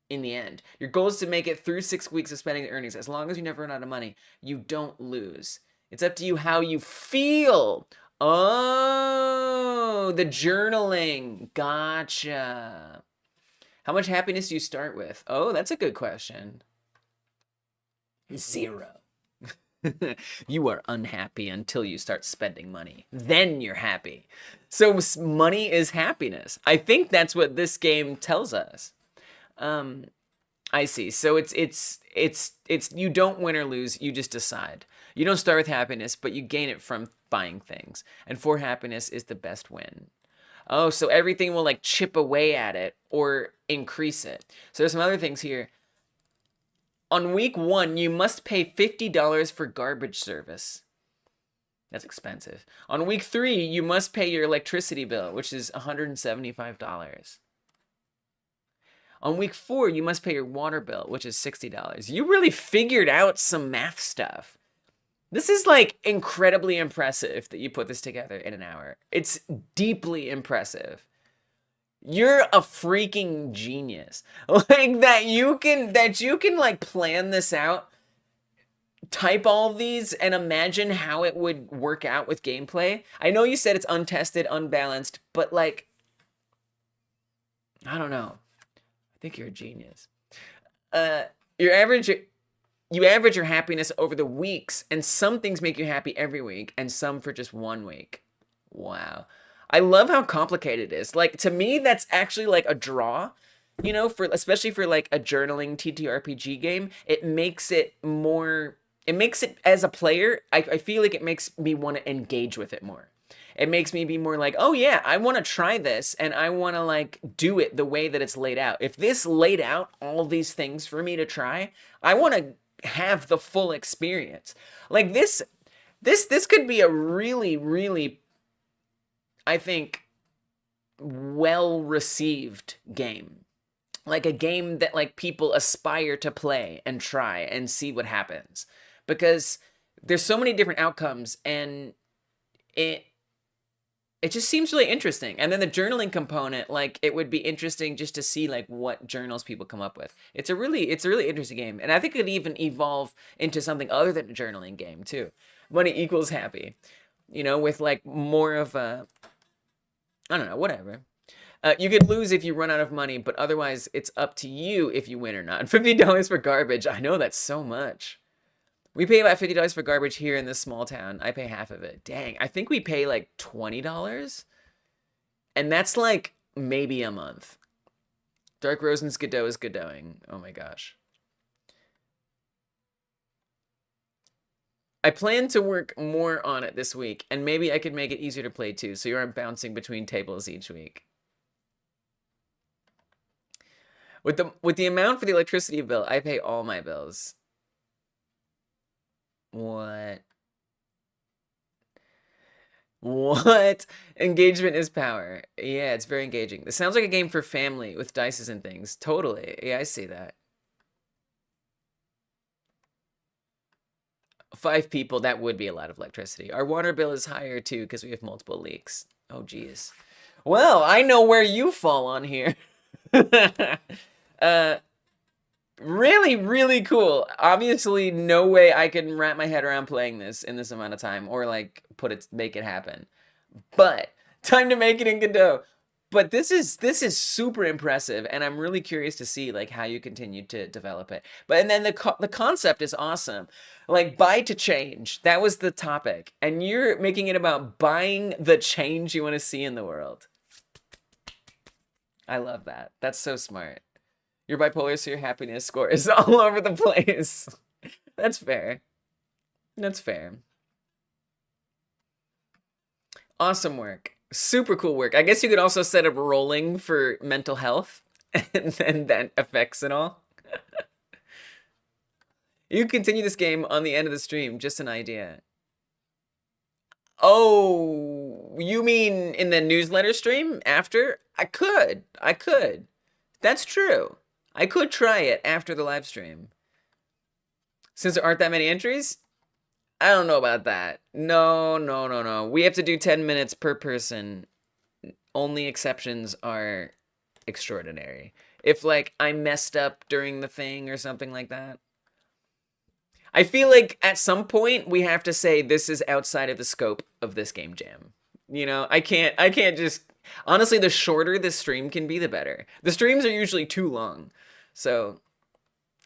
in the end? Your goal is to make it through 6 weeks of spending the earnings. As long as you never run out of money, you don't lose. It's up to you how you feel. Oh, the journaling. Gotcha. How much happiness do you start with? Oh, that's a good question. 0. You are unhappy until you start spending money. Then you're happy. So money is happiness. I think that's what this game tells us. I see. So it's you don't win or lose, you just decide. You don't start with happiness, but you gain it from buying things. And 4 happiness is the best win. Oh, so everything will like chip away at it or increase it. So there's some other things here. On week 1, you must pay $50 for garbage service. That's expensive. On week 3, you must pay your electricity bill, which is $175. On week 4, you must pay your water bill, which is $60. You really figured out some math stuff. This is like incredibly impressive that you put this together in an hour. It's deeply impressive. You're a freaking genius. Like that you can like plan this out, type all of these and imagine how it would work out with gameplay. I know you said it's untested, unbalanced, but like I don't know. I think you're a genius. You average your happiness over the weeks, and some things make you happy every week and some for just 1 week. Wow. I love how complicated it is. Like, to me, that's actually like a draw, you know, especially for like a journaling TTRPG game. It makes it as a player, I feel like it makes me want to engage with it more. It makes me be more like, oh yeah, I want to try this and I want to like do it the way that it's laid out. If this laid out all these things for me to try, I want to have the full experience. Like this could be a really, really, I think, well-received game. Like a game that like people aspire to play and try and see what happens. Because there's so many different outcomes and it just seems really interesting. And then the journaling component, like it would be interesting just to see like what journals people come up with. It's a really interesting game. And I think it could even evolve into something other than a journaling game too. Money equals happy, you know, with like more of a, I don't know, whatever. You could lose if you run out of money, but otherwise it's up to you if you win or not. $50 for garbage. I know that's so much. We pay about $50 for garbage here in this small town. I pay half of it. Dang, I think we pay like $20. And that's like maybe a month. Dark Rozen's Godot is Godoting. Oh my gosh. I plan to work more on it this week, and maybe I could make it easier to play too, so you aren't bouncing between tables each week. With the amount for the electricity bill, I pay all my bills. What? What? Engagement is power. Yeah, it's very engaging. This sounds like a game for family with dices and things. Totally. Yeah, I see that. 5 people, that would be a lot of electricity. Our water bill is higher too because we have multiple leaks. Oh, geez. Well, I know where you fall on here. Really, really cool. Obviously, no way I can wrap my head around playing this in this amount of time, or like make it happen. But time to make it in Godot. But this is super impressive, and I'm really curious to see like how you continue to develop it. But and then the concept is awesome. Like buy to change. That was the topic, and you're making it about buying the change you want to see in the world. I love that. That's so smart. You're bipolar, so your happiness score is all over the place. That's fair. That's fair. Awesome work. Super cool work. I guess you could also set up rolling for mental health, and then that affects it all. You can continue this game on the end of the stream. Just an idea. Oh, you mean in the newsletter stream after? I could. That's true. I could try it after the live stream. Since there aren't that many entries, I don't know about that. No. We have to do 10 minutes per person. Only exceptions are extraordinary. If, like, I messed up during the thing or something like that. I feel like at some point we have to say this is outside of the scope of this game jam. You know, I can't just... Honestly, the shorter the stream can be, the better. The streams are usually too long. So,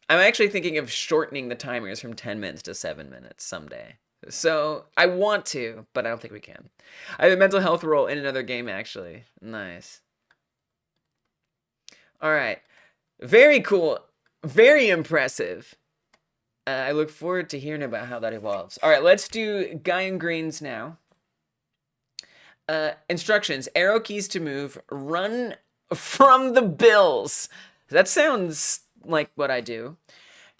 I'm actually thinking of shortening the timers from 10 minutes to 7 minutes someday. So, I want to, but I don't think we can. I have a mental health role in another game, actually. Nice. Alright. Very cool. Very impressive. I look forward to hearing about how that evolves. Alright, let's do GuyinGreens now. Instructions. Arrow keys to move. Run from the bills. That sounds like what I do.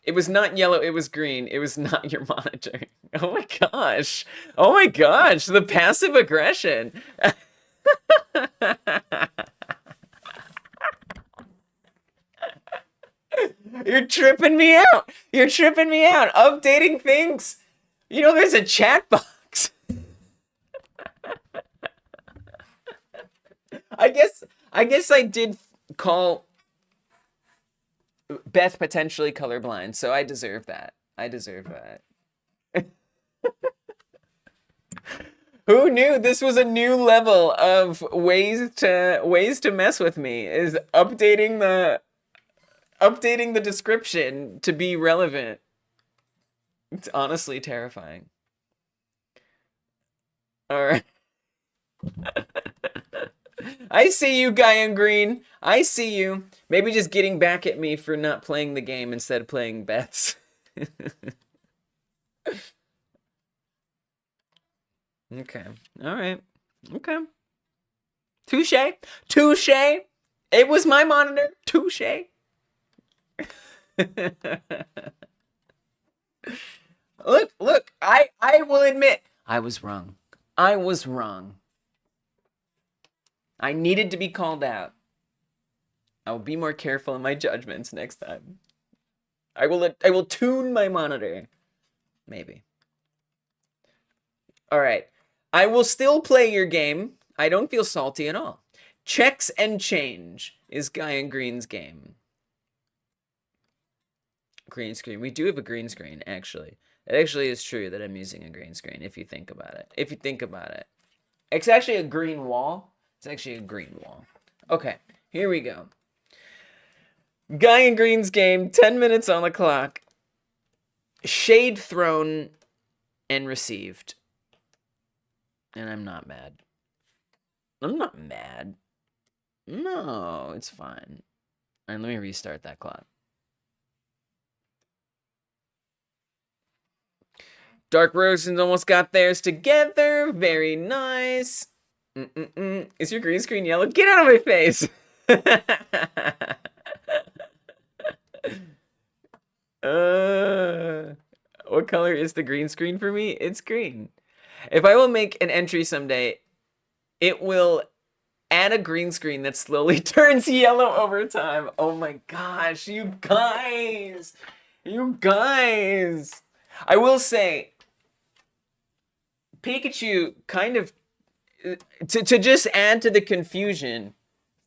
It was not yellow, it was green. It was not your monitor. Oh my gosh. Oh my gosh. The passive aggression. You're tripping me out. You're tripping me out. Updating things. You know, there's a chat box. I guess I did call Beth potentially colorblind, so I deserve that. I deserve that. Who knew this was a new level of ways to mess with me? Is updating the description to be relevant. It's honestly terrifying. All right. I see you, GuyinGreen. I see you. Maybe just getting back at me for not playing the game instead of playing Beth's. Okay. All right. Okay. Touche. Touche. It was my monitor. Touche. Look. I will admit I was wrong. I was wrong. I needed to be called out. I will be more careful in my judgments next time. I will tune my monitor. Maybe. All right. I will still play your game. I don't feel salty at all. Checks and change is GuyinGreen's game. Green screen. We do have a green screen, actually. It actually is true that I'm using a green screen, if you think about it. If you think about it. It's actually a green wall. It's actually a green wall. Okay, here we go. GuyinGreen's game, 10 minutes on the clock. Shade thrown and received. And I'm not mad. I'm not mad. No, it's fine. And let me restart that clock. Dark Rozen's almost got theirs together. Very nice. Is your green screen yellow? Get out of my face! What color is the green screen for me? It's green. If I will make an entry someday, it will add a green screen that slowly turns yellow over time. Oh my gosh, you guys! You guys! I will say, Pikachu kind of to just add to the confusion,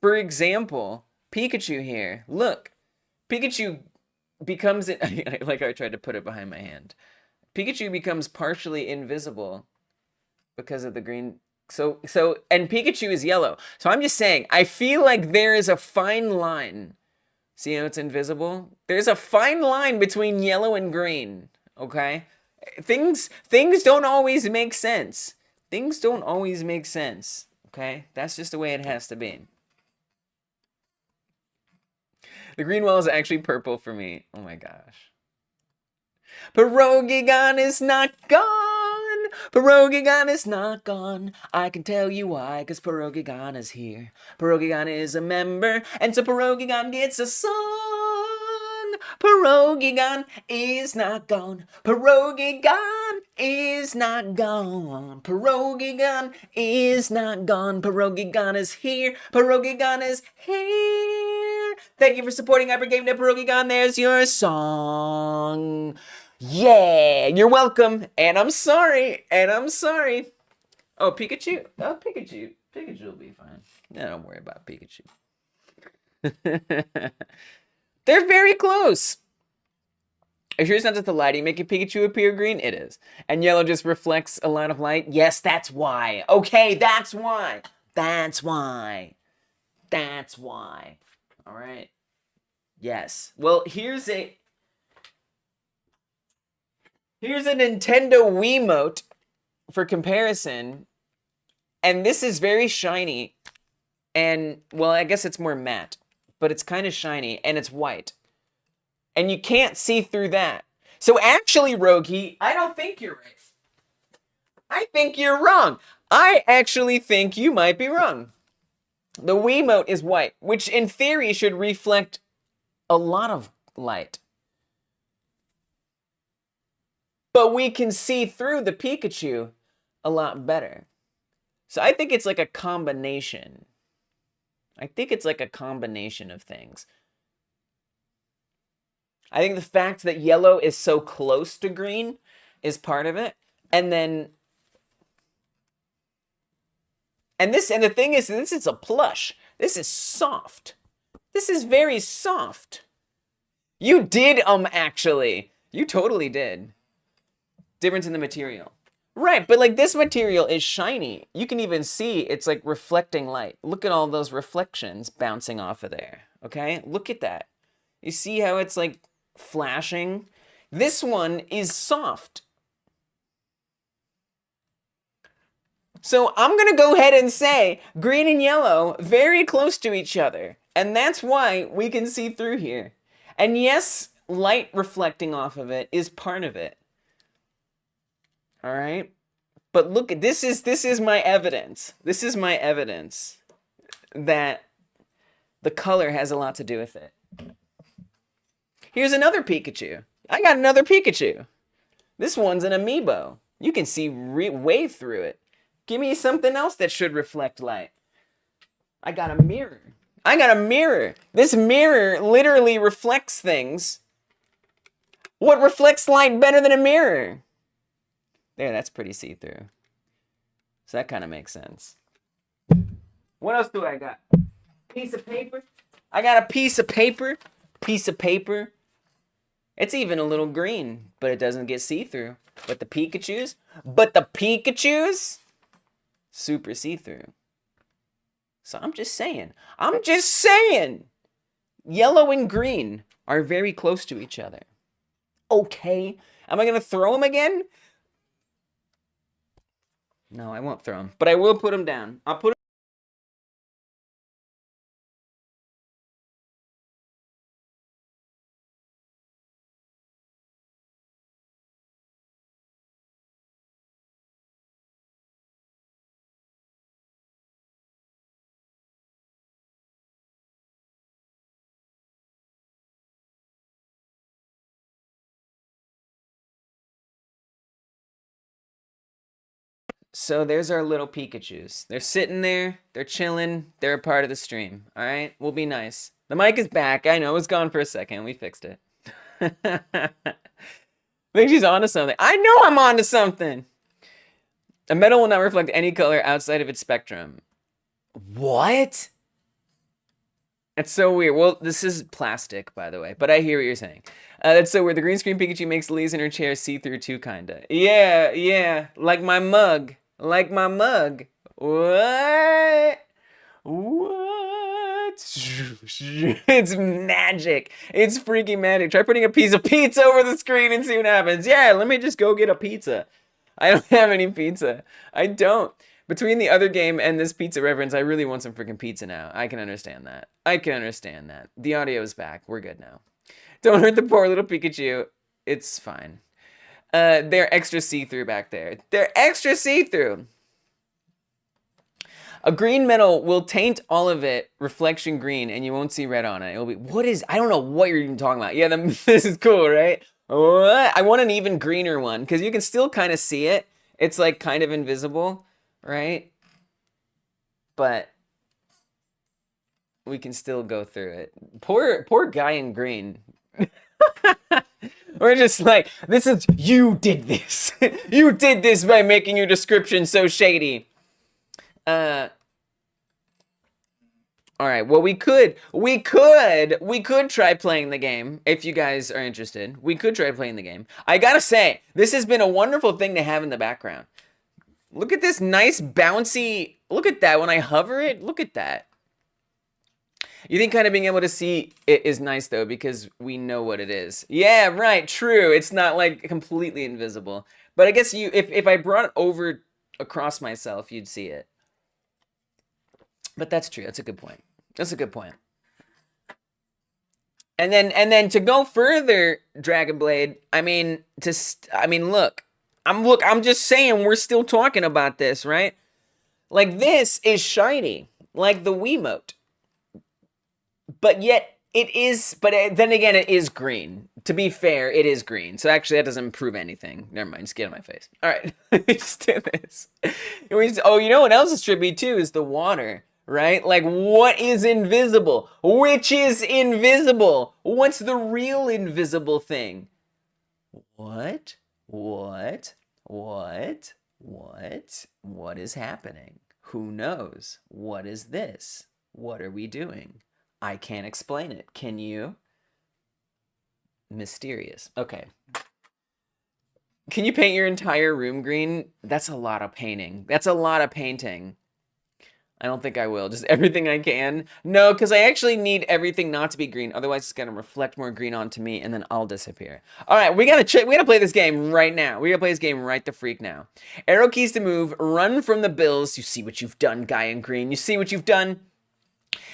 for example, Pikachu here. Look, Pikachu becomes it. Like I tried to put it behind my hand. Pikachu becomes partially invisible because of the green. So and Pikachu is yellow. So I'm just saying, I feel like there is a fine line. See how it's invisible? There's a fine line between yellow and green, okay? Things don't always make sense. Things don't always make sense, okay? That's just the way it has to be. The green wall is actually purple for me. Oh my gosh. Pierogigon is not gone. Pierogigon is not gone. I can tell you why, because Pierogigon is here. Pierogigon is a member, and so Pierogigon gets a song. Pierogigon is not gone. Pierogigon is not gone. Pierogigon is not gone. Pierogigon is here. Pierogigon is here. Thank you for supporting HyperGameNet Pierogigon. There's your song. Yeah, you're welcome. And I'm sorry. And I'm sorry. Oh, Pikachu. Oh, Pikachu. Pikachu will be fine. No, don't worry about Pikachu. They're very close. Are you sure it's not just the lighting making Pikachu appear green? It is. And yellow just reflects a lot of light? Yes, that's why. Okay, that's why. That's why. That's why. All right. Yes. Well, here's a Nintendo Wiimote for comparison. And this is very shiny. And, well, I guess it's more matte. But it's kind of shiny, and it's white. And you can't see through that. So actually, Rogi, I don't think you're right. I think you're wrong. I actually think you might be wrong. The Wiimote is white, which in theory should reflect a lot of light. But we can see through the Pikachu a lot better. So I think it's like a combination. I think it's like a combination of things. I think the fact that yellow is so close to green is part of it. And then... And the thing is, this is a plush. This is soft. This is very soft. You did, actually. You totally did. Difference in the material. Right, but like this material is shiny. You can even see it's like reflecting light. Look at all those reflections bouncing off of there, okay? Look at that. You see how it's like flashing? This one is soft. So I'm gonna go ahead and say green and yellow very close to each other. And that's why we can see through here. And yes, light reflecting off of it is part of it. All right, but look at this is my evidence. This is my evidence that the color has a lot to do with it. Here's another Pikachu. I got another Pikachu. This one's an amiibo. You can see way through it. Give me something else that should reflect light. I got a mirror. I got a mirror. This mirror literally reflects things. What reflects light better than a mirror? There, that's pretty see-through. So that kind of makes sense. What else do I got? Piece of paper. I got a piece of paper. Piece of paper. It's even a little green, but it doesn't get see-through. But the Pikachus? Super see-through. So I'm just saying. Yellow and green are very close to each other. Okay. Am I going to throw them again? No, I won't throw them, but I will put them down. I'll put them. So there's our little Pikachus. They're sitting there. They're chilling. They're a part of the stream. All right? We'll be nice. The mic is back. I know it was gone for a second. We fixed it. I think she's onto something. I know I'm onto something. A metal will not reflect any color outside of its spectrum. What? That's so weird. Well, this is plastic, by the way, but I hear what you're saying. That's so weird. The green screen Pikachu makes Lee's in her chair see-through too, kinda. Yeah, yeah. Like my mug. Like my mug. What? What? It's magic. It's freaking magic. Try putting a piece of pizza over the screen and see what happens. Yeah, let me just go get a pizza. I don't have any pizza. I don't. Between the other game and this pizza reference, I really want some freaking pizza now. I can understand that. I can understand that. The audio is back. We're good now. Don't hurt the poor little Pikachu. It's fine. They're extra see-through back there. They're extra see-through. A green metal will taint all of it reflection green, and you won't see red on it. It'll be, what is, I don't know what you're even talking about. Yeah, this is cool, right? What? I want an even greener one, because you can still kind of see it. It's like kind of invisible, right? But we can still go through it. Poor GuyinGreen. We're just like, this is, you did this. You did this by making your description so shady. All right, well, we could try playing the game if you guys are interested. We could try playing the game. I gotta say, this has been a wonderful thing to have in the background. Look at this nice bouncy, look at that when I hover it, look at that. You think kind of being able to see it is nice though, because we know what it is. Yeah, right, true. It's not like completely invisible. But I guess if I brought it over across myself, you'd see it. But that's true. That's a good point. That's a good point. And then to go further, Dragon Blade. I mean, look. I'm just saying we're still talking about this, right? Like this is shiny, like the Wiimote. But yet it is. But then again, it is green. To be fair, it is green. So actually, that doesn't prove anything. Never mind. Just get on my face. All right, let me just do this. Oh, you know what else is trippy too is the water. Right? Like, what is invisible? Which is invisible? What's the real invisible thing? What? What? What? What? What is happening? Who knows? What is this? What are we doing? I can't explain it. Can you? Mysterious. Okay. Can you paint your entire room green? That's a lot of painting. That's a lot of painting. I don't think I will. Just everything I can. No, because I actually need everything not to be green. Otherwise, it's going to reflect more green onto me, and then I'll disappear. All right, we got to play this game right now. We got to play this game right the freak now. Arrow keys to move. Run from the bills. You see what you've done, GuyinGreen. You see what you've done?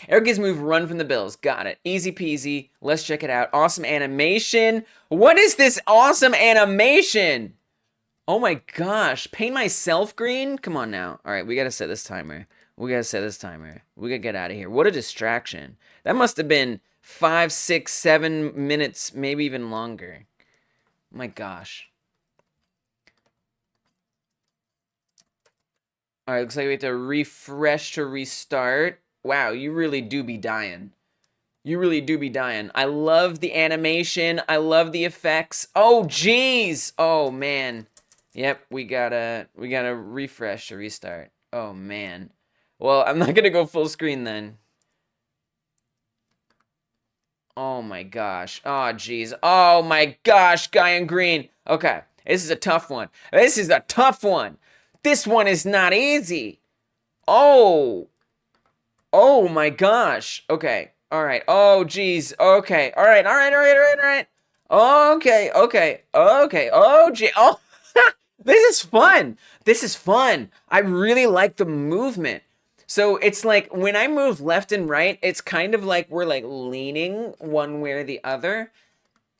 Arrow keys move. Run from the bills. Got it. Easy peasy. Let's check it out. Awesome animation. What is this awesome animation? Oh my gosh. Paint myself green? Come on now. All right, we got to set this timer. We gotta set this timer. We gotta get out of here. What a distraction. That must have been 5, 6, 7 minutes, maybe even longer. My gosh. All right, looks like we have to refresh to restart. Wow, you really do be dying. You really do be dying. I love the animation. I love the effects. Oh, jeez. Oh, man. Yep, we gotta refresh to restart. Oh, man. Well, I'm not gonna go full screen then. Oh my gosh. Oh jeez. Oh my gosh, GuyinGreen. Okay, this is a tough one. This is a tough one. This one is not easy. Oh. Oh my gosh. Okay. All right. Oh jeez. Okay. All right. All right. All right. All right. All right. Okay. Okay. Okay. Oh gee. Oh. This is fun. This is fun. I really like the movement. So it's like when I move left and right, it's kind of like we're like leaning one way or the other.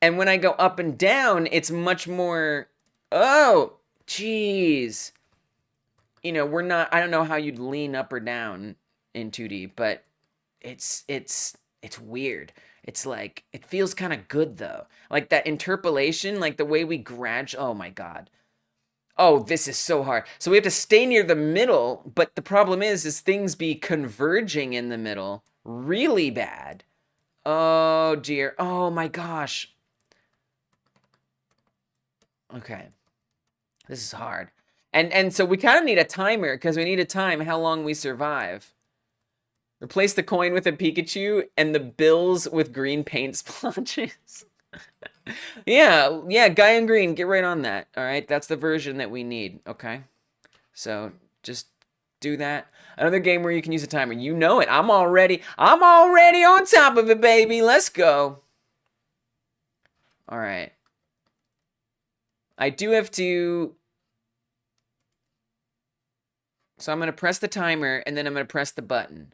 And when I go up and down, it's much more, oh, geez. You know, we're not, I don't know how you'd lean up or down in 2D, but it's weird. It's like, it feels kind of good though. Like that interpolation, like the way we gradually, oh my God. Oh, this is so hard. So we have to stay near the middle, but the problem is things be converging in the middle really bad. Oh, dear. Oh, my gosh. Okay. This is hard. And so we kind of need a timer because we need to time how long we survive. Replace the coin with a Pikachu and the bills with green paint splotches. Yeah, GuyinGreen, get right on that. All right, that's the version that we need. Okay, so just do that. Another game where you can use a timer. You know it. I'm already on top of it, baby. Let's go. All right. I do have to. So I'm gonna press the timer and then I'm gonna press the button.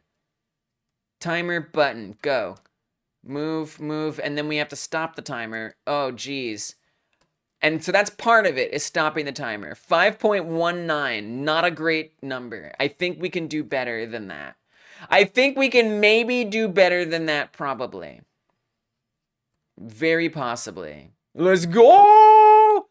Timer button, go. Move, and then we have to stop the timer. Oh, geez. And so that's part of it, is stopping the timer. 5.19, not a great number. I think we can do better than that. I think we can maybe do better than that, probably. Very possibly. Let's go!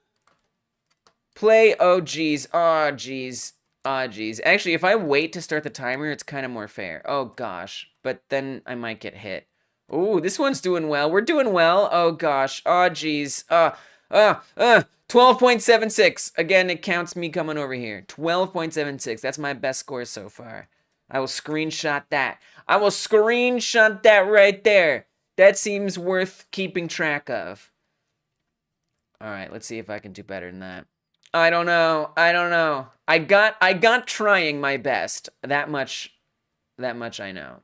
Play, oh, geez, oh, geez. Ah, geez. Actually, if I wait to start the timer, it's kind of more fair. Oh, gosh. But then I might get hit. Ooh, this one's doing well. We're doing well. Oh, gosh. Oh, geez. 12.76. Again, it counts me coming over here. 12.76. That's my best score so far. I will screenshot that. I will screenshot that right there. That seems worth keeping track of. All right, let's see if I can do better than that. I don't know. I got trying my best. That much I know.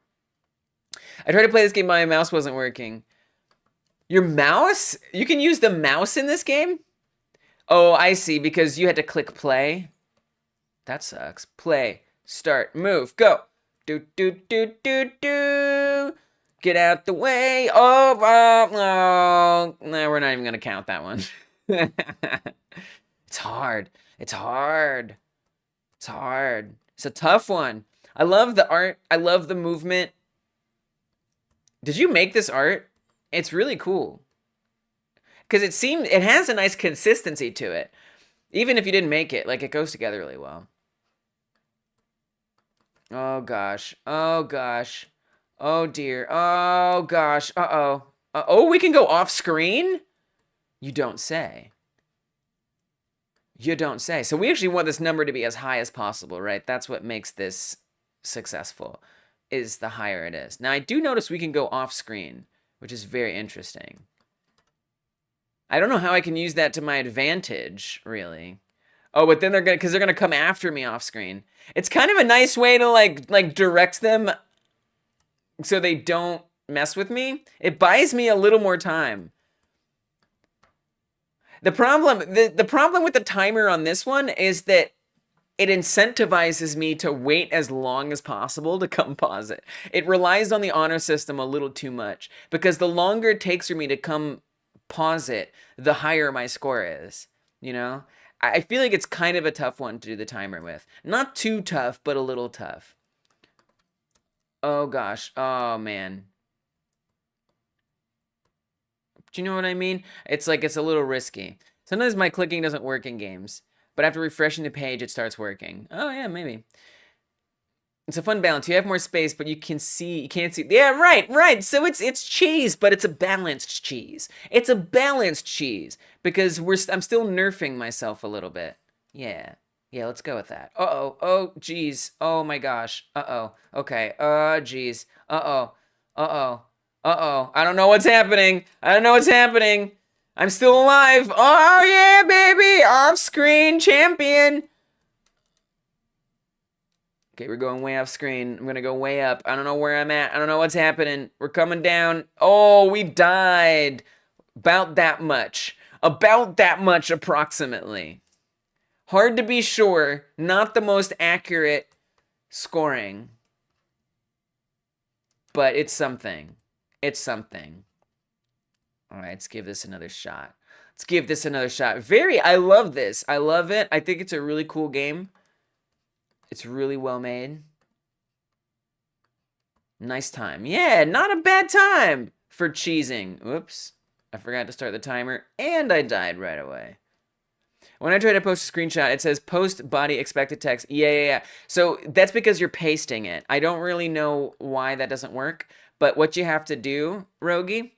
I tried to play this game, my mouse wasn't working. Your mouse? You can use the mouse in this game? Oh, I see, because you had to click play. That sucks. Play, start, move, go. Do. Get out the way. Oh, no, we're not even gonna count that one. It's hard. It's a tough one. I love the art. I love the movement. Did you make this art? It's really cool. Because it has a nice consistency to it. Even if you didn't make it, like, it goes together really well. Oh, gosh. Oh, gosh. Oh, dear. Oh, gosh. Uh-oh. Oh, we can go off screen? You don't say. You don't say. So we actually want this number to be as high as possible, right? That's what makes this successful, is the higher it is. Now, I do notice we can go off screen, which is very interesting. I don't know how I can use that to my advantage, really. Oh, but then they're gonna come after me off screen. It's kind of a nice way to like direct them so they don't mess with me. It buys me a little more time. The problem with the timer on this one is that it incentivizes me to wait as long as possible to come pause it. It relies on the honor system a little too much, because the longer it takes for me to come pause it, the higher my score is, you know? I feel like it's kind of a tough one to do the timer with. Not too tough, but a little tough. Oh gosh, oh man. Do you know what I mean? It's like, it's a little risky. Sometimes my clicking doesn't work in games, but after refreshing the page, it starts working. Oh yeah, maybe. It's a fun balance. You have more space, but you can't see. Yeah, right. So it's cheese, but it's a balanced cheese. It's a balanced cheese because I'm still nerfing myself a little bit. Yeah, let's go with that. Uh-oh, oh, geez. Oh my gosh. Uh-oh. Okay, geez. Uh-oh. I don't know what's happening. I'm still alive. Oh yeah, baby. Off-screen champion. Okay, we're going way off screen. I'm gonna go way up. I don't know where I'm at. I don't know what's happening. We're coming down. Oh, we died. About that much. Approximately. Hard to be sure. Not the most accurate scoring. But it's something. All right, let's give this another shot. I love this. I love it. I think it's a really cool game. It's really well made. Nice time. Yeah, not a bad time for cheesing. Oops. I forgot to start the timer, and I died right away. When I try to post a screenshot, it says post body expected text. Yeah. So that's because you're pasting it. I don't really know why that doesn't work, but what you have to do, Rogie,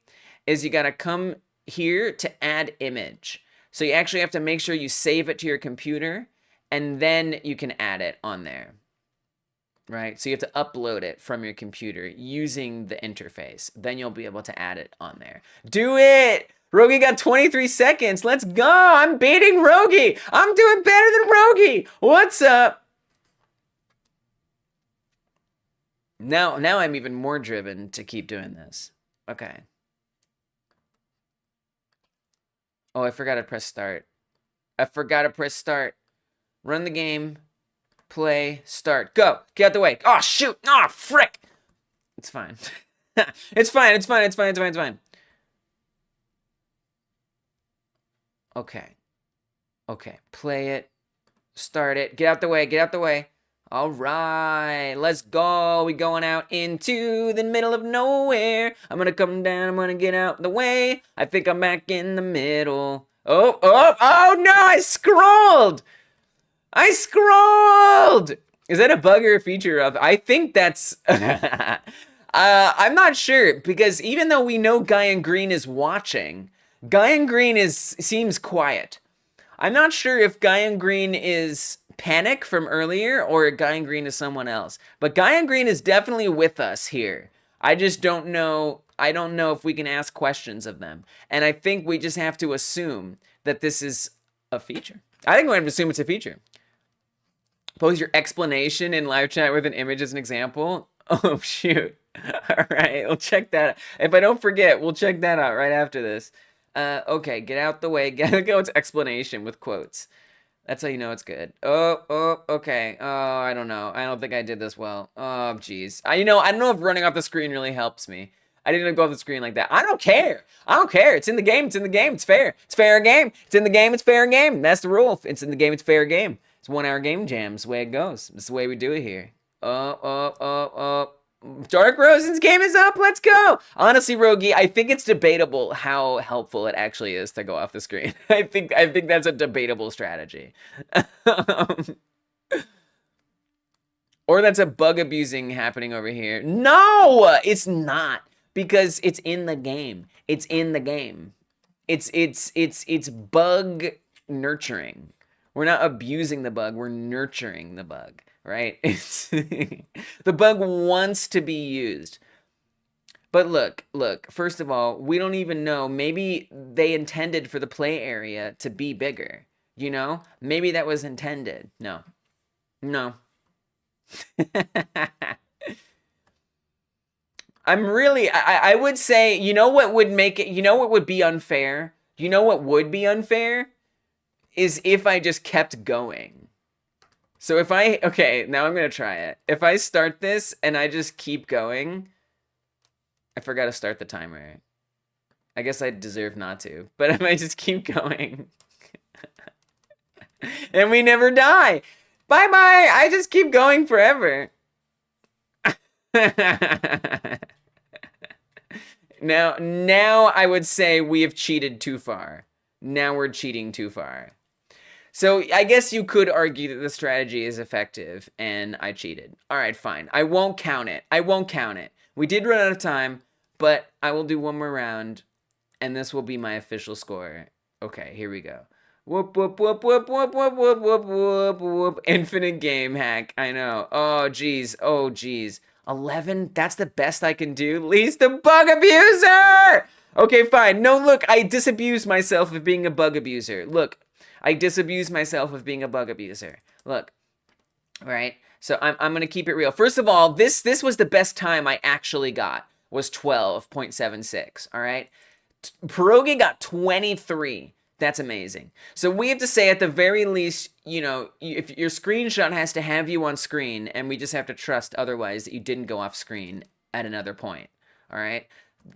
is you gotta come here to add image. So you actually have to make sure you save it to your computer, and then you can add it on there, right? So you have to upload it from your computer using the interface. Then you'll be able to add it on there. Do it! Rogi got 23 seconds. Let's go! I'm beating Rogi! I'm doing better than Rogi! What's up? Now I'm even more driven to keep doing this. Okay. Oh, I forgot to press start. I forgot to press start. Run the game. Play. Start. Go. Get out the way. Oh, shoot. Oh, frick. It's fine. It's fine. It's fine. It's fine. It's fine. It's fine. Okay. Okay. Play it. Start it. Get out the way. Get out the way. All right. Let's go. We going out into the middle of nowhere. I'm going to come down. I'm going to get out the way. I think I'm back in the middle. Oh, oh, oh, no. I scrolled. I scrolled! Is that a bug or a feature of? I think that's. I'm not sure because even though we know GuyinGreen is watching, GuyinGreen seems quiet. I'm not sure if GuyinGreen is Panic from earlier or GuyinGreen is someone else. But GuyinGreen is definitely with us here. I just don't know. I don't know if we can ask questions of them, and I think we just have to assume that this is a feature. I think we're going to assume it's a feature. Post your explanation in live chat with an image as an example. Oh, shoot. All right, we'll check that out. If I don't forget, we'll check that out right after this. Okay, get out the way. Gotta go to explanation with quotes. That's how you know it's good. Oh, okay. Oh, I don't know. I don't think I did this well. Oh, jeez. I don't know if running off the screen really helps me. I didn't go off the screen like that. I don't care. I don't care. It's in the game. It's in the game. It's fair. It's fair game. It's in the game. It's fair game. That's the rule. It's in the game. It's fair game. It's 1 hour game jams, the way it goes. It's the way we do it here. Dark Rozen's game is up. Let's go. Honestly, Rogi, I think it's debatable how helpful it actually is to go off the screen. I think that's a debatable strategy. Or that's a bug abusing happening over here. No, it's not because it's in the game. It's in the game. It's bug nurturing. We're not abusing the bug, we're nurturing the bug, right? It's the bug wants to be used. But look, first of all, we don't even know. Maybe they intended for the play area to be bigger, you know? Maybe that was intended. No. I would say, you know what would make it, you know what would be unfair? You know what would be unfair? Is if I just kept going. So if okay, now I'm going to try it. If I start this and I just keep going, I forgot to start the timer. I guess I deserve not to, but if I just keep going and we never die, bye-bye, I just keep going forever. Now I would say we have cheated too far. Now we're cheating too far. So I guess you could argue that the strategy is effective and I cheated. All right, fine. I won't count it. I won't count it. We did run out of time, but I will do one more round and this will be my official score. Okay, here we go. Whoop, whoop, whoop, whoop, whoop, whoop, whoop, whoop, whoop, whoop. Infinite game hack. I know. Oh, geez. Oh, geez. 11? That's the best I can do? Least the bug abuser! Okay, fine. No, look, I disabused myself of being a bug abuser. Look, I disabused myself of being a bug abuser. Look, all right? So I'm going to keep it real. First of all, this was the best time I actually got, was 12.76, all right? Pierogi got 23. That's amazing. So we have to say at the very least, you know, if your screenshot has to have you on screen, and we just have to trust otherwise that you didn't go off screen at another point, all right?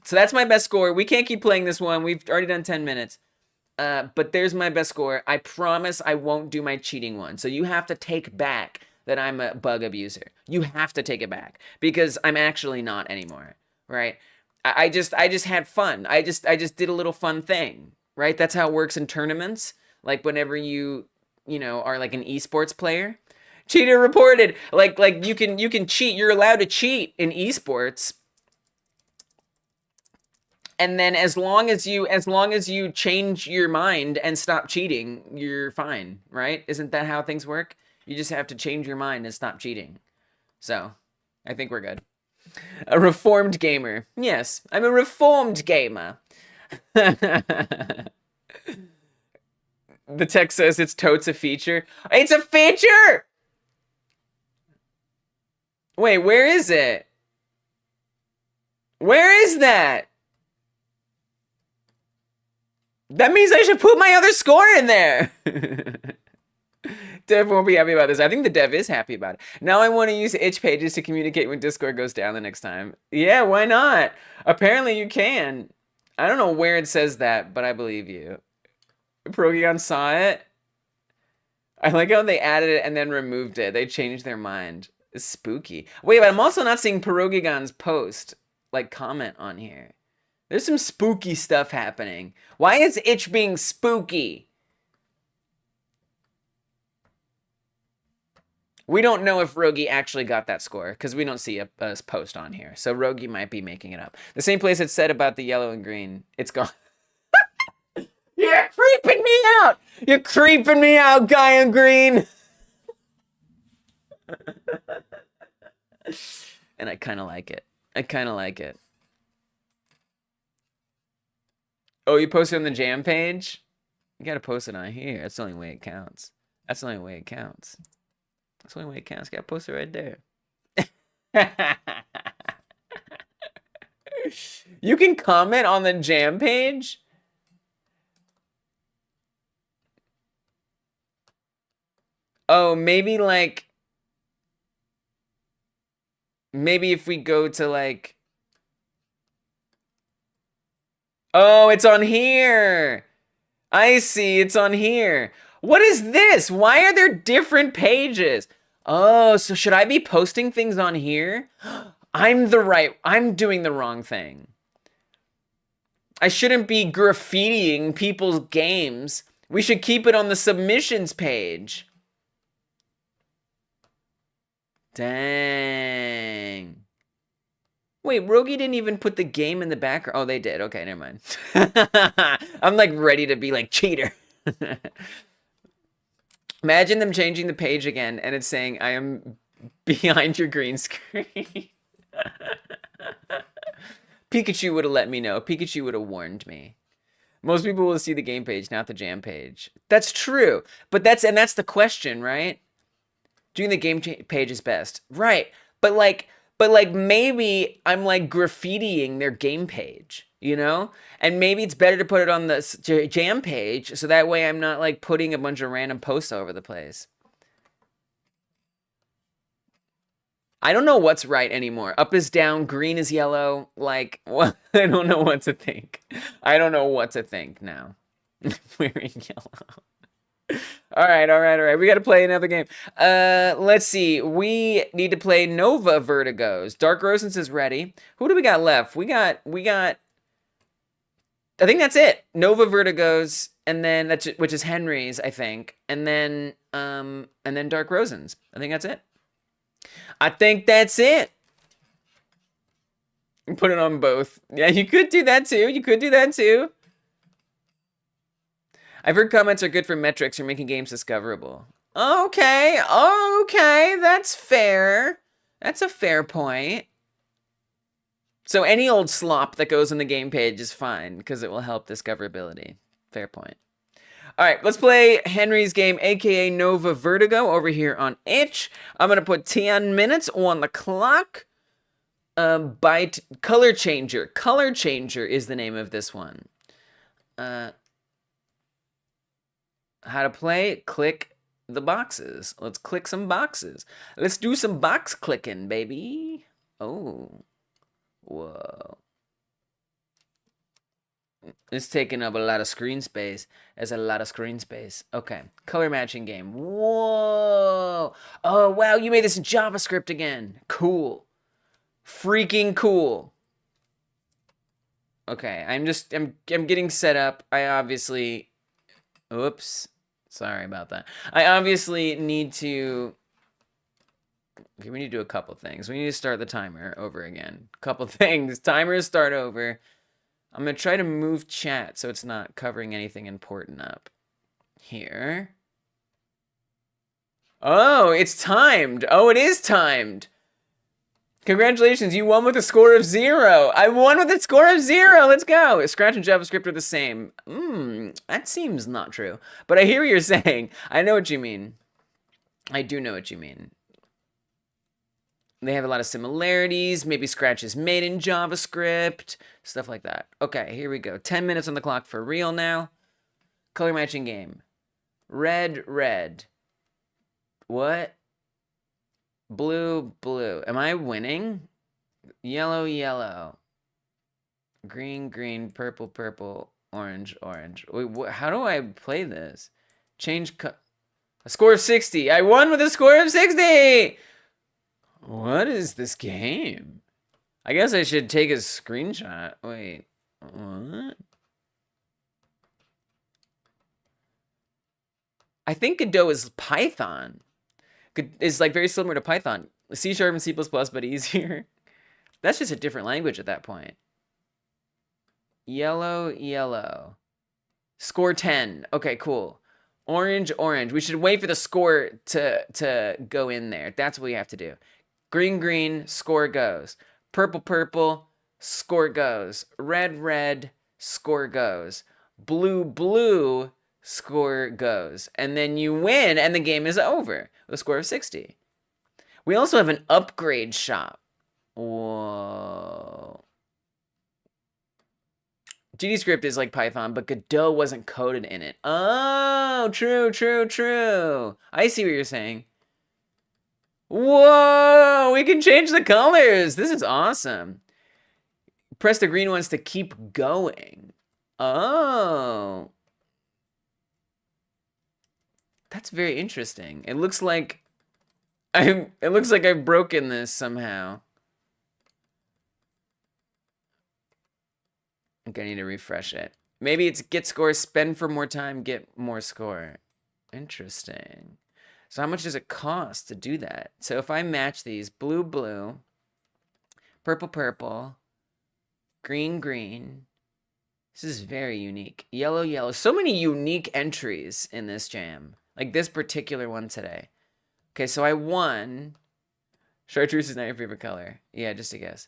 So that's my best score. We can't keep playing this one. We've already done 10 minutes. But there's my best score. I promise I won't do my cheating one. So you have to take back that I'm a bug abuser. You have to take it back because I'm actually not anymore, right? I just had fun. I just did a little fun thing, right? That's how it works in tournaments. Like whenever you know, are like an esports player. Cheater reported. Like you can cheat. You're allowed to cheat in esports. And then as long as you change your mind and stop cheating, you're fine, right? Isn't that how things work? You just have to change your mind and stop cheating. So, I think we're good. A reformed gamer. Yes, I'm a reformed gamer. The text says it's totes a feature. It's a feature! Wait, where is it? Where is that? That means I should put my other score in there. Dev won't be happy about this. I think the dev is happy about it. Now I want to use itch pages to communicate when Discord goes down the next time. Yeah, why not? Apparently you can. I don't know where it says that, but I believe you. Progeon saw it. I like how they added it and then removed it. They changed their mind. It's spooky. Wait, but I'm also not seeing Pierogigon's post, like, comment on here. There's some spooky stuff happening. Why is itch being spooky? We don't know if Rogi actually got that score because we don't see a post on here. So Rogi might be making it up. The same place it said about the yellow and green. It's gone. You're creeping me out. You're creeping me out, GuyinGreen. And I kind of like it. I kind of like it. Oh, you posted on the jam page? You gotta post it on here. That's the only way it counts. That's the only way it counts. That's the only way it counts. Gotta post it right there. You can comment on the jam page? Oh, maybe like... Maybe if we go to like... Oh, it's on here. I see, it's on here. What is this? Why are there different pages? Oh, so should I be posting things on here? I'm doing the wrong thing. I shouldn't be graffitiing people's games. We should keep it on the submissions page. Dang. Wait, Rogi didn't even put the game in the background. Oh, they did. Okay, never mind. I'm like ready to be like cheater. Imagine them changing the page again and it's saying, I am behind your green screen. Pikachu would have let me know. Pikachu would have warned me. Most people will see the game page, not the jam page. That's true. But that's the question, right? Doing the game page is best. Right. But like maybe I'm like graffitiing their game page, you know? And maybe it's better to put it on the jam page so that way I'm not like putting a bunch of random posts all over the place. I don't know what's right anymore. Up is down, green is yellow. Like, what? I don't know what to think. I don't know what to think now. Wearing yellow. All right. We got to play another game. Let's see. We need to play Nova Vertigos. Dark Rozen is ready. Who do we got left? We got. I think that's it. Nova Vertigos, and then which is Henry's, I think, and then Dark Rozen's. I think that's it. I think that's it. Put it on both. Yeah, you could do that too. I've heard comments are good for metrics or making games discoverable. Okay, that's fair. That's a fair point. So any old slop that goes on the game page is fine because it will help discoverability. Fair point. All right, let's play Henry's game, aka Nova Vertigo, over here on itch. I'm gonna put 10 minutes on the clock. Color Changer. Color Changer is the name of this one. How to play? Click the boxes. Let's click some boxes. Let's do some box clicking, baby. Oh, whoa. It's taking up a lot of screen space. There's a lot of screen space. Okay. Color matching game. Whoa. Oh, wow. You made this in JavaScript again. Cool. Freaking cool. Okay. I'm getting set up. I obviously... Oops. Sorry about that. I obviously need to... Okay, we need to do a couple things. We need to start the timer over again. Couple things. Timer start over. I'm going to try to move chat so it's not covering anything important up here. Oh, it's timed. Oh, it is timed. Congratulations, you won with a score of 0. I won with a score of 0. Let's go. Scratch and JavaScript are the same. That seems not true. But I hear what you're saying. I know what you mean. I do know what you mean. They have a lot of similarities. Maybe Scratch is made in JavaScript. Stuff like that. Okay, here we go. 10 minutes on the clock for real now. Color matching game. Red, red. What? Blue, blue. Am I winning? Yellow, yellow. Green, green. Purple, purple. Orange, orange. Wait, how do I play this? Change a score of 60. I won with a score of 60! What is this game? I guess I should take a screenshot. Wait, what? I think Godot is Python. Is like very similar to Python. C# and C++, but easier. That's just a different language at that point. Yellow, yellow. Score 10. Okay, cool. Orange, orange. We should wait for the score to go in there. That's what we have to do. Green, green, score goes. Purple, purple, score goes. Red, red, score goes. Blue, blue, score goes. And then you win, and the game is over with a score of 60. We also have an upgrade shop. Whoa. GDScript is like Python, but Godot wasn't coded in it. Oh, true, true, true. I see what you're saying. Whoa, we can change the colors. This is awesome. Press the green ones to keep going. Oh. That's very interesting. It looks like I've broken this somehow. I think I need to refresh it. Maybe it's get score, spend for more time, get more score. Interesting. So how much does it cost to do that? So if I match these, blue, blue, purple, purple, green, green. This is very unique. Yellow, yellow. So many unique entries in this jam. Like this particular one today. Okay, so I won. Chartreuse is not your favorite color. Yeah, just a guess.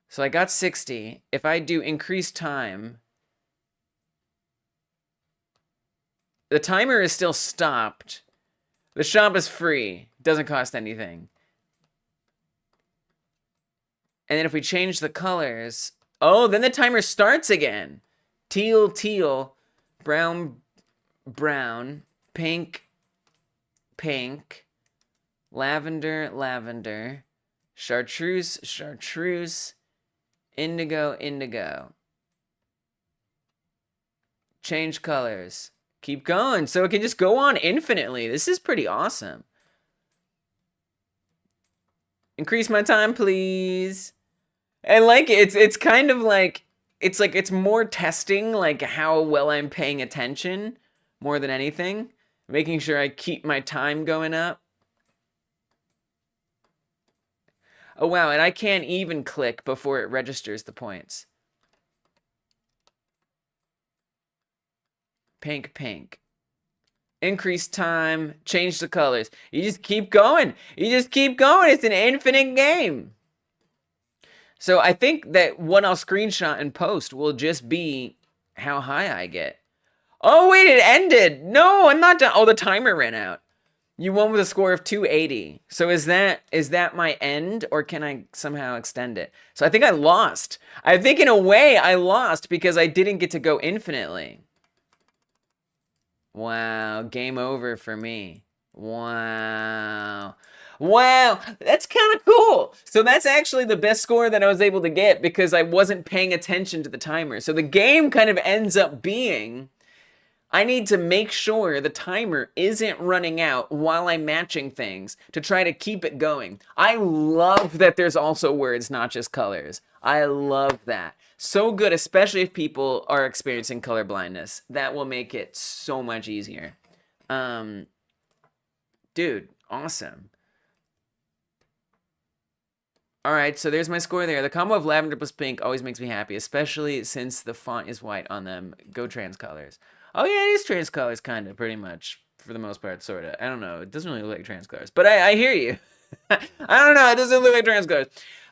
So I got 60. If I do increase time, the timer is still stopped. The shop is free. Doesn't cost anything. And then if we change the colors, oh, then the timer starts again. Teal, teal, brown, brown, pink, pink, lavender, lavender, chartreuse, chartreuse, indigo, indigo. Change colors. Keep going. So it can just go on infinitely. This is pretty awesome. Increase my time, please. And like it's kind of like it's more testing like how well I'm paying attention more than anything. Making sure I keep my time going up. Oh wow, and I can't even click before it registers the points. Pink, pink. Increase time, change the colors. You just keep going. You just keep going. It's an infinite game. So I think that what I'll screenshot and post will just be how high I get. Oh, wait, it ended. No, I'm not done. Oh, the timer ran out. You won with a score of 280. So is that my end, or can I somehow extend it? So I think I lost. I think in a way I lost because I didn't get to go infinitely. Wow, game over for me. Wow. Wow, that's kind of cool. So that's actually the best score that I was able to get because I wasn't paying attention to the timer. So the game kind of ends up being, I need to make sure the timer isn't running out while I'm matching things to try to keep it going. I love that there's also words, not just colors. I love that. So good, especially if people are experiencing color blindness. That will make it so much easier. Dude, awesome. All right, so there's my score there. The combo of lavender plus pink always makes me happy, especially since the font is white on them. Go trans colors. Oh yeah, it is trans colors, kind of, pretty much, for the most part, sort of. I don't know. It doesn't really look like trans colors, but I hear you. I don't know. It doesn't look like trans colors.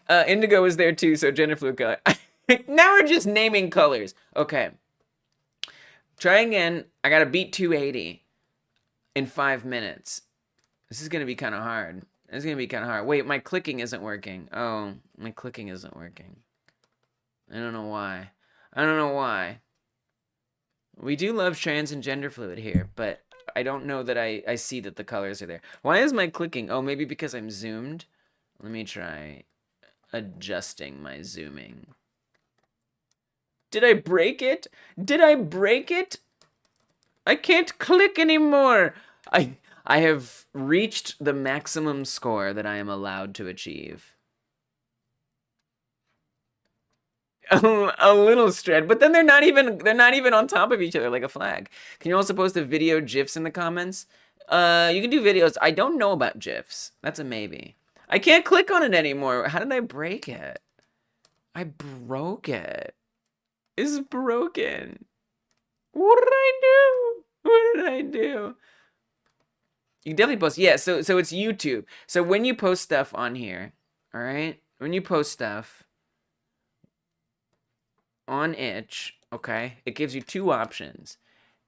Indigo is there too, so gender fluid color. Now we're just naming colors. Okay. Try again. I gotta beat 280 in 5 minutes. This is gonna be kind of hard. It's gonna be kind of hard. Wait, my clicking isn't working. Oh, my clicking isn't working. I don't know why. I don't know why. We do love trans and gender fluid here, but I don't know that I see that the colors are there. Why is my clicking? Oh, maybe because I'm zoomed. Let me try adjusting my zooming. Did I break it? Did I break it? I can't click anymore. I have reached the maximum score that I am allowed to achieve. A little stretch, but then they're not even on top of each other like a flag. Can you also post a video GIFs in the comments? You can do videos. I don't know about GIFs. That's a maybe. I can't click on it anymore. How did I break it? I broke it. It's broken. What did I do? What did I do? You can definitely post. Yeah, so it's YouTube. So when you post stuff on here, all right? When you post stuff on itch, okay? It gives you two options.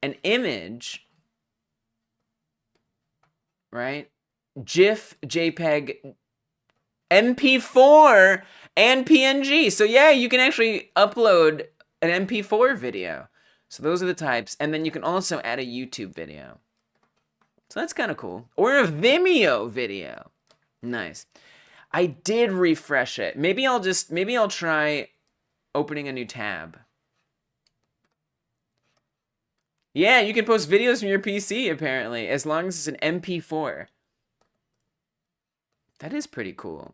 An image, right? GIF, JPEG, MP4, and PNG. So yeah, you can actually upload an MP4 video. So those are the types. And then you can also add a YouTube video. So that's kind of cool. Or a Vimeo video. Nice. I did refresh it. Maybe I'll try opening a new tab. Yeah, you can post videos from your PC, apparently, as long as it's an MP4. That is pretty cool.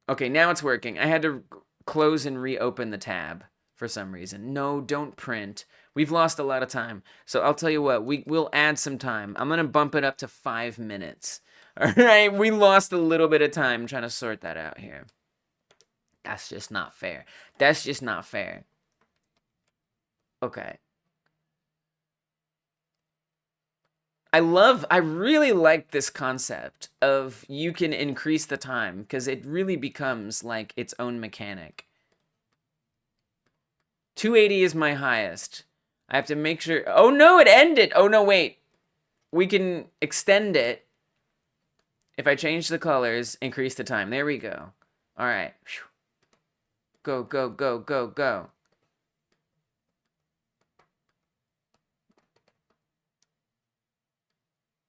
Okay, now it's working. I had to close and reopen the tab for some reason. No, don't print. We've lost a lot of time. So I'll tell you what, we'll add some time. I'm going to bump it up to 5 minutes. All right, we lost a little bit of time trying to sort that out here. That's just not fair. That's just not fair. Okay. I really like this concept of you can increase the time because it really becomes like its own mechanic. 280 is my highest. I have to make sure. Oh no, it ended. Oh no, wait. We can extend it. If I change the colors, increase the time. There we go. All right. Go, go, go, go, go.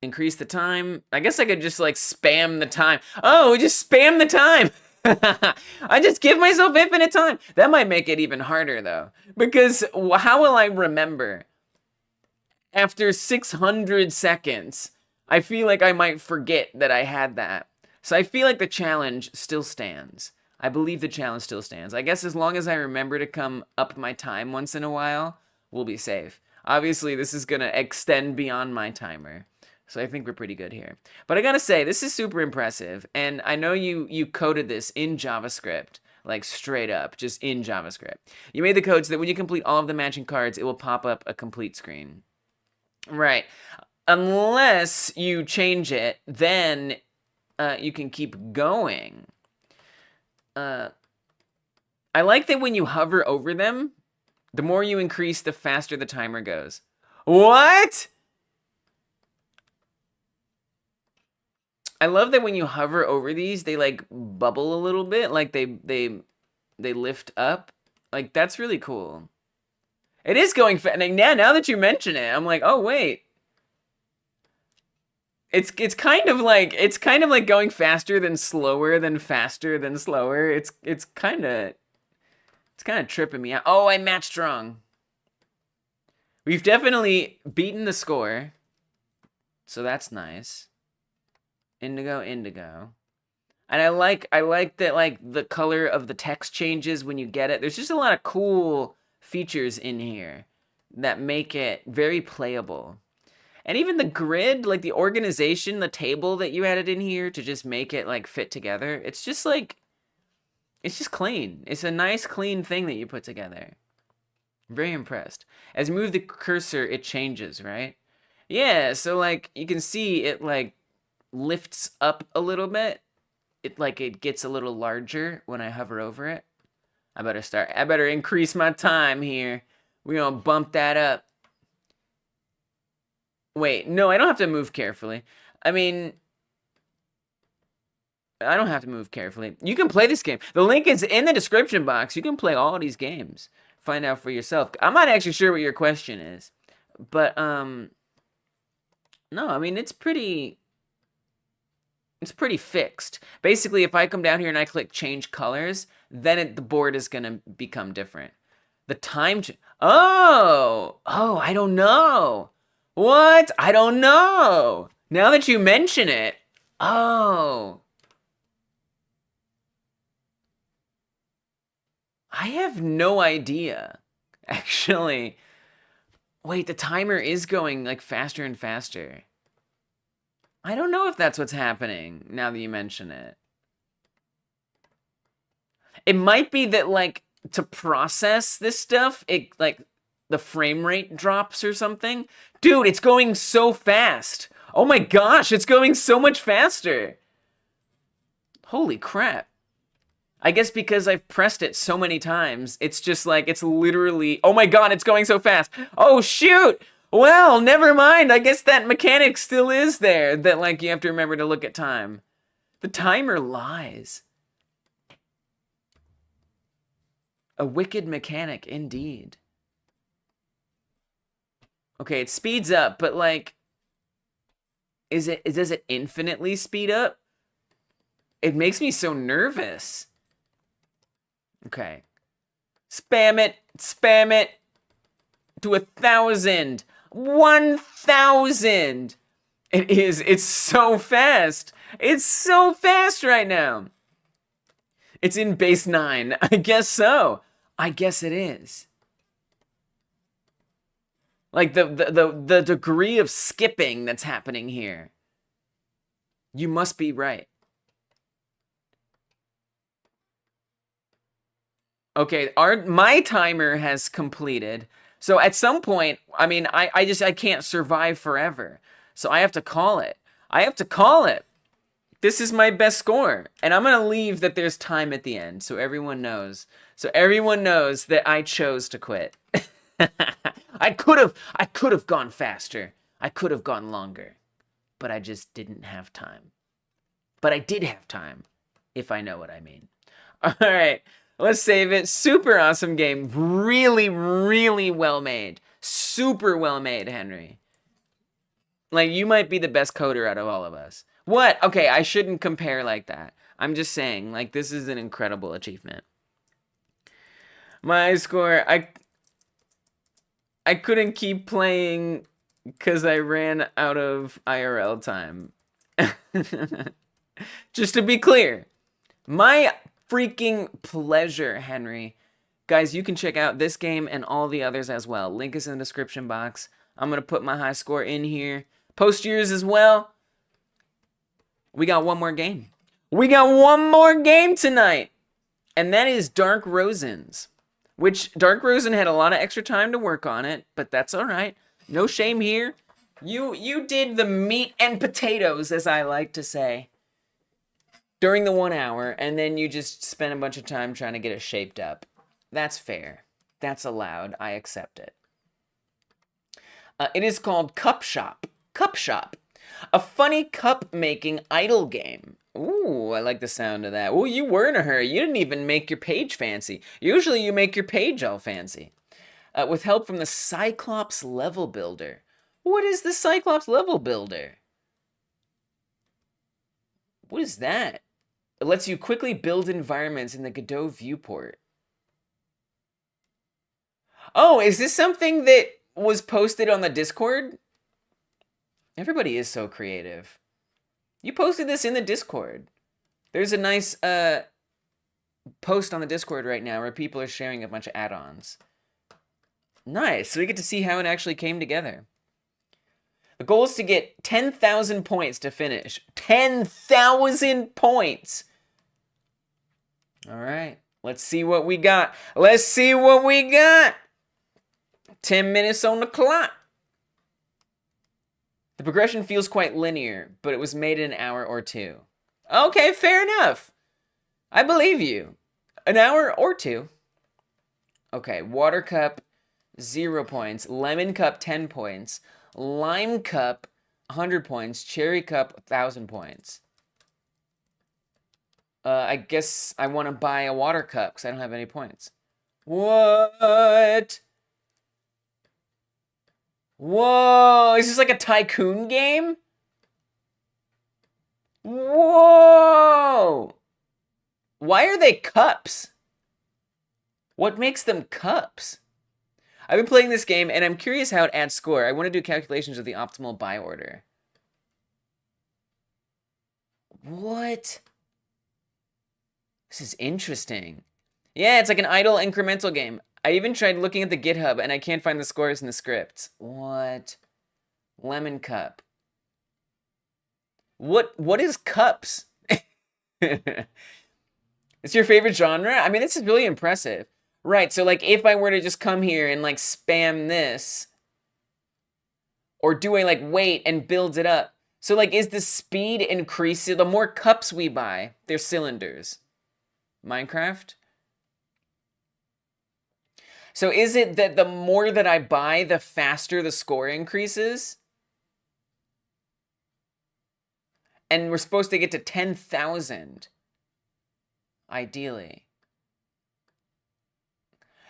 Increase the time. I guess I could just like spam the time. Oh, just spam the time. I just give myself infinite time. That might make it even harder though. Because how will I remember? After 600 seconds, I feel like I might forget that I had that. So I feel like the challenge still stands. I believe the challenge still stands. I guess as long as I remember to come up my time once in a while, we'll be safe. Obviously, this is going to extend beyond my timer. So I think we're pretty good here. But I gotta say, this is super impressive. And I know you coded this in JavaScript, like straight up, just in JavaScript. You made the code so that when you complete all of the matching cards, it will pop up a complete screen. Right. Unless you change it, then you can keep going. I like that when you hover over them, the more you increase, the faster the timer goes. What? I love that when you hover over these, they like bubble a little bit, like they lift up. Like that's really cool. It is going fast. Now that you mention it, I'm like, oh wait. It's kind of like going faster than slower than faster than slower. It's kind of tripping me out. Oh, I matched wrong. We've definitely beaten the score, so that's nice. Indigo, indigo. And I like that like the color of the text changes when you get it. There's just a lot of cool features in here that make it very playable. And even the grid, like the organization, the table that you added in here to just make it like fit together. It's just like It's just clean. It's a nice, clean thing that you put together. I'm very impressed. As you move the cursor, it changes, right? Yeah, so like you can see it like lifts up a little bit. It gets a little larger when I hover over it. I better increase my time here. We're gonna bump that up. Wait, no, I don't have to move carefully. I mean, I don't have to move carefully. You can play this game. The link is in the description box. You can play all these games. Find out for yourself. I'm not actually sure what your question is. But, no, I mean, it's pretty fixed. Basically, if I come down here and I click change colors, then the board is going to become different. The time... Oh, I don't know. What? I don't know. Now that you mention it. Oh. I have no idea, actually. Wait, the timer is going, like, faster and faster. I don't know if that's what's happening, now that you mention it. It might be that, like, to process this stuff, the frame rate drops or something. Dude, it's going so fast. Oh my gosh, it's going so much faster. Holy crap. I guess because I've pressed it so many times, it's just like, it's literally, oh my god, it's going so fast. Oh shoot! Well, never mind. I guess that mechanic still is there, that like you have to remember to look at time. The timer lies. A wicked mechanic, indeed. Okay, it speeds up, but like, does it infinitely speed up? It makes me so nervous. Okay. Spam it to 1,000. 1,000. It's so fast. It's so fast right now. It's in base 9. I guess so. I guess it is. Like the degree of skipping that's happening here. You must be right. Okay, my timer has completed. So at some point, I mean, I can't survive forever. So I have to call it. I have to call it. This is my best score. And I'm going to leave that there's time at the end so everyone knows. So everyone knows that I chose to quit. I could have gone faster. I could have gone longer. But I just didn't have time. But I did have time, if I know what I mean. All right. Let's save it. Super awesome game. Really, really well made. Super well made, Henry. Like, you might be the best coder out of all of us. What? Okay, I shouldn't compare like that. I'm just saying, like, this is an incredible achievement. My score, I couldn't keep playing because I ran out of IRL time. Just to be clear, my freaking pleasure, Henry. Guys, you can check out this game and all the others as well. Link is in the description box. I'm going to put my high score in here. Post yours as well. We got one more game. We got one more game tonight. And that is Dark Rozen's. Which, Dark Rozen had a lot of extra time to work on it, but that's all right. No shame here. You did the meat and potatoes, as I like to say, during the 1 hour, and then you just spent a bunch of time trying to get it shaped up. That's fair. That's allowed. I accept it. It is called Cup Shop. Cup Shop. A funny cup-making idle game. Ooh, I like the sound of that. Ooh, you were in a hurry. You didn't even make your page fancy. Usually you make your page all fancy. With help from the Cyclops Level Builder. What is the Cyclops Level Builder? What is that? It lets you quickly build environments in the Godot viewport. Oh, is this something that was posted on the Discord? Everybody is so creative. You posted this in the Discord. There's a nice post on the Discord right now where people are sharing a bunch of add-ons. Nice. So we get to see how it actually came together. The goal is to get 10,000 points to finish. 10,000 points! All right. Let's see what we got. Let's see what we got. 10 minutes on the clock. The progression feels quite linear, but it was made in an hour or two. Okay, fair enough. I believe you. An hour or two. Okay, water cup, 0 points. Lemon cup, 10 points. Lime cup, 100 points. Cherry cup, 1,000 points. I guess I want to buy a water cup because I don't have any points. What? Whoa, is this like a tycoon game? Whoa! Why are they cups? What makes them cups? I've been playing this game and I'm curious how it adds score. I want to do calculations of the optimal buy order. What? This is interesting. Yeah, it's like an idle incremental game. I even tried looking at the GitHub and I can't find the scores in the scripts. What? Lemon cup. What is cups? It's your favorite genre? I mean, this is really impressive. Right, so like if I were to just come here and like spam this, or do I like wait and build it up? So like is the speed increasing? The more cups we buy, they're cylinders. Minecraft? So is it that the more that I buy, the faster the score increases? And we're supposed to get to 10,000, ideally.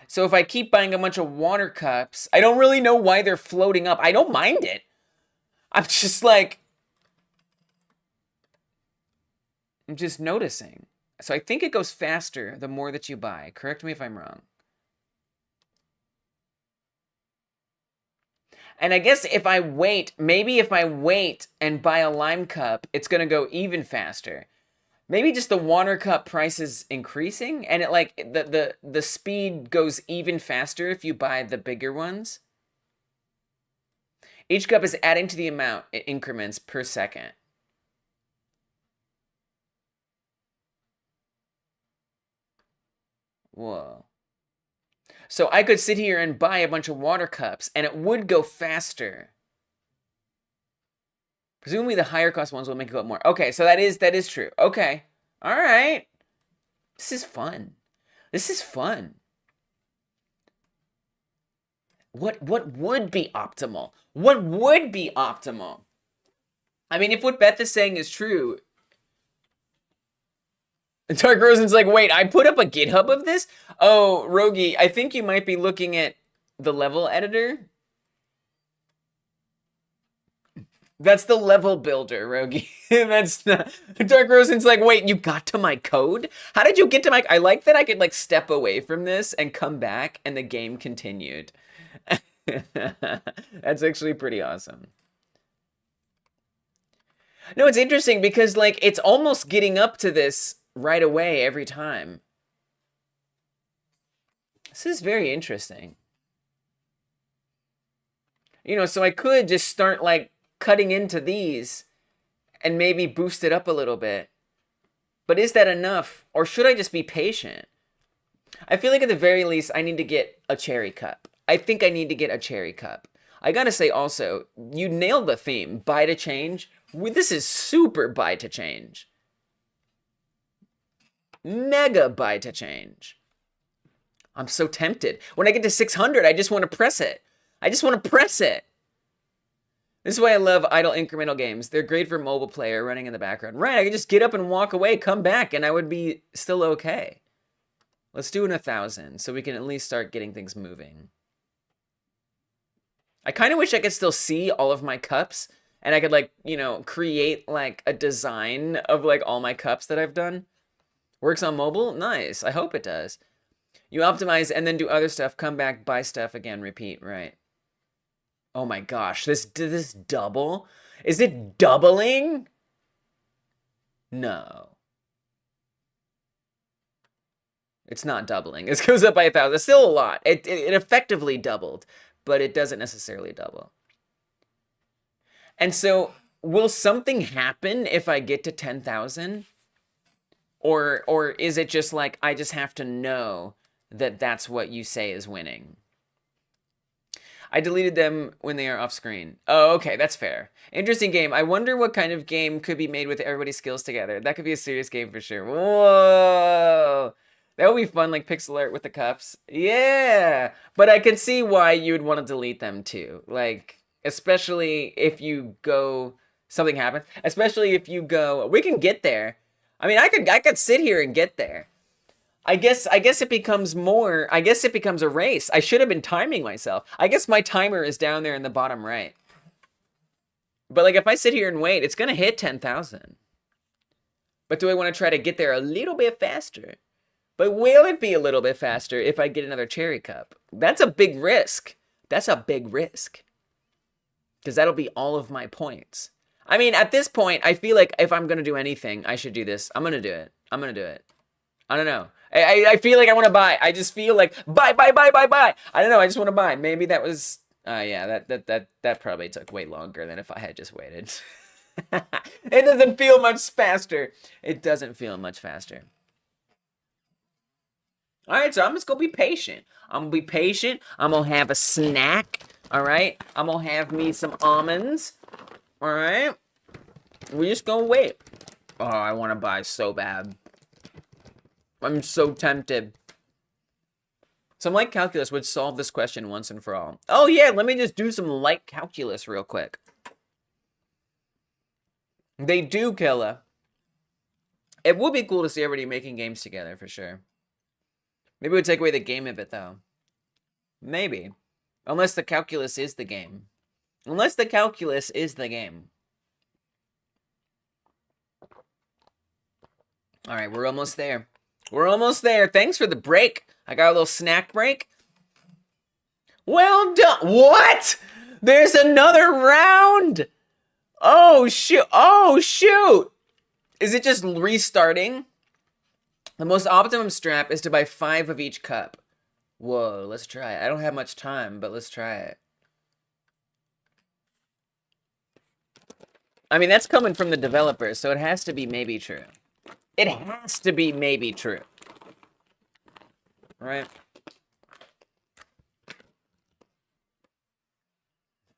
So if I keep buying a bunch of water cups, I don't really know why they're floating up. I don't mind it. I'm just like, I'm just noticing. So I think it goes faster the more that you buy. Correct me if I'm wrong. And I guess if I wait, maybe if I wait and buy a lime cup, it's going to go even faster. Maybe just the water cup price is increasing and it like the speed goes even faster if you buy the bigger ones. Each cup is adding to the amount it increments per second. Whoa. So I could sit here and buy a bunch of water cups and it would go faster. Presumably the higher cost ones will make it go up more. Okay, so that is true. Okay. All right. This is fun. This is fun. What would be optimal? What would be optimal? I mean, if what Beth is saying is true, Dark Rozen's like, wait, I put up a GitHub of this? Oh, Rogi, I think you might be looking at the level editor. That's the level builder, Rogi. That's not... Dark Rozen's like, wait, you got to my code? How did you get to my... I like that I could, like, step away from this and come back and the game continued. That's actually pretty awesome. No, it's interesting because, like, it's almost getting up to this right away every time. This is very interesting. You know, so I could just start, like, cutting into these and maybe boost it up a little bit. But is that enough? Or should I just be patient? I feel like at the very least, I need to get a cherry cup. I think I need to get a cherry cup. I gotta say also, you nailed the theme. Buy to change. This is super buy to change. Mega buy to change. I'm so tempted. When I get to 600, I just want to press it. I just want to press it. This is why I love idle incremental games. They're great for mobile player running in the background. Right, I can just get up and walk away, come back, and I would be still okay. Let's do an 1,000 so we can at least start getting things moving. I kind of wish I could still see all of my cups and I could, like, you know, create like a design of like all my cups that I've done. Works on mobile? Nice. I hope it does. You optimize and then do other stuff, come back, buy stuff again, repeat, right? Oh my gosh, did this double? Is it doubling? No. It's not doubling. This goes up by 1,000. It's still a lot. It effectively doubled, but it doesn't necessarily double. And so, will something happen if I get to 10,000? Or is it just like, I just have to know that that's what you say is winning? I deleted them when they are off screen. Oh, okay, that's fair. Interesting game. I wonder what kind of game could be made with everybody's skills together. That could be a serious game for sure. Whoa! That would be fun, like pixel art with the cups. Yeah! But I can see why you'd want to delete them too. Like, especially if you go, something happens. Especially if you go, we can get there. I mean, I could sit here and get there. I guess it becomes more, I guess it becomes a race. I should have been timing myself. I guess my timer is down there in the bottom right. But like if I sit here and wait, it's gonna hit 10,000. But do I want to try to get there a little bit faster? But will it be a little bit faster if I get another cherry cup? That's a big risk. That's a big risk. Because that'll be all of my points. I mean, at this point, I feel like if I'm gonna do anything, I should do this. I'm gonna do it. I'm gonna do it. I don't know. I feel like I want to buy. I just feel like buy. I don't know. I just want to buy. Maybe that was. Yeah. That probably took way longer than if I had just waited. It doesn't feel much faster. It doesn't feel much faster. All right, so I'm just gonna be patient. I'm gonna be patient. I'm gonna have a snack. All right. I'm gonna have me some almonds. All right. We're just gonna wait. Oh, I want to buy so bad. I'm so tempted. Some light calculus would solve this question once and for all. Oh yeah, let me just do some light calculus real quick. They do, Killa. It would be cool to see everybody making games together, for sure. Maybe it would take away the game of it, though. Maybe. Unless the calculus is the game. Unless the calculus is the game. Alright, we're almost there. We're almost there. Thanks for the break. I got a little snack break. Well done. What? There's another round. Oh, shoot. Oh, shoot. Is it just restarting? The most optimum strap is to buy 5 of each cup. Whoa, let's try it. I don't have much time, but let's try it. I mean, that's coming from the developers, so it has to be maybe true. It has to be maybe true. Right?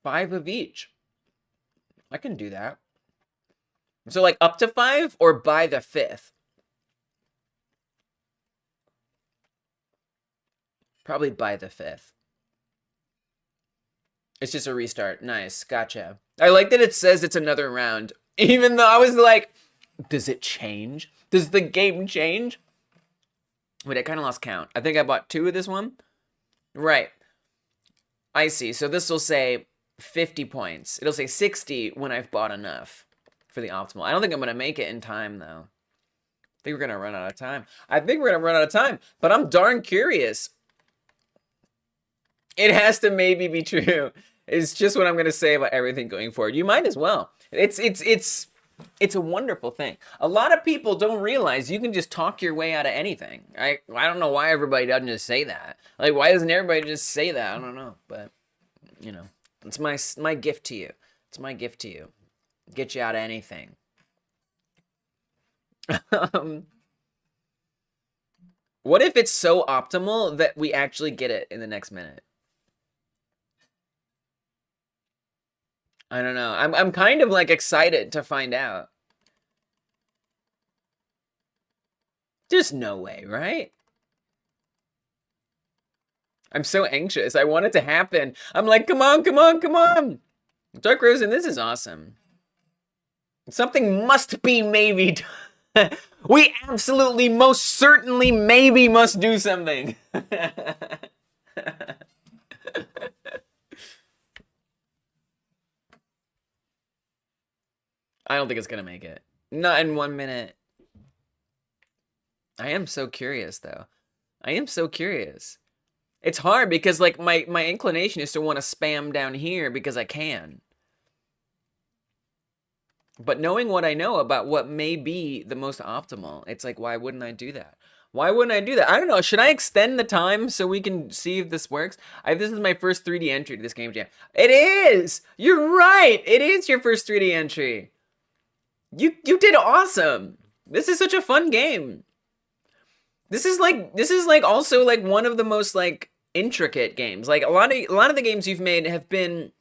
5 of each. I can do that. So like up to 5 or by the 5th? Probably by the 5th. It's just a restart. Nice. Gotcha. I like that it says it's another round. Even though I was like, does it change? Does the game change? Wait, I kind of lost count. I think I bought 2 of this one. Right. I see. So this will say 50 points. It'll say 60 when I've bought enough for the optimal. I don't think I'm going to make it in time, though. I think we're going to run out of time. But I'm darn curious. It has to maybe be true. It's just what I'm going to say about everything going forward. You might as well. It's a wonderful thing. A lot of people don't realize you can just talk your way out of anything. I don't know why everybody doesn't just say that. Like, why doesn't everybody just say that? I don't know. But, you know, it's my gift to you. It's my gift to you. Get you out of anything. What if it's so optimal that we actually get it in the next minute? I don't know. I'm kind of like excited to find out. There's no way, right? I'm so anxious. I want it to happen. I'm like, come on, come on, come on. Dark Rozen, this is awesome. Something must be maybe. We absolutely, most certainly, maybe must do something. I don't think it's gonna make it. Not in 1 minute. I am so curious, though. I am so curious. It's hard because, like, my inclination is to want to spam down here because I can. But knowing what I know about what may be the most optimal, it's like, why wouldn't I do that? Why wouldn't I do that? I don't know. Should I extend the time so we can see if this works? This is my first 3D entry to this game jam. It is! You're right! It is your first 3D entry. You did awesome. This is such a fun game. This is like also like one of the most like intricate games. Like a lot of the games you've made have been,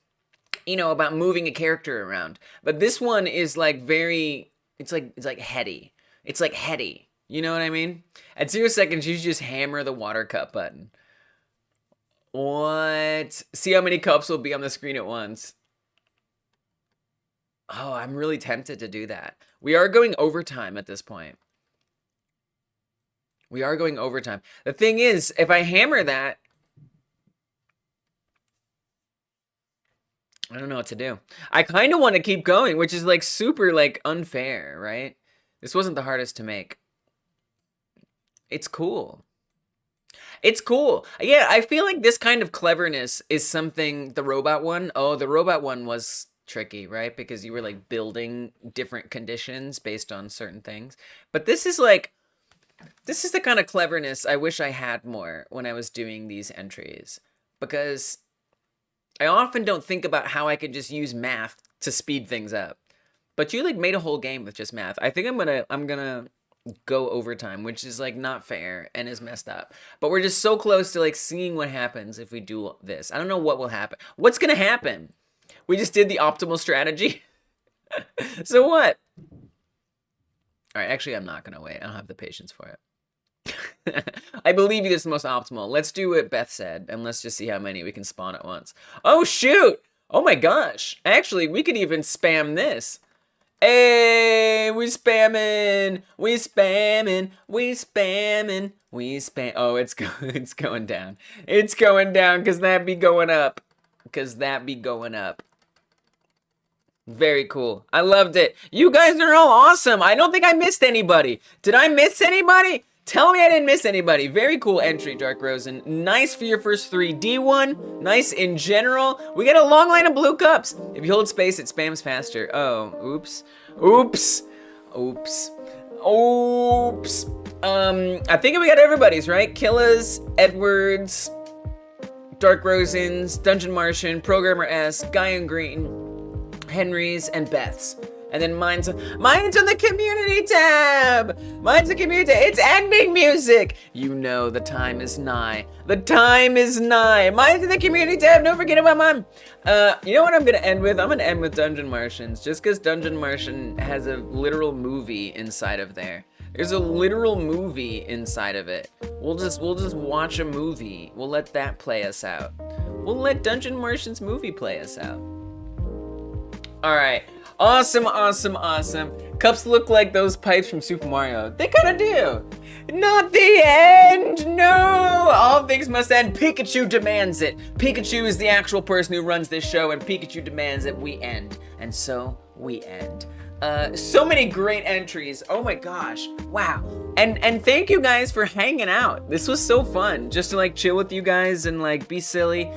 you know, about moving a character around. But this one is like very, it's like heady. It's like heady. You know what I mean? At 0 seconds, you just hammer the water cup button. What? See how many cups will be on the screen at once. Oh, I'm really tempted to do that. We are going overtime at this point. We are going overtime. The thing is, if I hammer that, I don't know what to do. I kind of want to keep going, which is like super like unfair, right? This wasn't the hardest to make. It's cool. It's cool. Yeah, I feel like this kind of cleverness is something, the robot one. Oh, the robot one was tricky, right? Because you were like building different conditions based on certain things. But this is like, this is the kind of cleverness I wish I had more when I was doing these entries. Because I often don't think about how I could just use math to speed things up. But you like made a whole game with just math. I think I'm gonna go overtime, which is like not fair and is messed up. But we're just so close to like seeing what happens if we do this. I don't know what will happen. What's gonna happen? We just did the optimal strategy. So what? All right, actually, I'm not gonna wait. I don't have the patience for it. I believe you this is the most optimal. Let's do what Beth said, and let's just see how many we can spawn at once. Oh, shoot! Oh my gosh. Actually, we could even spam this. Hey, we spamming, we spamming, we spamming, we spam. Oh, it's going down. It's going down because that be going up. Because that be going up. Very cool. I loved it. You guys are all awesome. I don't think I missed anybody. Did I miss anybody? Tell me I didn't miss anybody. Very cool entry, Dark Rozen. Nice for your first 3D one. Nice in general. We got a long line of blue cups. If you hold space, it spams faster. Oh, oops. Oops. Oops. Oops. I think we got everybody's, right? Killa's, Edwards, Dark Rozen's, Dungeon Martian, Programmer S, GuyinGreen, Henry's, and Beth's. And then mine's on the community tab. Mine's the community tab. It's ending music. You know the time is nigh. The time is nigh. Mine's in the community tab. Don't forget about mine. You know what I'm gonna end with? I'm gonna end with Dungeon Martians, just because Dungeon Martian has a literal movie inside of there. There's a literal movie inside of it. We'll just watch a movie. We'll let that play us out. We'll let Dungeon Martian's movie play us out. All right. Awesome, awesome, awesome. Cups look like those pipes from Super Mario. They kind of do. Not the end, no! All things must end. Pikachu demands it. Pikachu is the actual person who runs this show, and Pikachu demands that we end. And so we end. So many great entries. Oh my gosh. Wow. And thank you guys for hanging out. This was so fun. Just to like chill with you guys and like be silly.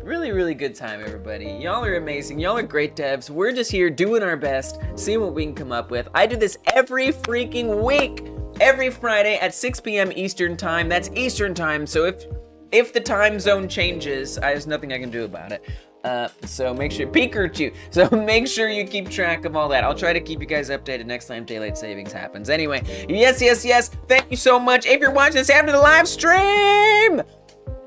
Really, really good time, everybody. Y'all are amazing. Y'all are great devs. We're just here doing our best, seeing what we can come up with. I do this every freaking week, every Friday at 6 p.m. Eastern time. That's Eastern time. So if the time zone changes, there's nothing I can do about it. So make sure, Pikachu. So make sure you keep track of all that. I'll try to keep you guys updated next time daylight savings happens. Anyway, yes, yes, yes. Thank you so much. If you're watching this after the live stream,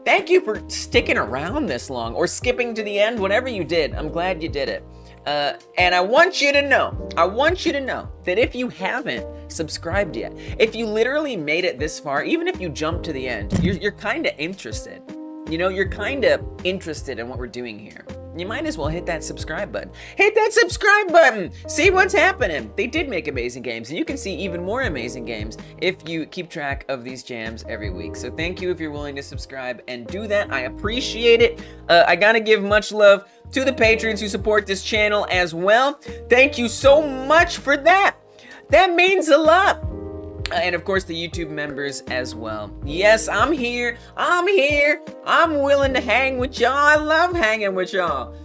thank you for sticking around this long or skipping to the end, whatever you did. I'm glad you did it. And I want you to know that if you haven't subscribed yet, if you literally made it this far, even if you jumped to the end, you're kind of interested. You know, you're kind of interested in what we're doing here. You might as well hit that subscribe button. Hit that subscribe button! See what's happening. They did make amazing games, and you can see even more amazing games if you keep track of these jams every week. So thank you if you're willing to subscribe and do that. I appreciate it. I gotta give much love to the patrons who support this channel as well. Thank you so much for that. That means a lot. And of course the YouTube members as well. Yes, I'm here. I'm willing to hang with y'all. I love hanging with y'all.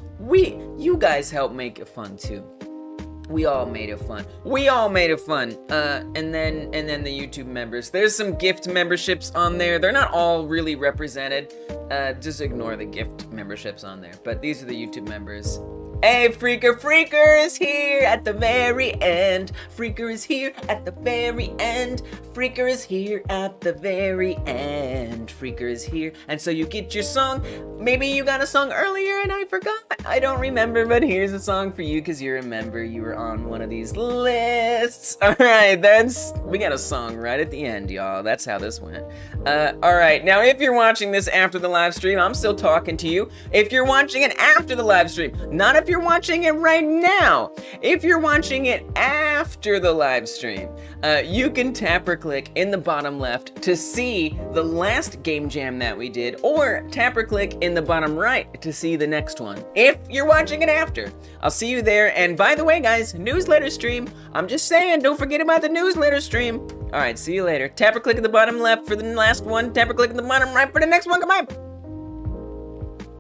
You guys help make it fun too. We all made it fun. And then the YouTube members. There's some gift memberships on there. They're not all really represented. Just ignore the gift memberships on there. But these are the YouTube members. Hey, Freaker is here at the very end. Freaker is here at the very end. Freaker is here at the very end. Freaker is here. And so you get your song. Maybe you got a song earlier and I forgot. I don't remember, but here's a song for you because you remember you were on one of these lists. All right, we got a song right at the end, y'all. That's how this went. All right, now if you're watching this after the live stream, I'm still talking to you. If you're watching it after the live stream, not if you're watching it right now. If you're watching it after the live stream, you can tap or click in the bottom left to see the last game jam that we did, or tap or click in the bottom right to see the next one. If you're watching it after, I'll see you there. And by the way, guys, newsletter stream. I'm just saying, don't forget about the newsletter stream. All right, see you later. Tap or click in the bottom left for the last one. Tap or click in the bottom right for the next one. Come on.